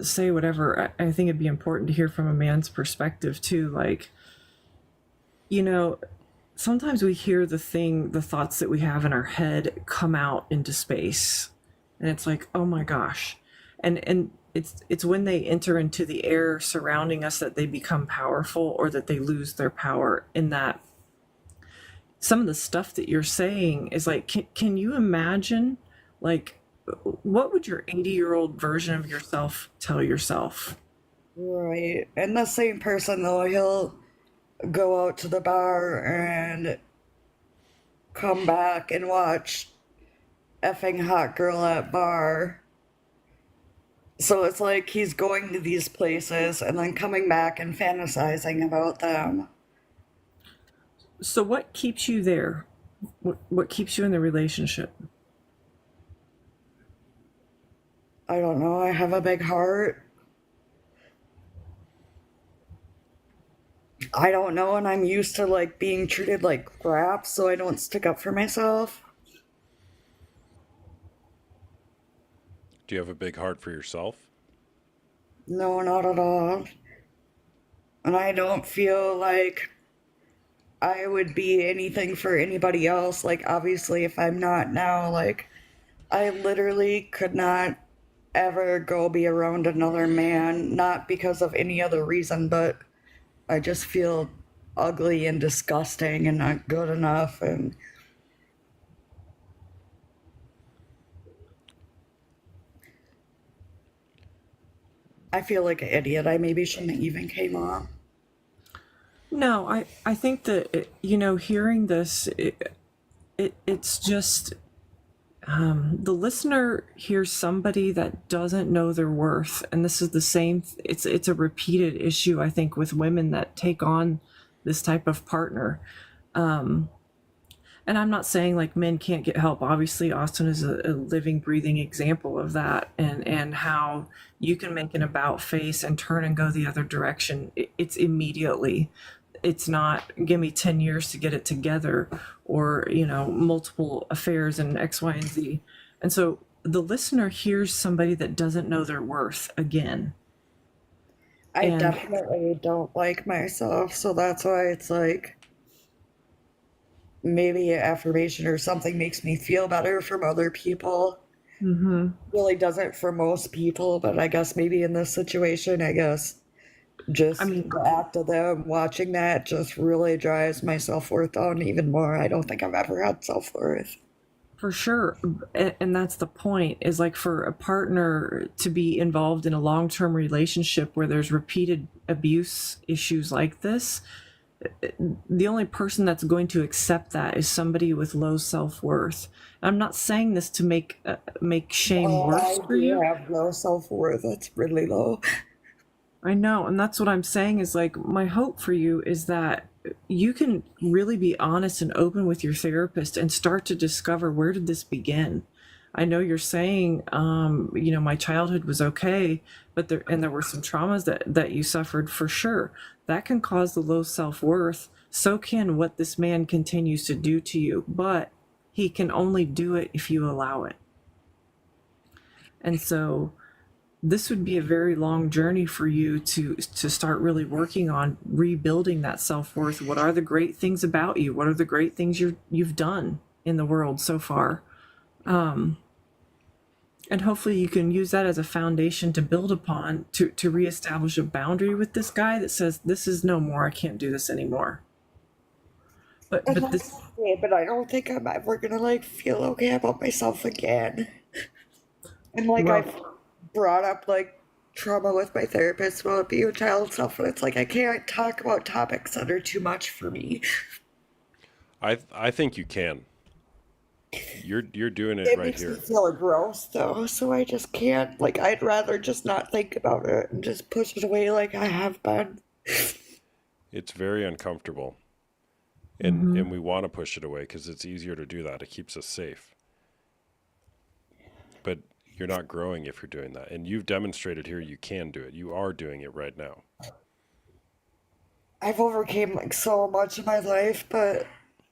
say whatever. I think it'd be important to hear from a man's perspective too. Like, you know, sometimes we hear the thoughts that we have in our head come out into space, and it's like, oh my gosh, and it's when they enter into the air surrounding us that they become powerful, or that they lose their power. In that, some of the stuff that you're saying is like, can you imagine, like, what would your 80-year-old version of yourself tell yourself? Right. And the same person, though, he'll go out to the bar and come back and watch effing hot girl at bar. So it's like he's going to these places and then coming back and fantasizing about them. So what keeps you there? What keeps you in the relationship? I don't know. I have a big heart. I don't know, and I'm used to like being treated like crap, so I don't stick up for myself. Do you have a big heart for yourself? No, not at all. And I don't feel like I would be anything for anybody else. Like, obviously, if I'm not now, like, I literally could not ever go be around another man, not because of any other reason, but I just feel ugly and disgusting and not good enough. And I feel like an idiot. I maybe shouldn't have even came on. No, I think that hearing this, it's just the listener hears somebody that doesn't know their worth, and this is the same. It's a repeated issue, I think, with women that take on this type of partner. And I'm not saying like men can't get help. Obviously, Austin is a living, breathing example of that, and how you can make an about face and turn and go the other direction. It's immediately. It's not give me 10 years to get it together, or multiple affairs and X, Y, and Z. And so the listener hears somebody that doesn't know their worth again. I And definitely don't like myself, so that's why it's like maybe an affirmation or something makes me feel better from other people. Really doesn't for most people, but I guess maybe in this situation, I guess just I mean, the act of them watching that just really drives my self-worth down even more. I don't think I've ever had self-worth. for sure. And that's the point, is like, for a partner to be involved in a long-term relationship where there's repeated abuse issues like this, the only person that's going to accept that is somebody with low self-worth. I'm not saying this to make shame Oh, worse I for do you. have low self-worth. That's really low. I know, and that's what I'm saying, is like, my hope for you is that you can really be honest and open with your therapist and start to discover, where did this begin? I know you're saying, my childhood was okay, but there were some traumas that you suffered, for sure. That can cause the low self-worth. So can what this man continues to do to you, but he can only do it if you allow it. And so this would be a very long journey for you to start really working on rebuilding that self-worth. What are the great things about you? What are the great things you've done in the world so far? And hopefully you can use that as a foundation to build upon, to reestablish a boundary with this guy that says, this is no more, I can't do this anymore. But And but that's this okay, but I don't think I'm ever gonna like feel okay about myself again. And like well, I've brought up like trauma with my therapist about being child stuff, and it's like I can't talk about topics that are too much for me. I think you can. You're doing it It right makes me here. feel gross though, so I just can't. Like I'd rather just not think about it and just push it away like I have been. It's very uncomfortable. And we want to push it away because it's easier to do that. It keeps us safe. But you're not growing if you're doing that. And you've demonstrated here you can do it. You are doing it right now. I've overcame like so much in my life, but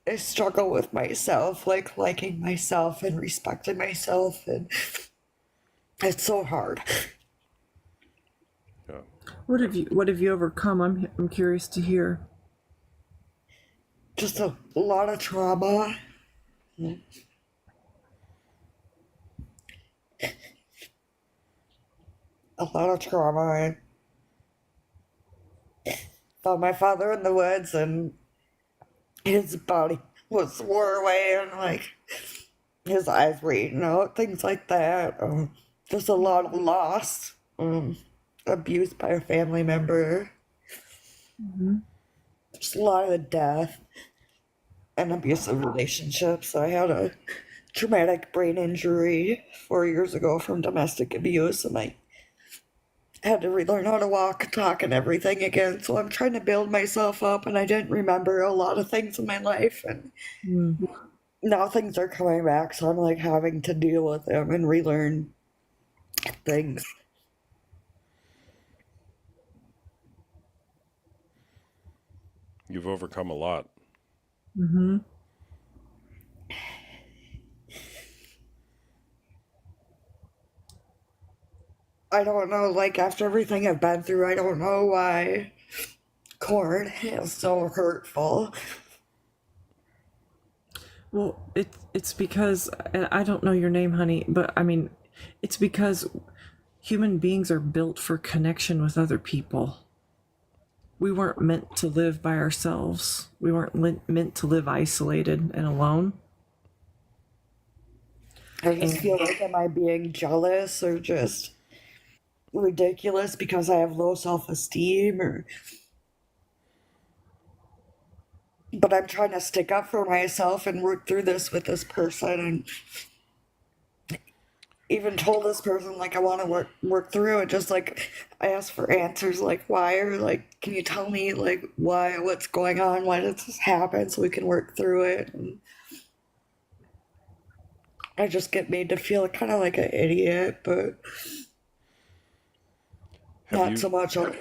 I struggle with myself, like liking myself and respecting myself, and it's so hard. Yeah. What have you overcome? I'm curious to hear. Just a lot of trauma. A lot of trauma. I found my father in the woods and his body was wore away and like his eyes were eaten out, things like that. Just a lot of loss. Abused by a family member. Just a lot of death and abusive relationships. I had a traumatic brain injury 4 years ago from domestic abuse, and I had to relearn how to walk, talk, and everything again. So I'm trying to build myself up, and I didn't remember a lot of things in my life, and now things are coming back. So I'm like having to deal with them and relearn things. You've overcome a lot. Mm-hmm. I don't know, like after everything I've been through, I don't know why corn is so hurtful. Well, it's because, and I don't know your name, honey, but I mean, it's because human beings are built for connection with other people. We weren't meant to live by ourselves. We weren't meant to live isolated and alone. I just feel like, am I being jealous or just ridiculous because I have low self-esteem, or but I'm trying to stick up for myself and work through this with this person, and even told this person like I want to work through it. Just like I asked for answers, like why, or like can you tell me like why, what's going on, why did this happen, so we can work through it. And I just get made to feel kind of like an idiot, but not so much on.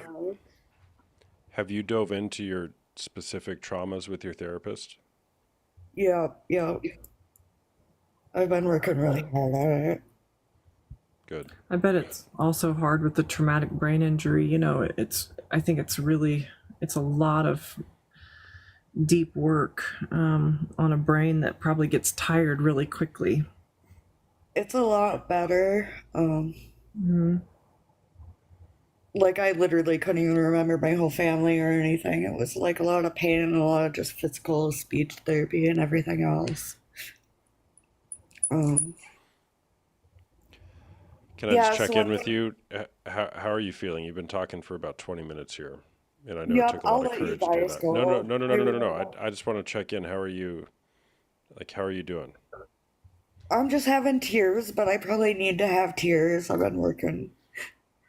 Have you dove into your specific traumas with your therapist? Yeah, yeah. I've been working really hard on it. Good. I bet it's also hard with the traumatic brain injury. You know, I think it's a lot of deep work on a brain that probably gets tired really quickly. It's a lot better. Like I literally couldn't even remember my whole family or anything. It was like a lot of pain and a lot of just physical speech therapy and everything else. Can I just check in with you? How are you feeling? You've been talking for about 20 minutes here, and I know it took a lot of courage to do that. No. I just want to check in. How are you? Like, how are you doing? I'm just having tears, but I probably need to have tears. I've been working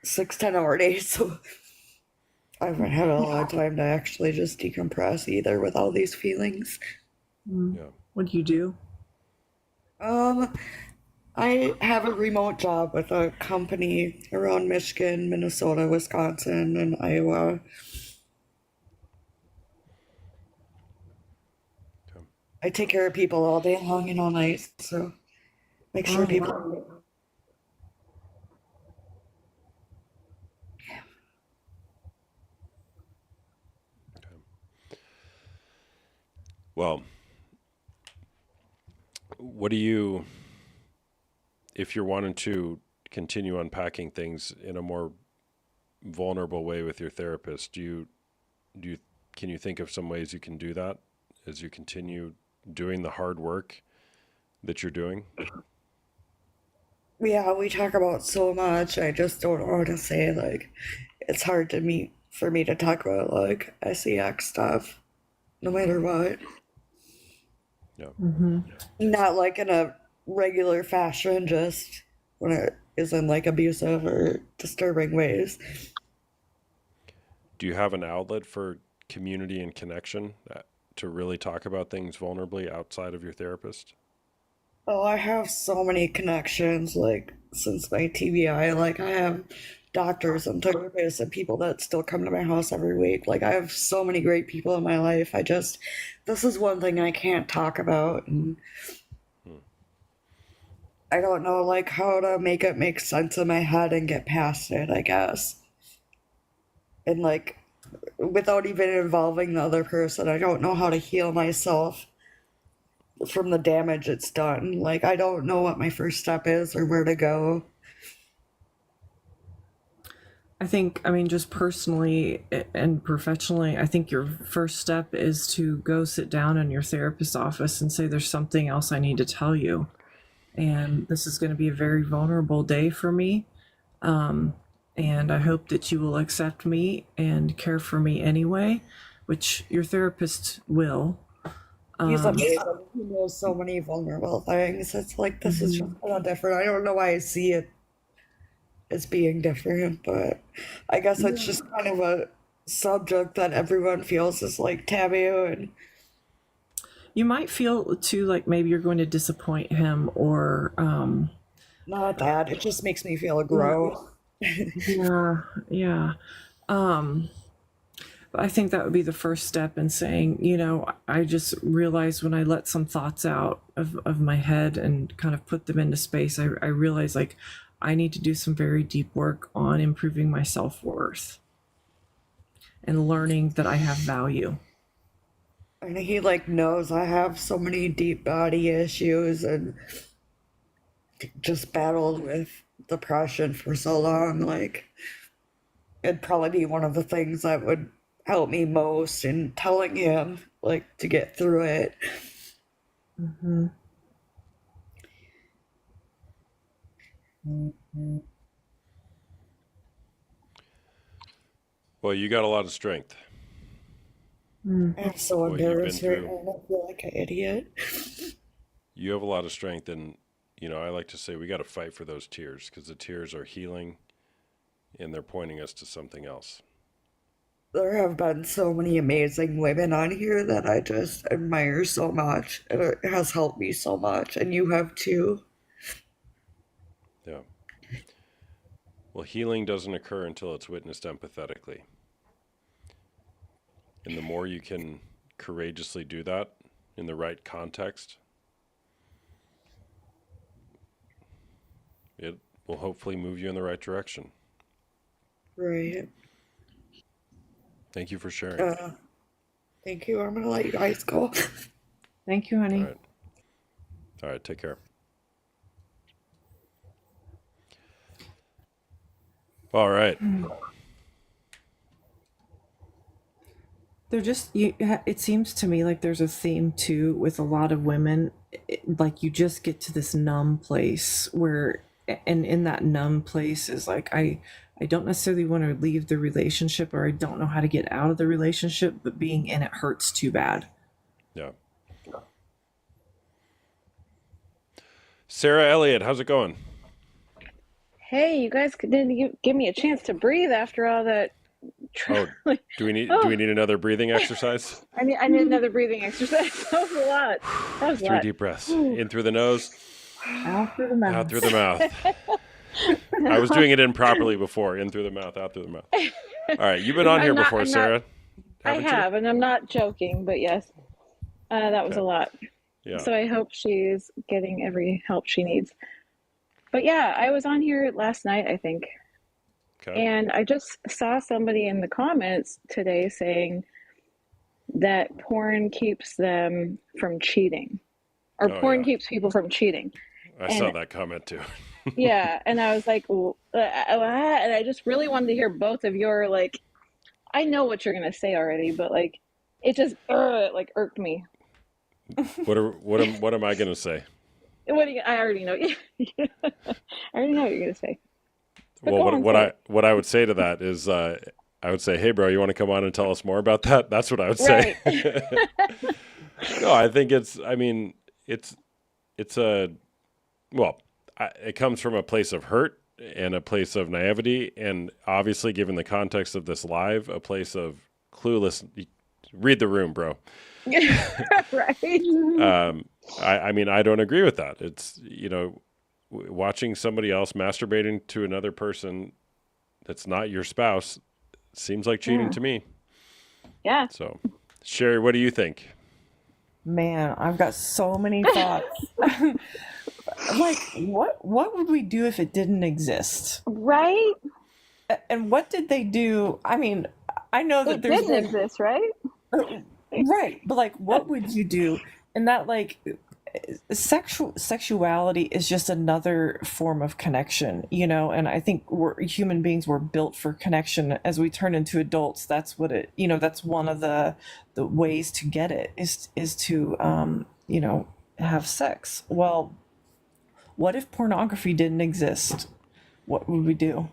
6-10 hour days, so I haven't had a lot of time to actually just decompress either with all these feelings. Yeah. What do you do? I have a remote job with a company around Michigan, Minnesota, Wisconsin, and Iowa. Okay. I take care of people all day long and all night, so make sure people. Well, what do you, if you're wanting to continue unpacking things in a more vulnerable way with your therapist, can you think of some ways you can do that as you continue doing the hard work that you're doing? Yeah, we talk about so much. I just don't know how to say. Like, it's hard for me to talk about like sex stuff, no matter what. Yeah. Not like in a regular fashion, just when it is in like abusive or disturbing ways. Do you have an outlet for community and connection to really talk about things vulnerably outside of your therapist? Oh, I have so many connections, like since my TBI. Like I have doctors and therapists and people that still come to my house every week. Like, I have so many great people in my life. This is one thing I can't talk about. And I don't know, like, how to make it make sense in my head and get past it, I guess. And, like, without even involving the other person, I don't know how to heal myself from the damage it's done. Like, I don't know what my first step is or where to go. I think, I mean, just personally and professionally, I think your first step is to go sit down in your therapist's office and say, there's something else I need to tell you. And this is going to be a very vulnerable day for me. And I hope that you will accept me and care for me anyway, which your therapist will. He's amazing. He knows so many vulnerable things. It's like, this is just kind of different. I don't know why I see it as being different, but I guess it's just kind of a subject that everyone feels is like taboo. And you might feel too like maybe you're going to disappoint him, or not that. It just makes me feel gross. yeah. I think that would be the first step in saying, you know, I just realized when I let some thoughts out of my head and kind of put them into space, I realized like I need to do some very deep work on improving my self-worth and learning that I have value. And he like knows I have so many deep body issues and just battled with depression for so long. Like, it'd probably be one of the things that would help me most in telling him, like, to get through it. Well, you got a lot of strength. I'm so What you've been embarrassed right through. now. I feel like an idiot. You have a lot of strength, and you know I like to say we got to fight for those tears, because the tears are healing, and they're pointing us to something else. There have been so many amazing women on here that I just admire so much. And it has helped me so much, and you have too. Yeah. Well, healing doesn't occur until it's witnessed empathetically. And the more you can courageously do that in the right context, it will hopefully move you in the right direction. Right. Thank you for sharing. Thank you. I'm gonna let you guys go. Thank you, honey. All right, take care. All right. They're just it seems to me like there's a theme too with a lot of women, like you just get to this numb place where, and in that numb place is like I don't necessarily want to leave the relationship, or I don't know how to get out of the relationship, but being in it hurts too bad. Yeah. Sarah Elliott, how's it going? Hey, you guys didn't give me a chance to breathe after all that. Do we need another breathing exercise? I need another breathing exercise. That was a lot. That was a lot. 3 deep breaths. In through the nose. Out through the mouth. Out through the mouth. I was doing it improperly before. In through the mouth, out through the mouth. All right, you've been on here before, Sarah. I have, and I'm not joking, but yes, that was a lot. Yeah. So I hope she's getting every help she needs. But yeah, I was on here last night, I think. Okay. And I just saw somebody in the comments today saying that porn keeps them from cheating, or porn keeps people from cheating. I saw that comment too. Yeah, and I was like, and I just really wanted to hear both of your, like, I know what you're gonna say already, but like, it just like irked me. What am I gonna say? I already know. I already know what you're gonna say. But well, what I would say to that is, I would say, hey, bro, you want to come on and tell us more about that? That's what I would say. No, I think it comes from a place of hurt and a place of naivety, and obviously, given the context of this live, a place of clueless. Read the room, bro. Right. I don't agree with that. It's, watching somebody else masturbating to another person that's not your spouse, seems like cheating Yeah. to me. Yeah. So, Sherry, what do you think? Man, I've got so many thoughts. Like, what would we do if it didn't exist? Right? And what did they do? I mean, I know that It there's didn't exist, right? right, but like, what would you do? And that, like, sexuality is just another form of connection, you know. And I think we're human beings were built for connection. As we turn into adults, that's what it, you know, that's one of the ways to get it is to you know, have sex. Well, what if pornography didn't exist? What would we do?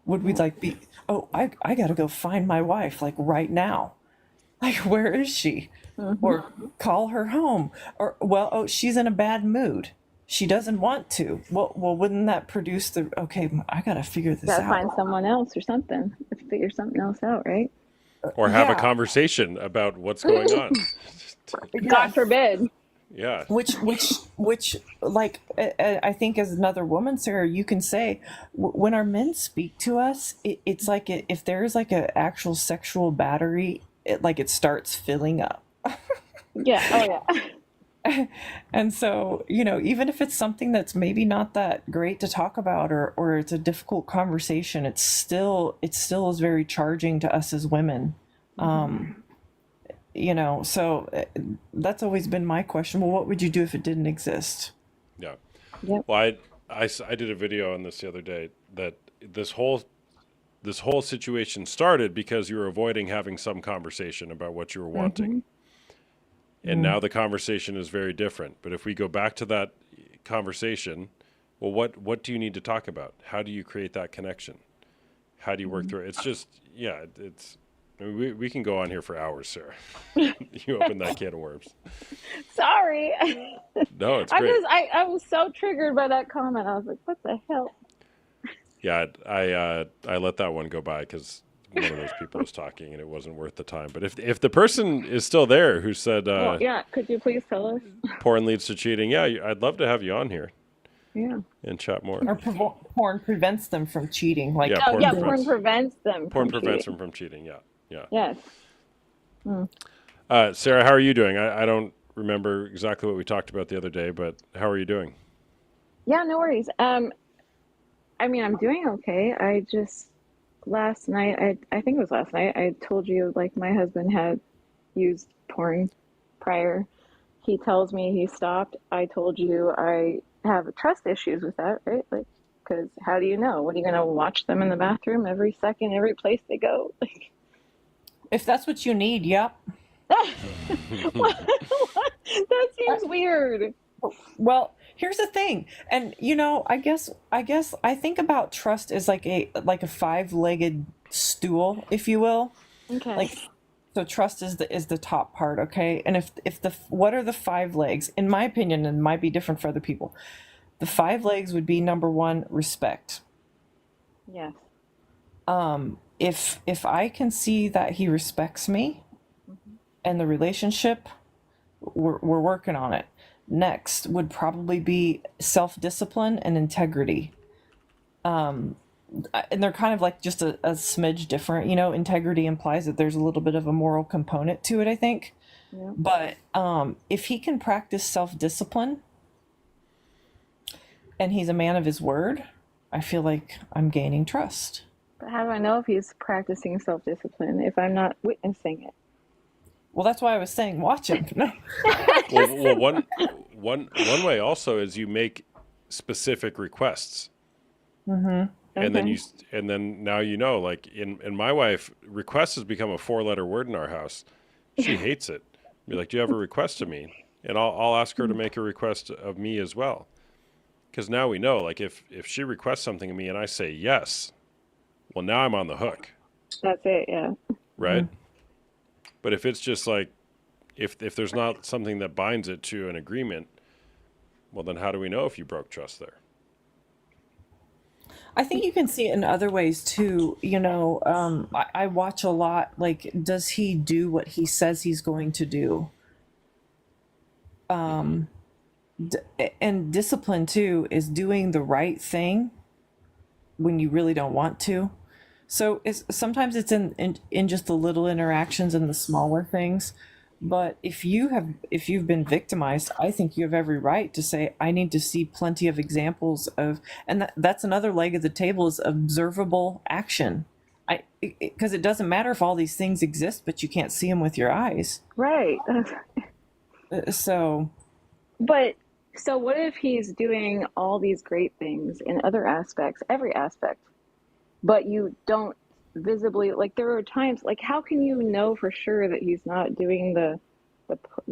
Would we like be, oh, I gotta go find my wife like right now? Like, where is she? Or call her home? Or, well, oh, she's in a bad mood. She doesn't want to. Well, wouldn't that produce the, okay, I gotta figure this Gotta out. find someone else or something. Let's figure something else out, right? Or have a Yeah. conversation about what's going on. God forbid. Yeah. Which, like, I think as another woman, Sarah, you can say, when our men speak to us, it's like if there is like an actual sexual battery, it starts filling up. Yeah. Oh yeah. And so, you know, even if it's something that's maybe not that great to talk about, or it's a difficult conversation, it still is very charging to us as women. You know, so that's always been my question. Well, what would you do if it didn't exist? Yeah. Yep. Well, I did a video on this the other day that this whole situation started because you were avoiding having some conversation about what you were wanting. And now the conversation is very different. But if we go back to that conversation, well, what do you need to talk about? How do you create that connection? How do you work through it? It's just, yeah, it's, I mean, we can go on here for hours, Sarah. You opened that can of worms. Sorry. No, it's great. I was so triggered by that comment. I was like, what the hell? Yeah, I let that one go by because one of those people was talking and it wasn't worth the time. But if the person is still there who said, Well, yeah, could you please tell us? porn leads to cheating, yeah, I'd love to have you on here Yeah. and chat more. Or porn prevents them from cheating. Like, Yeah, Oh, porn yeah, prevents- porn prevents them. Porn from prevents cheating. them from cheating. Yeah, yeah. Yes. Sarah, how are you doing? I don't remember exactly what we talked about the other day, but how are you doing? Yeah, no worries. I mean, I'm doing okay. I just last night, I think it was last night, I told you like my husband had used porn prior. He tells me he stopped. I told you I have trust issues with that, right? Like, because how do you know? What are you gonna watch them in the bathroom every second, every place they go? Like, if that's what you need, yep. that seems weird. Well, here's the thing, and you know, I guess I think about trust as like a five-legged stool, if you will. Okay. Like, so trust is the top part, okay? And if the what are the five legs? In my opinion, and it might be different for other people. The five legs would be number one, respect. Yes. If I can see that he respects me and the relationship, we're working on it. Next would probably be self-discipline and integrity. And they're kind of like just a smidge different. You know, integrity implies that there's a little bit of a moral component to it, I think. Yeah. But if he can practice self-discipline and he's a man of his word, I feel like I'm gaining trust. But how do I know if he's practicing self-discipline if I'm not witnessing it? Well, that's why I was saying watch him. No. Well, one way also is you make specific requests. Mm-hmm. And then Okay. and then now you know, like in my wife, request has become a 4-letter word in our house. She hates it. Be like, do you have a request of me? And I'll ask her to make a request of me as well. Because now we know, like if she requests something of me and I say yes, well, now I'm on the hook, That's it, yeah. right? But if it's just like, if there's not something that binds it to an agreement, well, then how do we know if you broke trust there? I think you can see it in other ways too. You know, I watch a lot. Like, does he do what he says he's going to do? And discipline too is doing the right thing when you really don't want to. So sometimes it's in just the little interactions and the smaller things. But if you've been victimized, I think you have every right to say, I need to see plenty of examples of, and that's another leg of the table, is observable action. Because it doesn't matter if all these things exist, but you can't see them with your eyes. Right. So, But so what if he's doing all these great things in other aspects, every aspect, but you don't visibly, like, there are times, like, how can you know for sure that he's not doing the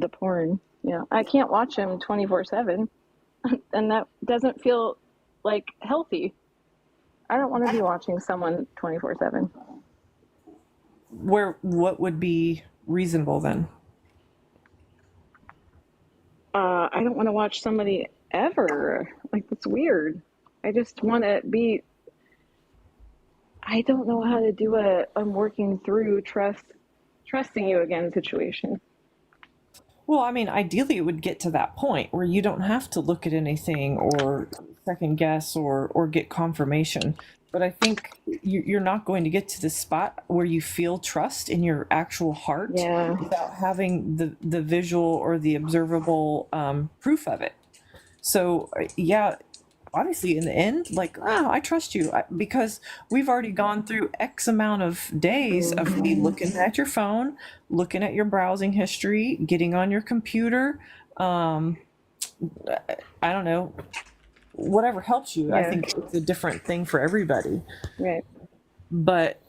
porn? You know, I can't watch him 24/7, and that doesn't feel like healthy. I don't want to be watching someone 24/7. what would be reasonable then? I don't want to watch somebody ever. Like, that's weird. I just want to be. I don't know how to do I'm working through trusting you again situation. Well, I mean, ideally it would get to that point where you don't have to look at anything or second guess or get confirmation. But I think you're not going to get to the spot where you feel trust in your actual heart without having the visual or the observable proof of it. So, yeah, obviously in the end, like, I trust you because we've already gone through X amount of days of me looking at your phone, looking at your browsing history, getting on your computer. I don't know, whatever helps you. I think it's a different thing for everybody. Right. But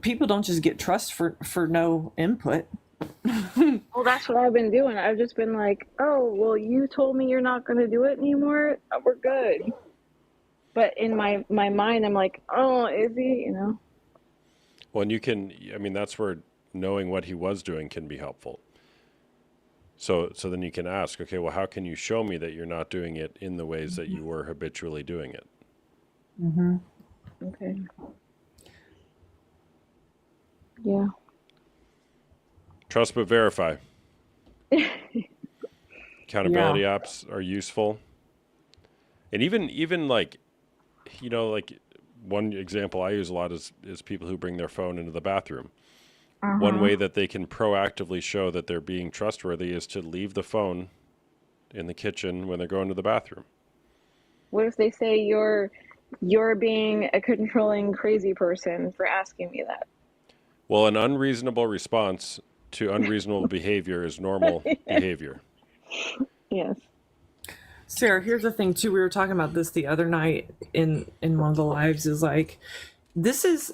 people don't just get trust for no input. Well, that's what I've been doing. I've just been like, oh, well, you told me you're not going to do it anymore. We're good. But in my mind, I'm like, oh, is he? You know? Well, and that's where knowing what he was doing can be helpful. So then you can ask, okay, well, how can you show me that you're not doing it in the ways that you were habitually doing it? Mm-hmm. Okay. Yeah. Trust but verify. Accountability apps are useful. And even like, like one example I use a lot is people who bring their phone into the bathroom. One way that they can proactively show that they're being trustworthy is to leave the phone in the kitchen when they're going to the bathroom. What if they say you're being a controlling, crazy person for asking me that? Well, an unreasonable response to unreasonable behavior is normal behavior. Yes. Sarah, here's the thing too. We were talking about this the other night in one of the lives. Is like, this is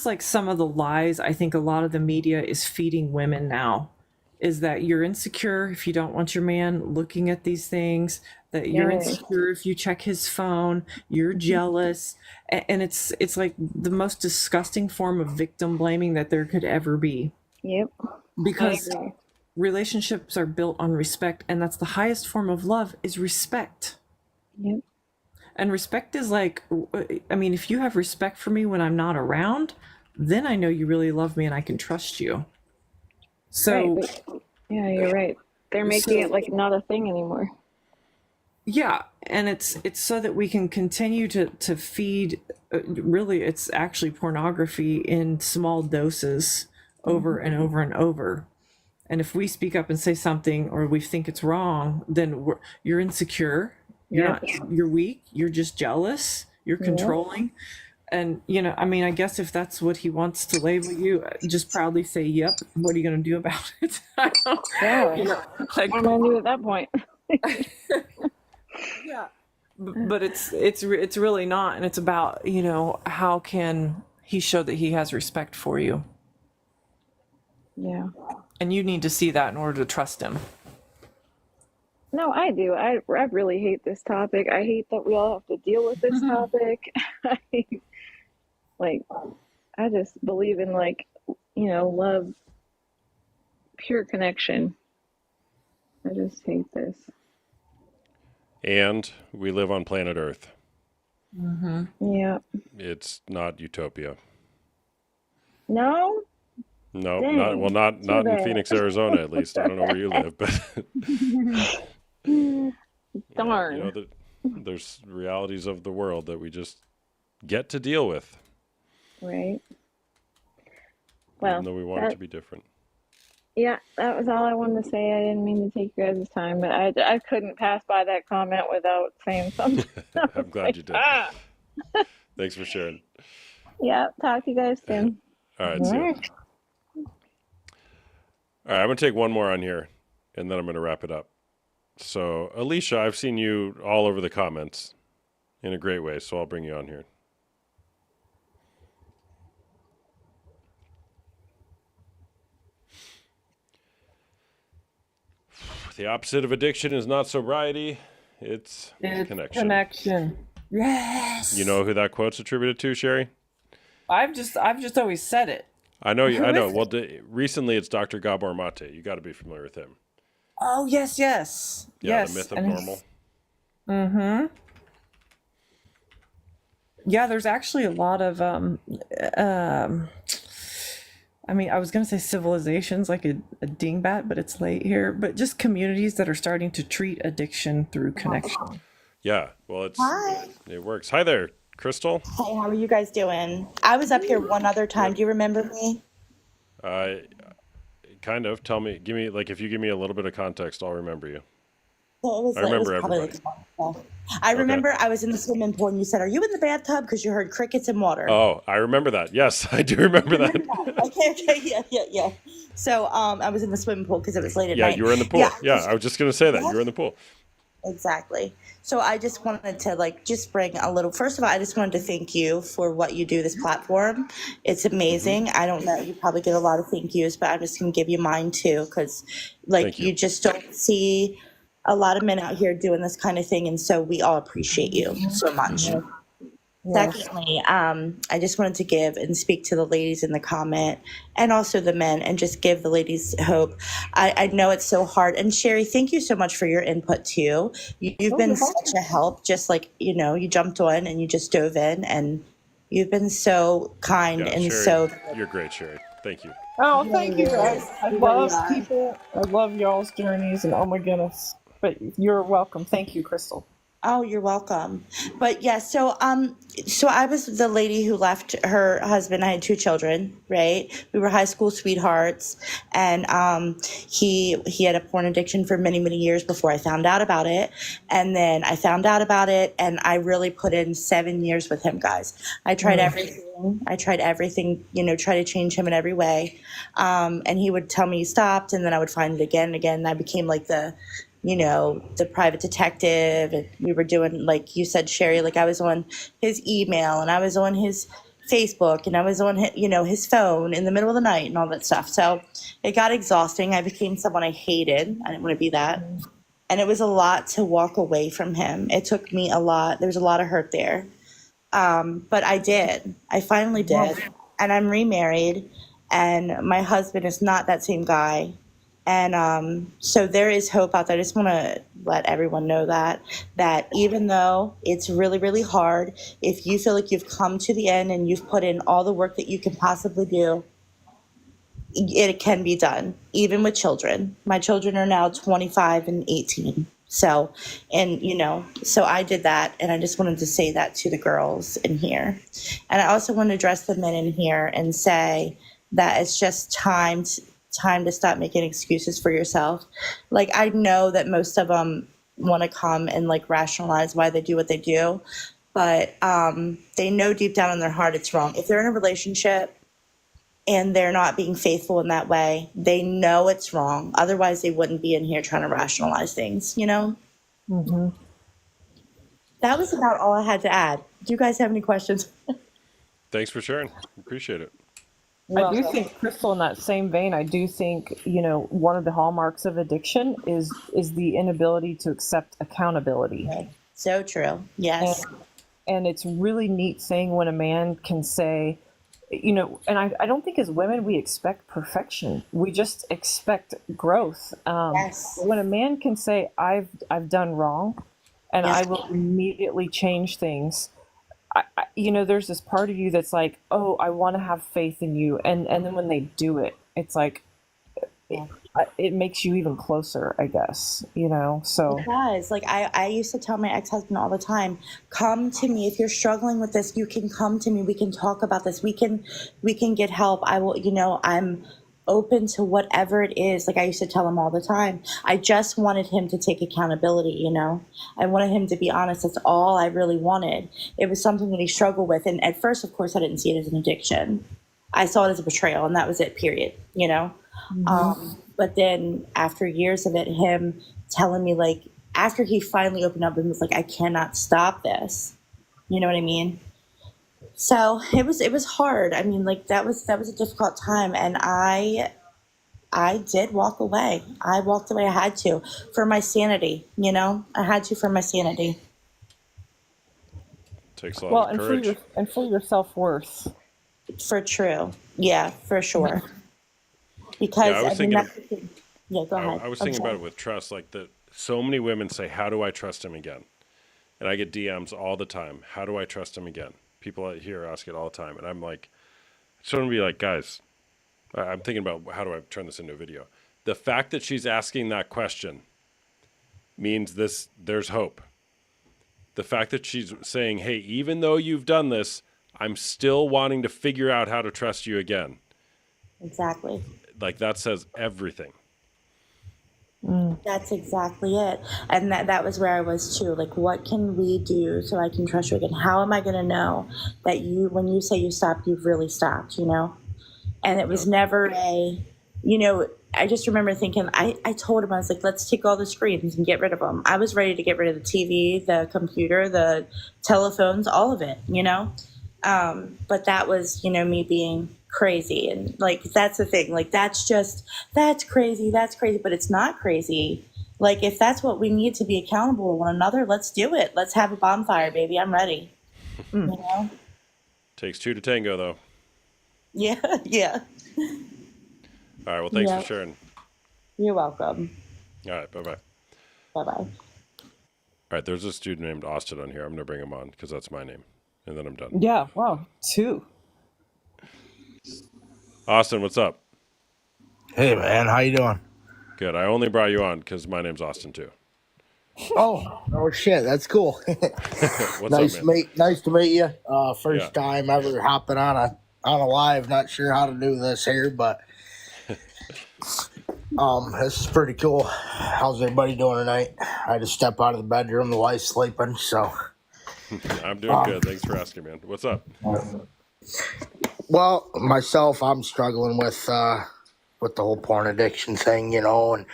like some of the lies I think a lot of the media is feeding women now. Is that you're insecure if you don't want your man looking at these things, that you're insecure if you check his phone, you're jealous, and it's like the most disgusting form of victim blaming that there could ever be. Yep. Because relationships are built on respect, and that's the highest form of love, is respect. Yep. And respect is like, I mean, if you have respect for me when I'm not around, then I know you really love me and I can trust you. So, right. Yeah, you're right. They're making it like not a thing anymore. Yeah, and it's so that we can continue to feed. Really, it's actually pornography in small doses over and over and over. And if we speak up and say something, or we think it's wrong, then you're insecure. You're weak. You're just jealous. You're controlling. And, I mean, I guess if that's what he wants to label you, just proudly say, yep. What are you going to do about it? What am I going to do at that point? Yeah. But it's really not. And it's about, how can he show that he has respect for you? Yeah. And you need to see that in order to trust him. No, I do. I really hate this topic. I hate that we all have to deal with this topic. I just believe in love, pure connection. I just hate this. And we live on planet Earth. Mm-hmm. Yeah. It's not utopia. No? No, Dang. not in Phoenix, Arizona, at least. I don't know where you live, but Darn. there's realities of the world that we just get to deal with. Right. Well, even though we want it to be different. Yeah, that was all I wanted to say. I didn't mean to take your guys' time, but I couldn't pass by that comment without saying something. I'm glad you did. Ah! Thanks for sharing. Yeah, talk to you guys soon. All right, see ya. All right, I'm going to take one more on here, and then I'm going to wrap it up. So, Alicia, I've seen you all over the comments in a great way, so I'll bring you on here. The opposite of addiction is not sobriety, it's connection. Yes. You know who that quote's attributed to, Sherry? I've just always said it. I know you. Who I know. is Well, recently it's Dr. Gabor Mate. You got to be familiar with him. Oh, yes. Yeah, Yes. The Myth of Normal. Mm-hmm. Yeah, there's actually a lot of I mean, I was going to say civilizations like a dingbat, but it's late here. But just communities that are starting to treat addiction through connection. Yeah, well, Hi. It works. Hi there, Crystal. Hey, how are you guys doing? I was up here one other time. Do you remember me? Kind of. Tell me, if you give me a little bit of context, I'll remember you. So I remember it was probably everybody. like a month ago. I remember I was in the swimming pool and you said, "Are you in the bathtub?" Because you heard crickets and water. Oh, I remember that. Yes, I do remember that. Okay, yeah. So I was in the swimming pool because it was late at night. Yeah, you were in the pool. Yeah, I was just going to say that. You were in the pool. Exactly. So I just wanted to just bring a little, first of all, I just wanted to thank you for what you do, this platform. It's amazing. I don't know, you probably get a lot of thank yous, but I'm just going to give you mine too. Cause you just don't see a lot of men out here doing this kind of thing. And so we all appreciate you so much. Secondly, I just wanted to give and speak to the ladies in the comment and also the men and just give the ladies hope. I know it's so hard. And Sherry, thank you so much for your input too. You've been such a help, just you jumped on and you just dove in and you've been so kind and Sherry, so. You're great, Sherry. Thank you. Oh, thank you guys. I love people. I love y'all's journeys and oh my goodness. But you're welcome. Thank you, Crystal. Oh, you're welcome. But yeah, so I was the lady who left her husband. I had 2 children, right? We were high school sweethearts, and he had a porn addiction for many, many years before I found out about it. And then I found out about it, and I really put in 7 years with him, guys. I tried everything. Try to change him in every way. And he would tell me he stopped, and then I would find it again and again. And I became like the private detective, and we were doing, like you said, Sherry, I was on his email and I was on his Facebook and I was on his phone in the middle of the night and all that stuff. So it got exhausting. I became someone I hated. I didn't want to be that. And it was a lot to walk away from him. It took me a lot. There was a lot of hurt there. But I did. I finally did. And I'm remarried, and my husband is not that same guy. And so there is hope out there. I just want to let everyone know that even though it's really, really hard, if you feel like you've come to the end and you've put in all the work that you can possibly do, it can be done, even with children. My children are now 25 and 18. So I did that, and I just wanted to say that to the girls in here. And I also want to address the men in here and say that it's just time to stop making excuses for yourself. I know that most of them want to come and rationalize why they do what they do, but they know deep down in their heart it's wrong. If they're in a relationship and they're not being faithful in that way, they know it's wrong. Otherwise they wouldn't be in here trying to rationalize things, Mm-hmm. That was about all I had to add. Do you guys have any questions? Thanks for sharing. Appreciate it. I do think, Crystal, in that same vein, I do think, one of the hallmarks of addiction is the inability to accept accountability. So true. Yes. And it's really neat thing when a man can say, and I don't think as women we expect perfection. We just expect growth. When a man can say, I've done wrong and I will immediately change things, there's this part of you that's like, oh, I want to have faith in you. And then when they do it, it's like, it makes you even closer, I guess, you know? So, It does. Like I used to tell my ex-husband all the time, come to me. If you're struggling with this, you can come to me. We can talk about this. We can get help. I will, I'm open to whatever it is. Like I used to tell him all the time. I just wanted him to take accountability. I wanted him to be honest. That's all I really wanted. It was something that he struggled with. And at first, of course, I didn't see it as an addiction. I saw it as a betrayal, and that was it, period. But then after years of it, him telling me, like, after he finally opened up and was like, I cannot stop this. You know what I mean? So it was hard. I mean, like that was a difficult time, and I did walk away. I walked away. I had to for my sanity. I had to for my sanity. Takes a lot well, of courage. and for your self-worth. For true, yeah, for sure. Yeah, I Because was I mean, thinking. that's the thing. Yeah, go ahead. I was I'm thinking about sorry. it with trust. Like so many women say, "How do I trust him again?" And I get DMs all the time. How do I trust him again? People out here ask it all the time, and I'm like, I just want to be like, guys. I'm thinking about how do I turn this into a video. The fact that she's asking that question means there's hope. The fact that she's saying, hey, even though you've done this, I'm still wanting to figure out how to trust you again. Exactly. Like that says everything. That's exactly it. And that was where I was too. Like, what can we do so I can trust you again? How am I going to know that when you say you stopped, you've really stopped? And it was never I just remember thinking, I told him, I was like, let's take all the screens and get rid of them. I was ready to get rid of the TV, the computer, the telephones, all of it. But that was, me being crazy. And like, that's the thing. Like, that's crazy. That's crazy. But it's not crazy. Like, if that's what we need to be accountable to one another, let's do it. Let's have a bonfire, baby. I'm ready. Takes two to tango, though. Yeah. Yeah. All right. Well, thanks Yeah. for sharing. You're welcome. All right. Bye-bye. Bye-bye. All right. There's a student named Austin on here. I'm going to bring him on because that's my name. And then I'm done. Yeah, wow, 2. Austin, what's up? Hey man, how you doing? Good. I only brought you on because my name's Austin too. Oh shit, that's cool. What's nice up, to man? meet you. First Yeah. time ever hopping on a live. Not sure how to do this here, but this is pretty cool. How's everybody doing tonight? I had to step out of the bedroom. The wife's sleeping, so. I'm doing good. Thanks for asking, man. What's up? Well, myself, I'm struggling with the whole porn addiction thing, and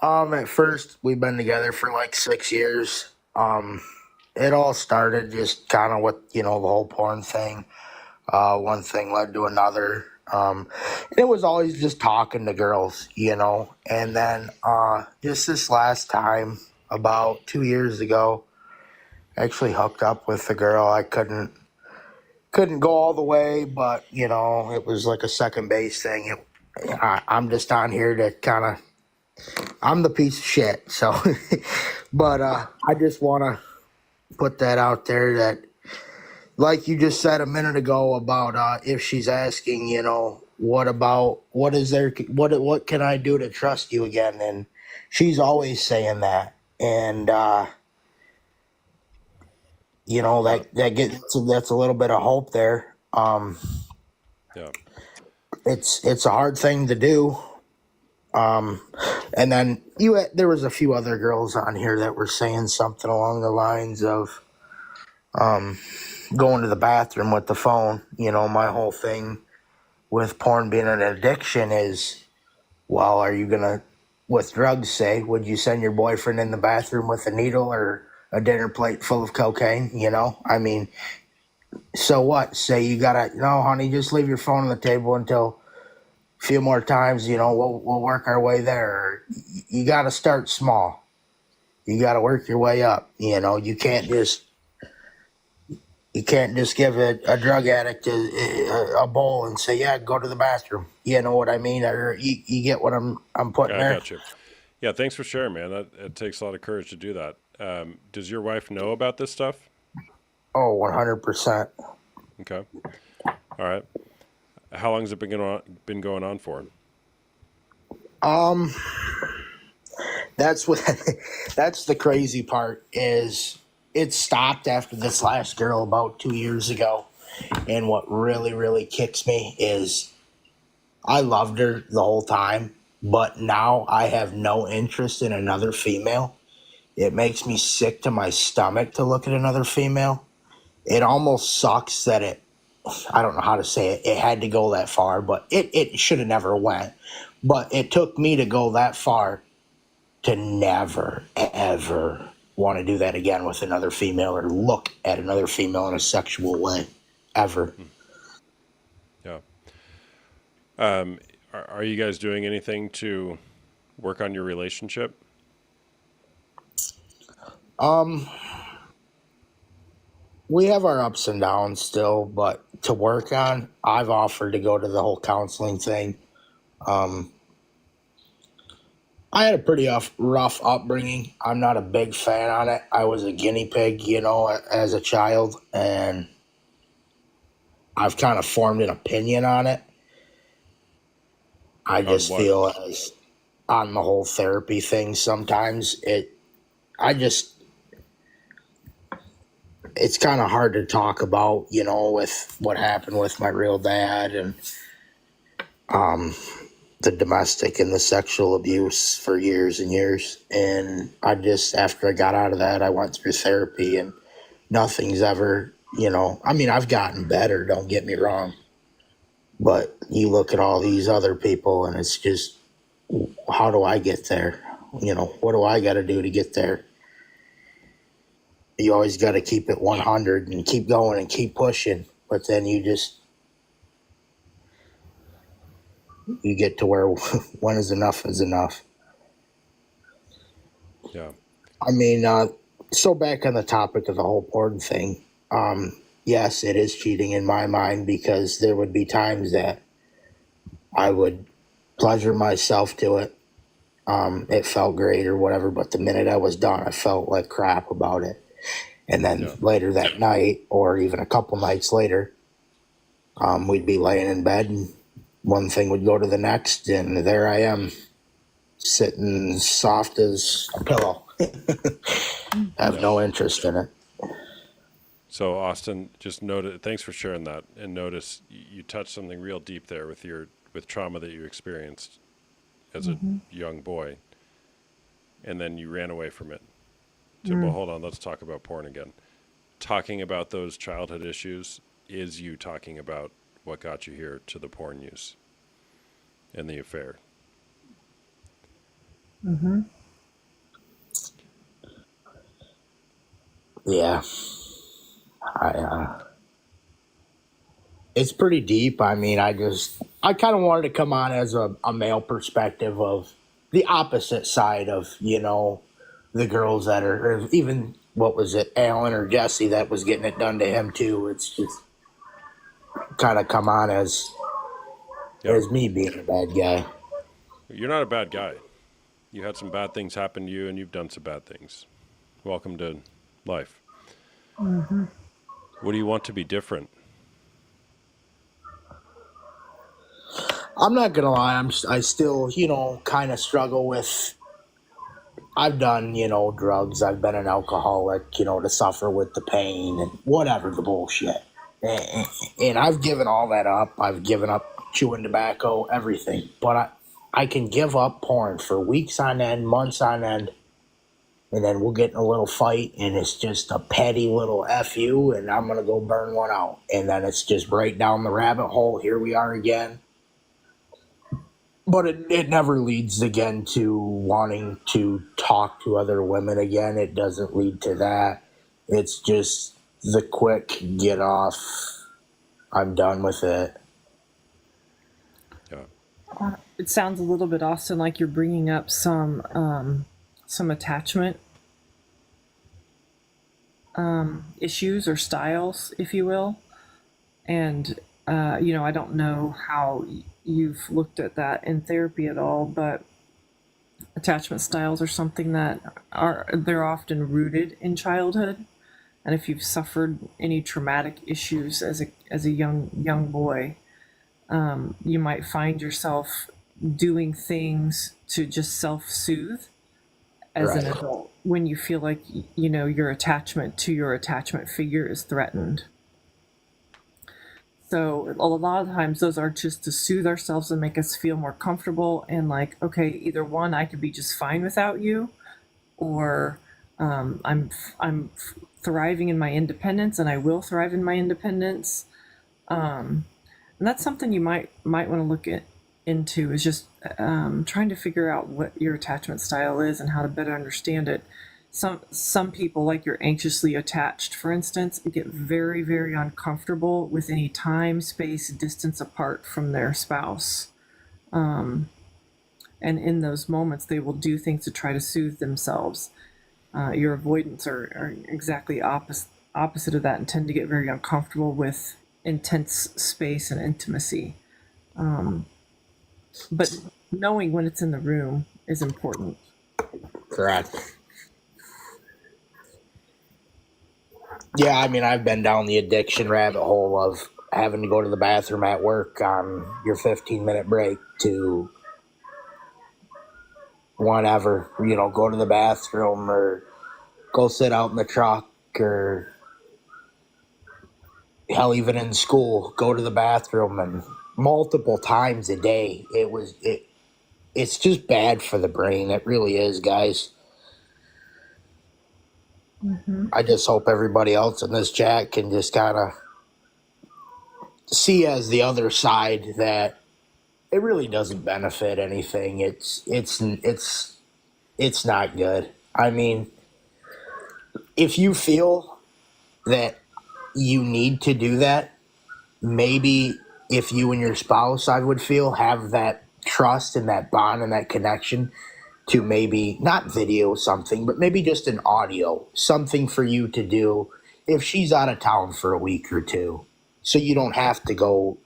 at first we've been together for like 6 years. It all started just kind of with the whole porn thing. One thing led to another. It was always just talking to girls, and then just this last time, about 2 years ago, I actually hooked up with a girl. I couldn't go all the way, but it was like a second base thing. I'm just on here to kind of, I'm the piece of shit. So, but I just want to put that out there that, like you just said a minute ago about if she's asking, what can I do to trust you again? And she's always saying that, and that's a little bit of hope there. Yeah. It's a hard thing to do. And then there was a few other girls on here that were saying something along the lines of going to the bathroom with the phone. My whole thing with porn being an addiction is, well, are you gonna, with drugs, say, would you send your boyfriend in the bathroom with a needle or a dinner plate full of cocaine? I mean, so what? Say you gotta, no, honey, just leave your phone on the table until a few more times. We'll work our way there. You got to start small. You got to work your way up. You can't just give a drug addict a bowl and say, yeah, go to the bathroom. You know what I mean? Or you get what I'm putting there. I got you. Yeah, thanks for sharing, man. It takes a lot of courage to do that. Does your wife know about this stuff? Oh, 100%. Okay. All right. How long has it been going on for? Um, that's what that's the crazy part is it stopped after this last girl about 2 years ago. And what really, really kicks me is I loved her the whole time, but now I have no interest in another female. It makes me sick to my stomach to look at another female. It almost sucks that I don't know how to say it. It had to go that far, but it should have never went. But it took me to go that far to never, ever want to do that again with another female or look at another female in a sexual way, ever. Yeah. Are you guys doing anything to work on your relationship? Um, we have our ups and downs still, but to work on, I've offered to go to the whole counseling thing. Um, I had a pretty rough upbringing. I'm not a big fan on it. I was a guinea pig, as a child, and I've kind of formed an opinion on it. I On just what? feel as on the whole therapy thing, sometimes I just, it's kind of hard to talk about, with what happened with my real dad and the domestic and the sexual abuse for years and years. And after I got out of that, I went through therapy and nothing's ever, I mean, I've gotten better, don't get me wrong. But you look at all these other people and it's just, how do I get there? What do I got to do to get there? You always got to keep it 100 and keep going and keep pushing. But then you get to where when is enough is enough. Yeah. I mean, so back on the topic of the whole porn thing, yes, it is cheating in my mind because there would be times that I would pleasure myself to it. It felt great or whatever, but the minute I was done, I felt like crap about it. And then later that night, or even a couple nights later, we'd be laying in bed and one thing would go to the next, and there I am, sitting soft as a pillow. Have no interest in it. So Austin, just notice. Thanks for sharing that. And notice you touched something real deep there with trauma that you experienced as a young boy, and then you ran away from it. So, well, hold on. Let's talk about porn again. Talking about those childhood issues is you talking about what got you here to the porn use and the affair. Yeah. It's pretty deep. I mean, I kind of wanted to come on as a male perspective of the opposite side of, the girls that or even, what was it, Alan or Jesse that was getting it done to him too. It's just kind of come on as me being a bad guy. You're not a bad guy. You had some bad things happen to you, and you've done some bad things. Welcome to life. What do you want to be different? I'm not gonna lie. I still, kind of struggle with. I've done, drugs. I've been an alcoholic, to suffer with the pain and whatever the bullshit. And I've given all that up. I've given up chewing tobacco, everything. But I can give up porn for weeks on end, months on end, and then we'll get in a little fight, and it's just a petty little F you, and I'm going to go burn one out. And then it's just right down the rabbit hole. Here we are again. But it never leads again to wanting to talk to other women again. It doesn't lead to that. It's just the quick get off. I'm done with it. Yeah. It sounds a little bit, Austin, like you're bringing up some attachment issues or styles, if you will. And, I don't know how you've looked at that in therapy at all, but attachment styles are something that they're often rooted in childhood. And if you've suffered any traumatic issues as a young boy, you might find yourself doing things to just self-soothe as an Right. adult when you feel like you know your attachment to your attachment figure is threatened. So a lot of times those are just to soothe ourselves and make us feel more comfortable and like, okay, either one, I could be just fine without you, or I'm thriving in my independence, and I will thrive in my independence. And that's something you might want to look into is just trying to figure out what your attachment style is and how to better understand it. Some people, like you're anxiously attached, for instance, get very, very uncomfortable with any time, space, distance apart from their spouse. And in those moments, they will do things to try to soothe themselves. Your avoidants are exactly opposite of that and tend to get very uncomfortable with intense space and intimacy. But knowing when it's in the room is important. Correct. Yeah, I mean, I've been down the addiction rabbit hole of having to go to the bathroom at work on your 15-minute break to whatever, go to the bathroom or go sit out in the truck or hell, even in school, go to the bathroom and multiple times a day. It's just bad for the brain. It really is, guys. I just hope everybody else in this chat can just kind of see as the other side that it really doesn't benefit anything. It's not good. I mean, if you feel that you need to do that, maybe if you and your spouse, I would feel, have that trust and that bond and that connection to maybe not video something, but maybe just an audio, something for you to do if she's out of town for a week or two. So you don't have to go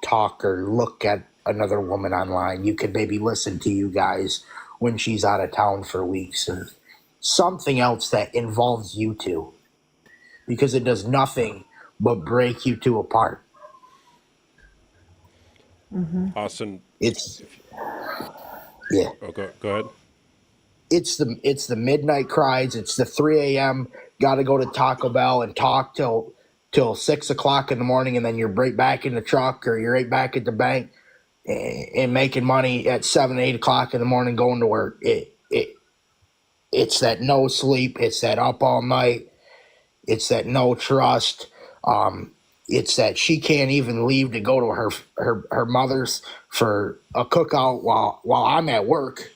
talk or look at another woman online. You could maybe listen to you guys when she's out of town for weeks or something else that involves you two, because it does nothing but break you two apart. Austin, It's yeah. oh, go ahead. It's the midnight cries. It's the 3 a.m. Got to go to Taco Bell and talk till 6 o'clock in the morning, and then you're right back in the truck or you're right back at the bank and making money at 7, 8 o'clock in the morning going to work. It's that no sleep. It's that up all night. It's that no trust. It's that she can't even leave to go to her mother's for a cookout while I'm at work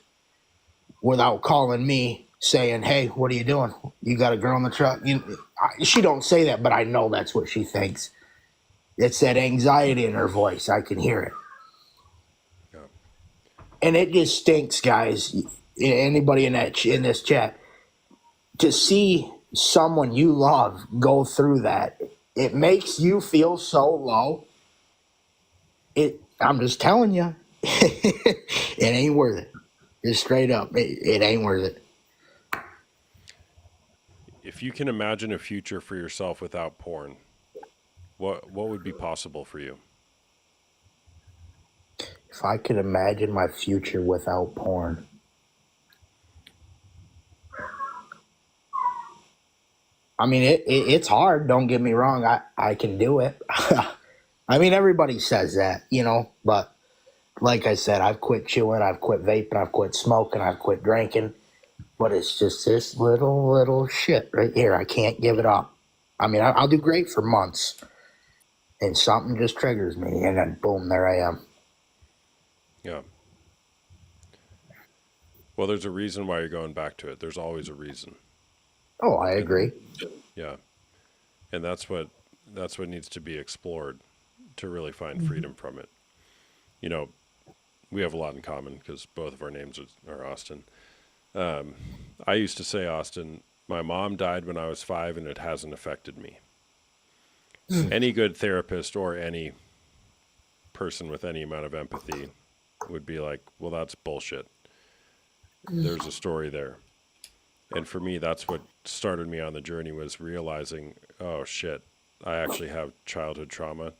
without calling me saying, "Hey, what are you doing? You got a girl in the truck?" She don't say that, but I know that's what she thinks. It's that anxiety in her voice. I can hear it. Yeah. And it just stinks, guys. Anybody in this chat, to see someone you love go through that, it makes you feel so low. I'm just telling you, it ain't worth it. Just straight up, it ain't worth it. If you can imagine a future for yourself without porn, what would be possible for you? If I could imagine my future without porn, I mean, it's hard. Don't get me wrong. I can do it. I mean, everybody says that, but like I said, I've quit chewing, I've quit vaping, I've quit smoking, I've quit drinking, but it's just this little shit right here. I can't give it up. I mean, I'll do great for months, and something just triggers me, and then boom, there I am. Yeah. Well, there's a reason why you're going back to it. There's always a reason. Oh, I agree. Yeah. And that's what needs to be explored to really find freedom from it. We have a lot in common because both of our names are Austin. I used to say, Austin, my mom died when I was 5 and it hasn't affected me. Any good therapist or any person with any amount of empathy would be like, well, that's bullshit. There's a story there. And for me, that's what started me on the journey, was realizing, oh shit, I actually have childhood trauma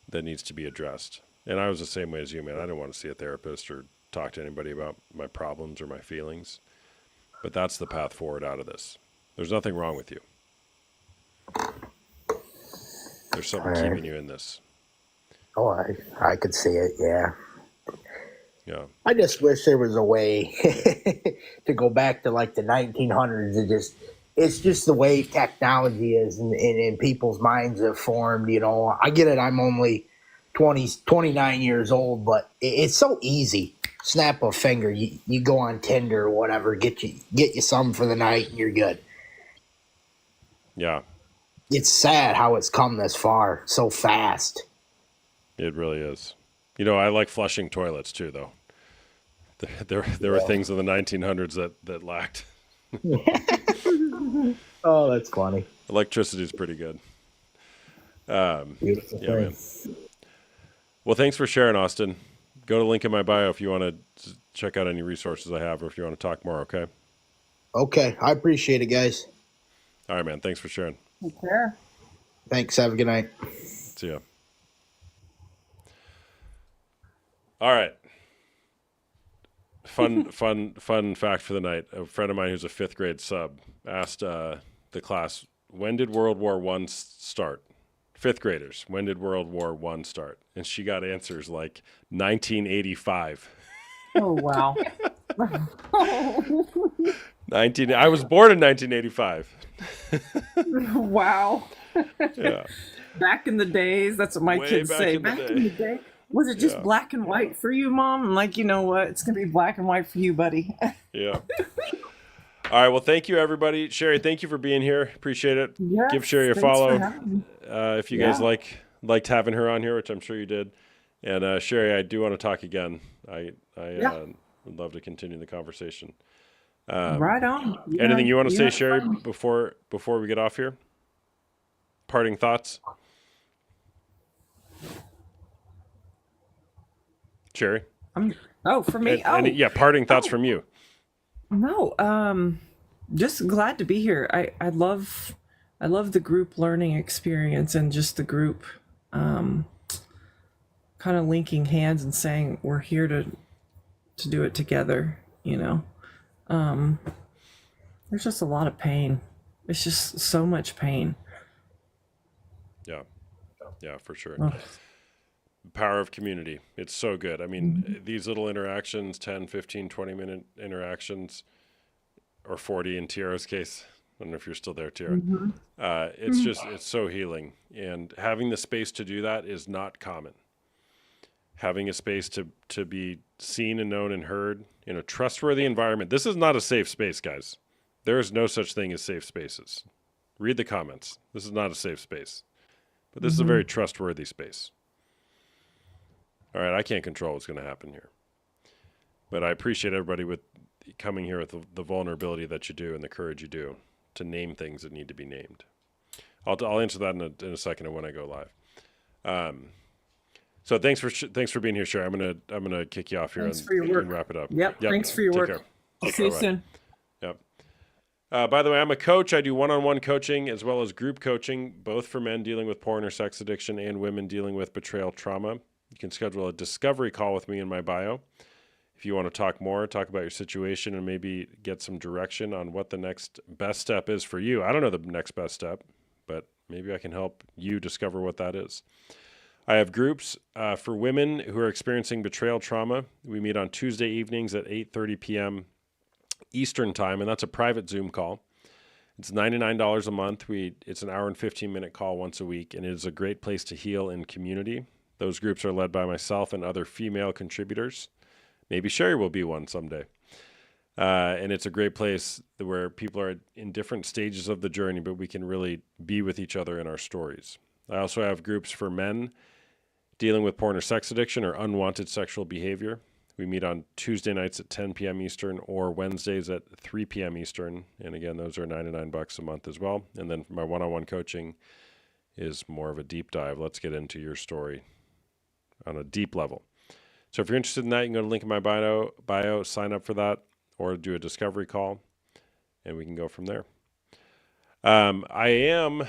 that needs to be addressed. And I was the same way as you, man. I didn't want to see a therapist or talk to anybody about my problems or my feelings. But that's the path forward out of this. There's nothing wrong with you. There's something All right. keeping you in this. Oh, I could see it. Yeah. Yeah. I just wish there was a way to go back to like the 1900s. It's just the way technology is and people's minds have formed. You know, I get it. I'm only 29 years old, but it's so easy. Snap a finger. You go on Tinder or whatever, get you some for the night, and you're good. Yeah. It's sad how it's come this far so fast. It really is. You know, I like flushing toilets too, though. There were things in the 1900s that lacked. Oh, that's funny. Electricity is pretty good. Beautiful Yeah, thing. man. Well, thanks for sharing, Austin. Go to the link in my bio if you want to check out any resources I have or if you want to talk more, okay? Okay. I appreciate it, guys. All right, man. Thanks for sharing. Take care. Thanks. Have a good night. See ya. All right. Fun fact for the night. A friend of mine who's a 5th grade sub asked the class, when did World War I start? 5th graders, when did World War I start? And she got answers like 1985. Oh, wow. I was born in 1985. Wow. Yeah. Back in the days, that's what my Way kids back say. in the Back day. in the day. Was it just Yeah. black and white for you, Mom? I'm like, you know what? It's going to be black and white for you, buddy. Yeah. All right. Well, thank you, everybody. Sherry, thank you for being here. Appreciate it. Yes, Give Sherry a thanks for follow having me. if you guys Yeah. liked having her on here, which I'm sure you did. And Sherry, I do want to talk again. I would love to continue the conversation. Right on. Yeah, Anything you want to yeah, say, Sherry, fine. before we get off here? Parting thoughts? Sherry? For me? Parting thoughts from you. No, just glad to be here. I love the group learning experience and just the group kind of linking hands and saying we're here to do it together, you know. There's just a lot of pain. It's just so much pain. Yeah, for sure. Oh. Power of community. It's so good. I mean, these little interactions, 10, 15, 20-minute interactions, or 40 in Tiara's case. I don't know if you're still there, Tiara. It's so healing. And having the space to do that is not common. Having a space to be seen and known and heard in a trustworthy environment. This is not a safe space, guys. There is no such thing as safe spaces. Read the comments. This is not a safe space. But this is a very trustworthy space. All right, I can't control what's going to happen here. But I appreciate everybody with coming here with the vulnerability that you do and the courage you do to name things that need to be named. I'll answer that in a second when I go live. So thanks for being here, Sherry. I'm gonna kick you off here and wrap it up. Yep. Thanks for your Take work. care. I'll see you soon. Yep. By the way, I'm a coach. I do one-on-one coaching as well as group coaching, both for men dealing with porn or sex addiction and women dealing with betrayal trauma. You can schedule a discovery call with me in my bio. If you want to talk more, talk about your situation, and maybe get some direction on what the next best step is for you. I don't know the next best step, but maybe I can help you discover what that is. I have groups for women who are experiencing betrayal trauma. We meet on Tuesday evenings at 8:30 p.m. Eastern time, and that's a private Zoom call. It's $99 a month. It's an hour and 15-minute call once a week, and it is a great place to heal in community. Those groups are led by myself and other female contributors. Maybe Sherry will be one someday. And it's a great place where people are in different stages of the journey, but we can really be with each other in our stories. I also have groups for men dealing with porn or sex addiction or unwanted sexual behavior. We meet on Tuesday nights at 10 p.m. Eastern or Wednesdays at 3 p.m. Eastern. And again, those are $99 a month as well. And then my one-on-one coaching is more of a deep dive. Let's get into your story on a deep level. So if you're interested in that, you can go to the link in my bio, sign up for that, or do a discovery call, and we can go from there. I am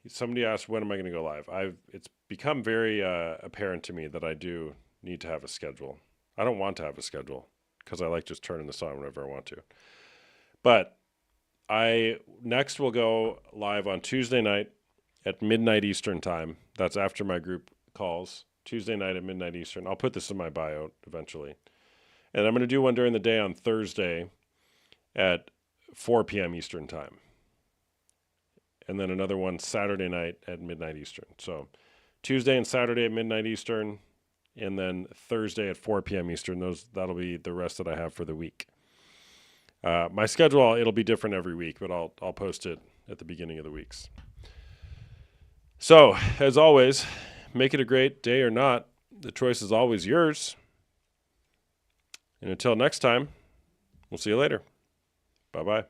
somebody asked, when am I going to go live? It's become very apparent to me that I do need to have a schedule. I don't want to have a schedule because I like just turning this on whenever I want to. But I next will go live on Tuesday night at midnight Eastern time. That's after my group calls. Tuesday night at midnight Eastern. I'll put this in my bio eventually. And I'm going to do one during the day on Thursday at 4 p.m. Eastern time. And then another one Saturday night at midnight Eastern. So Tuesday and Saturday at midnight Eastern, and then Thursday at 4 p.m. Eastern. That'll be the rest that I have for the week. My schedule, it'll be different every week, but I'll post it at the beginning of the weeks. So, as always, make it a great day or not. The choice is always yours. And until next time, we'll see you later. Bye-bye.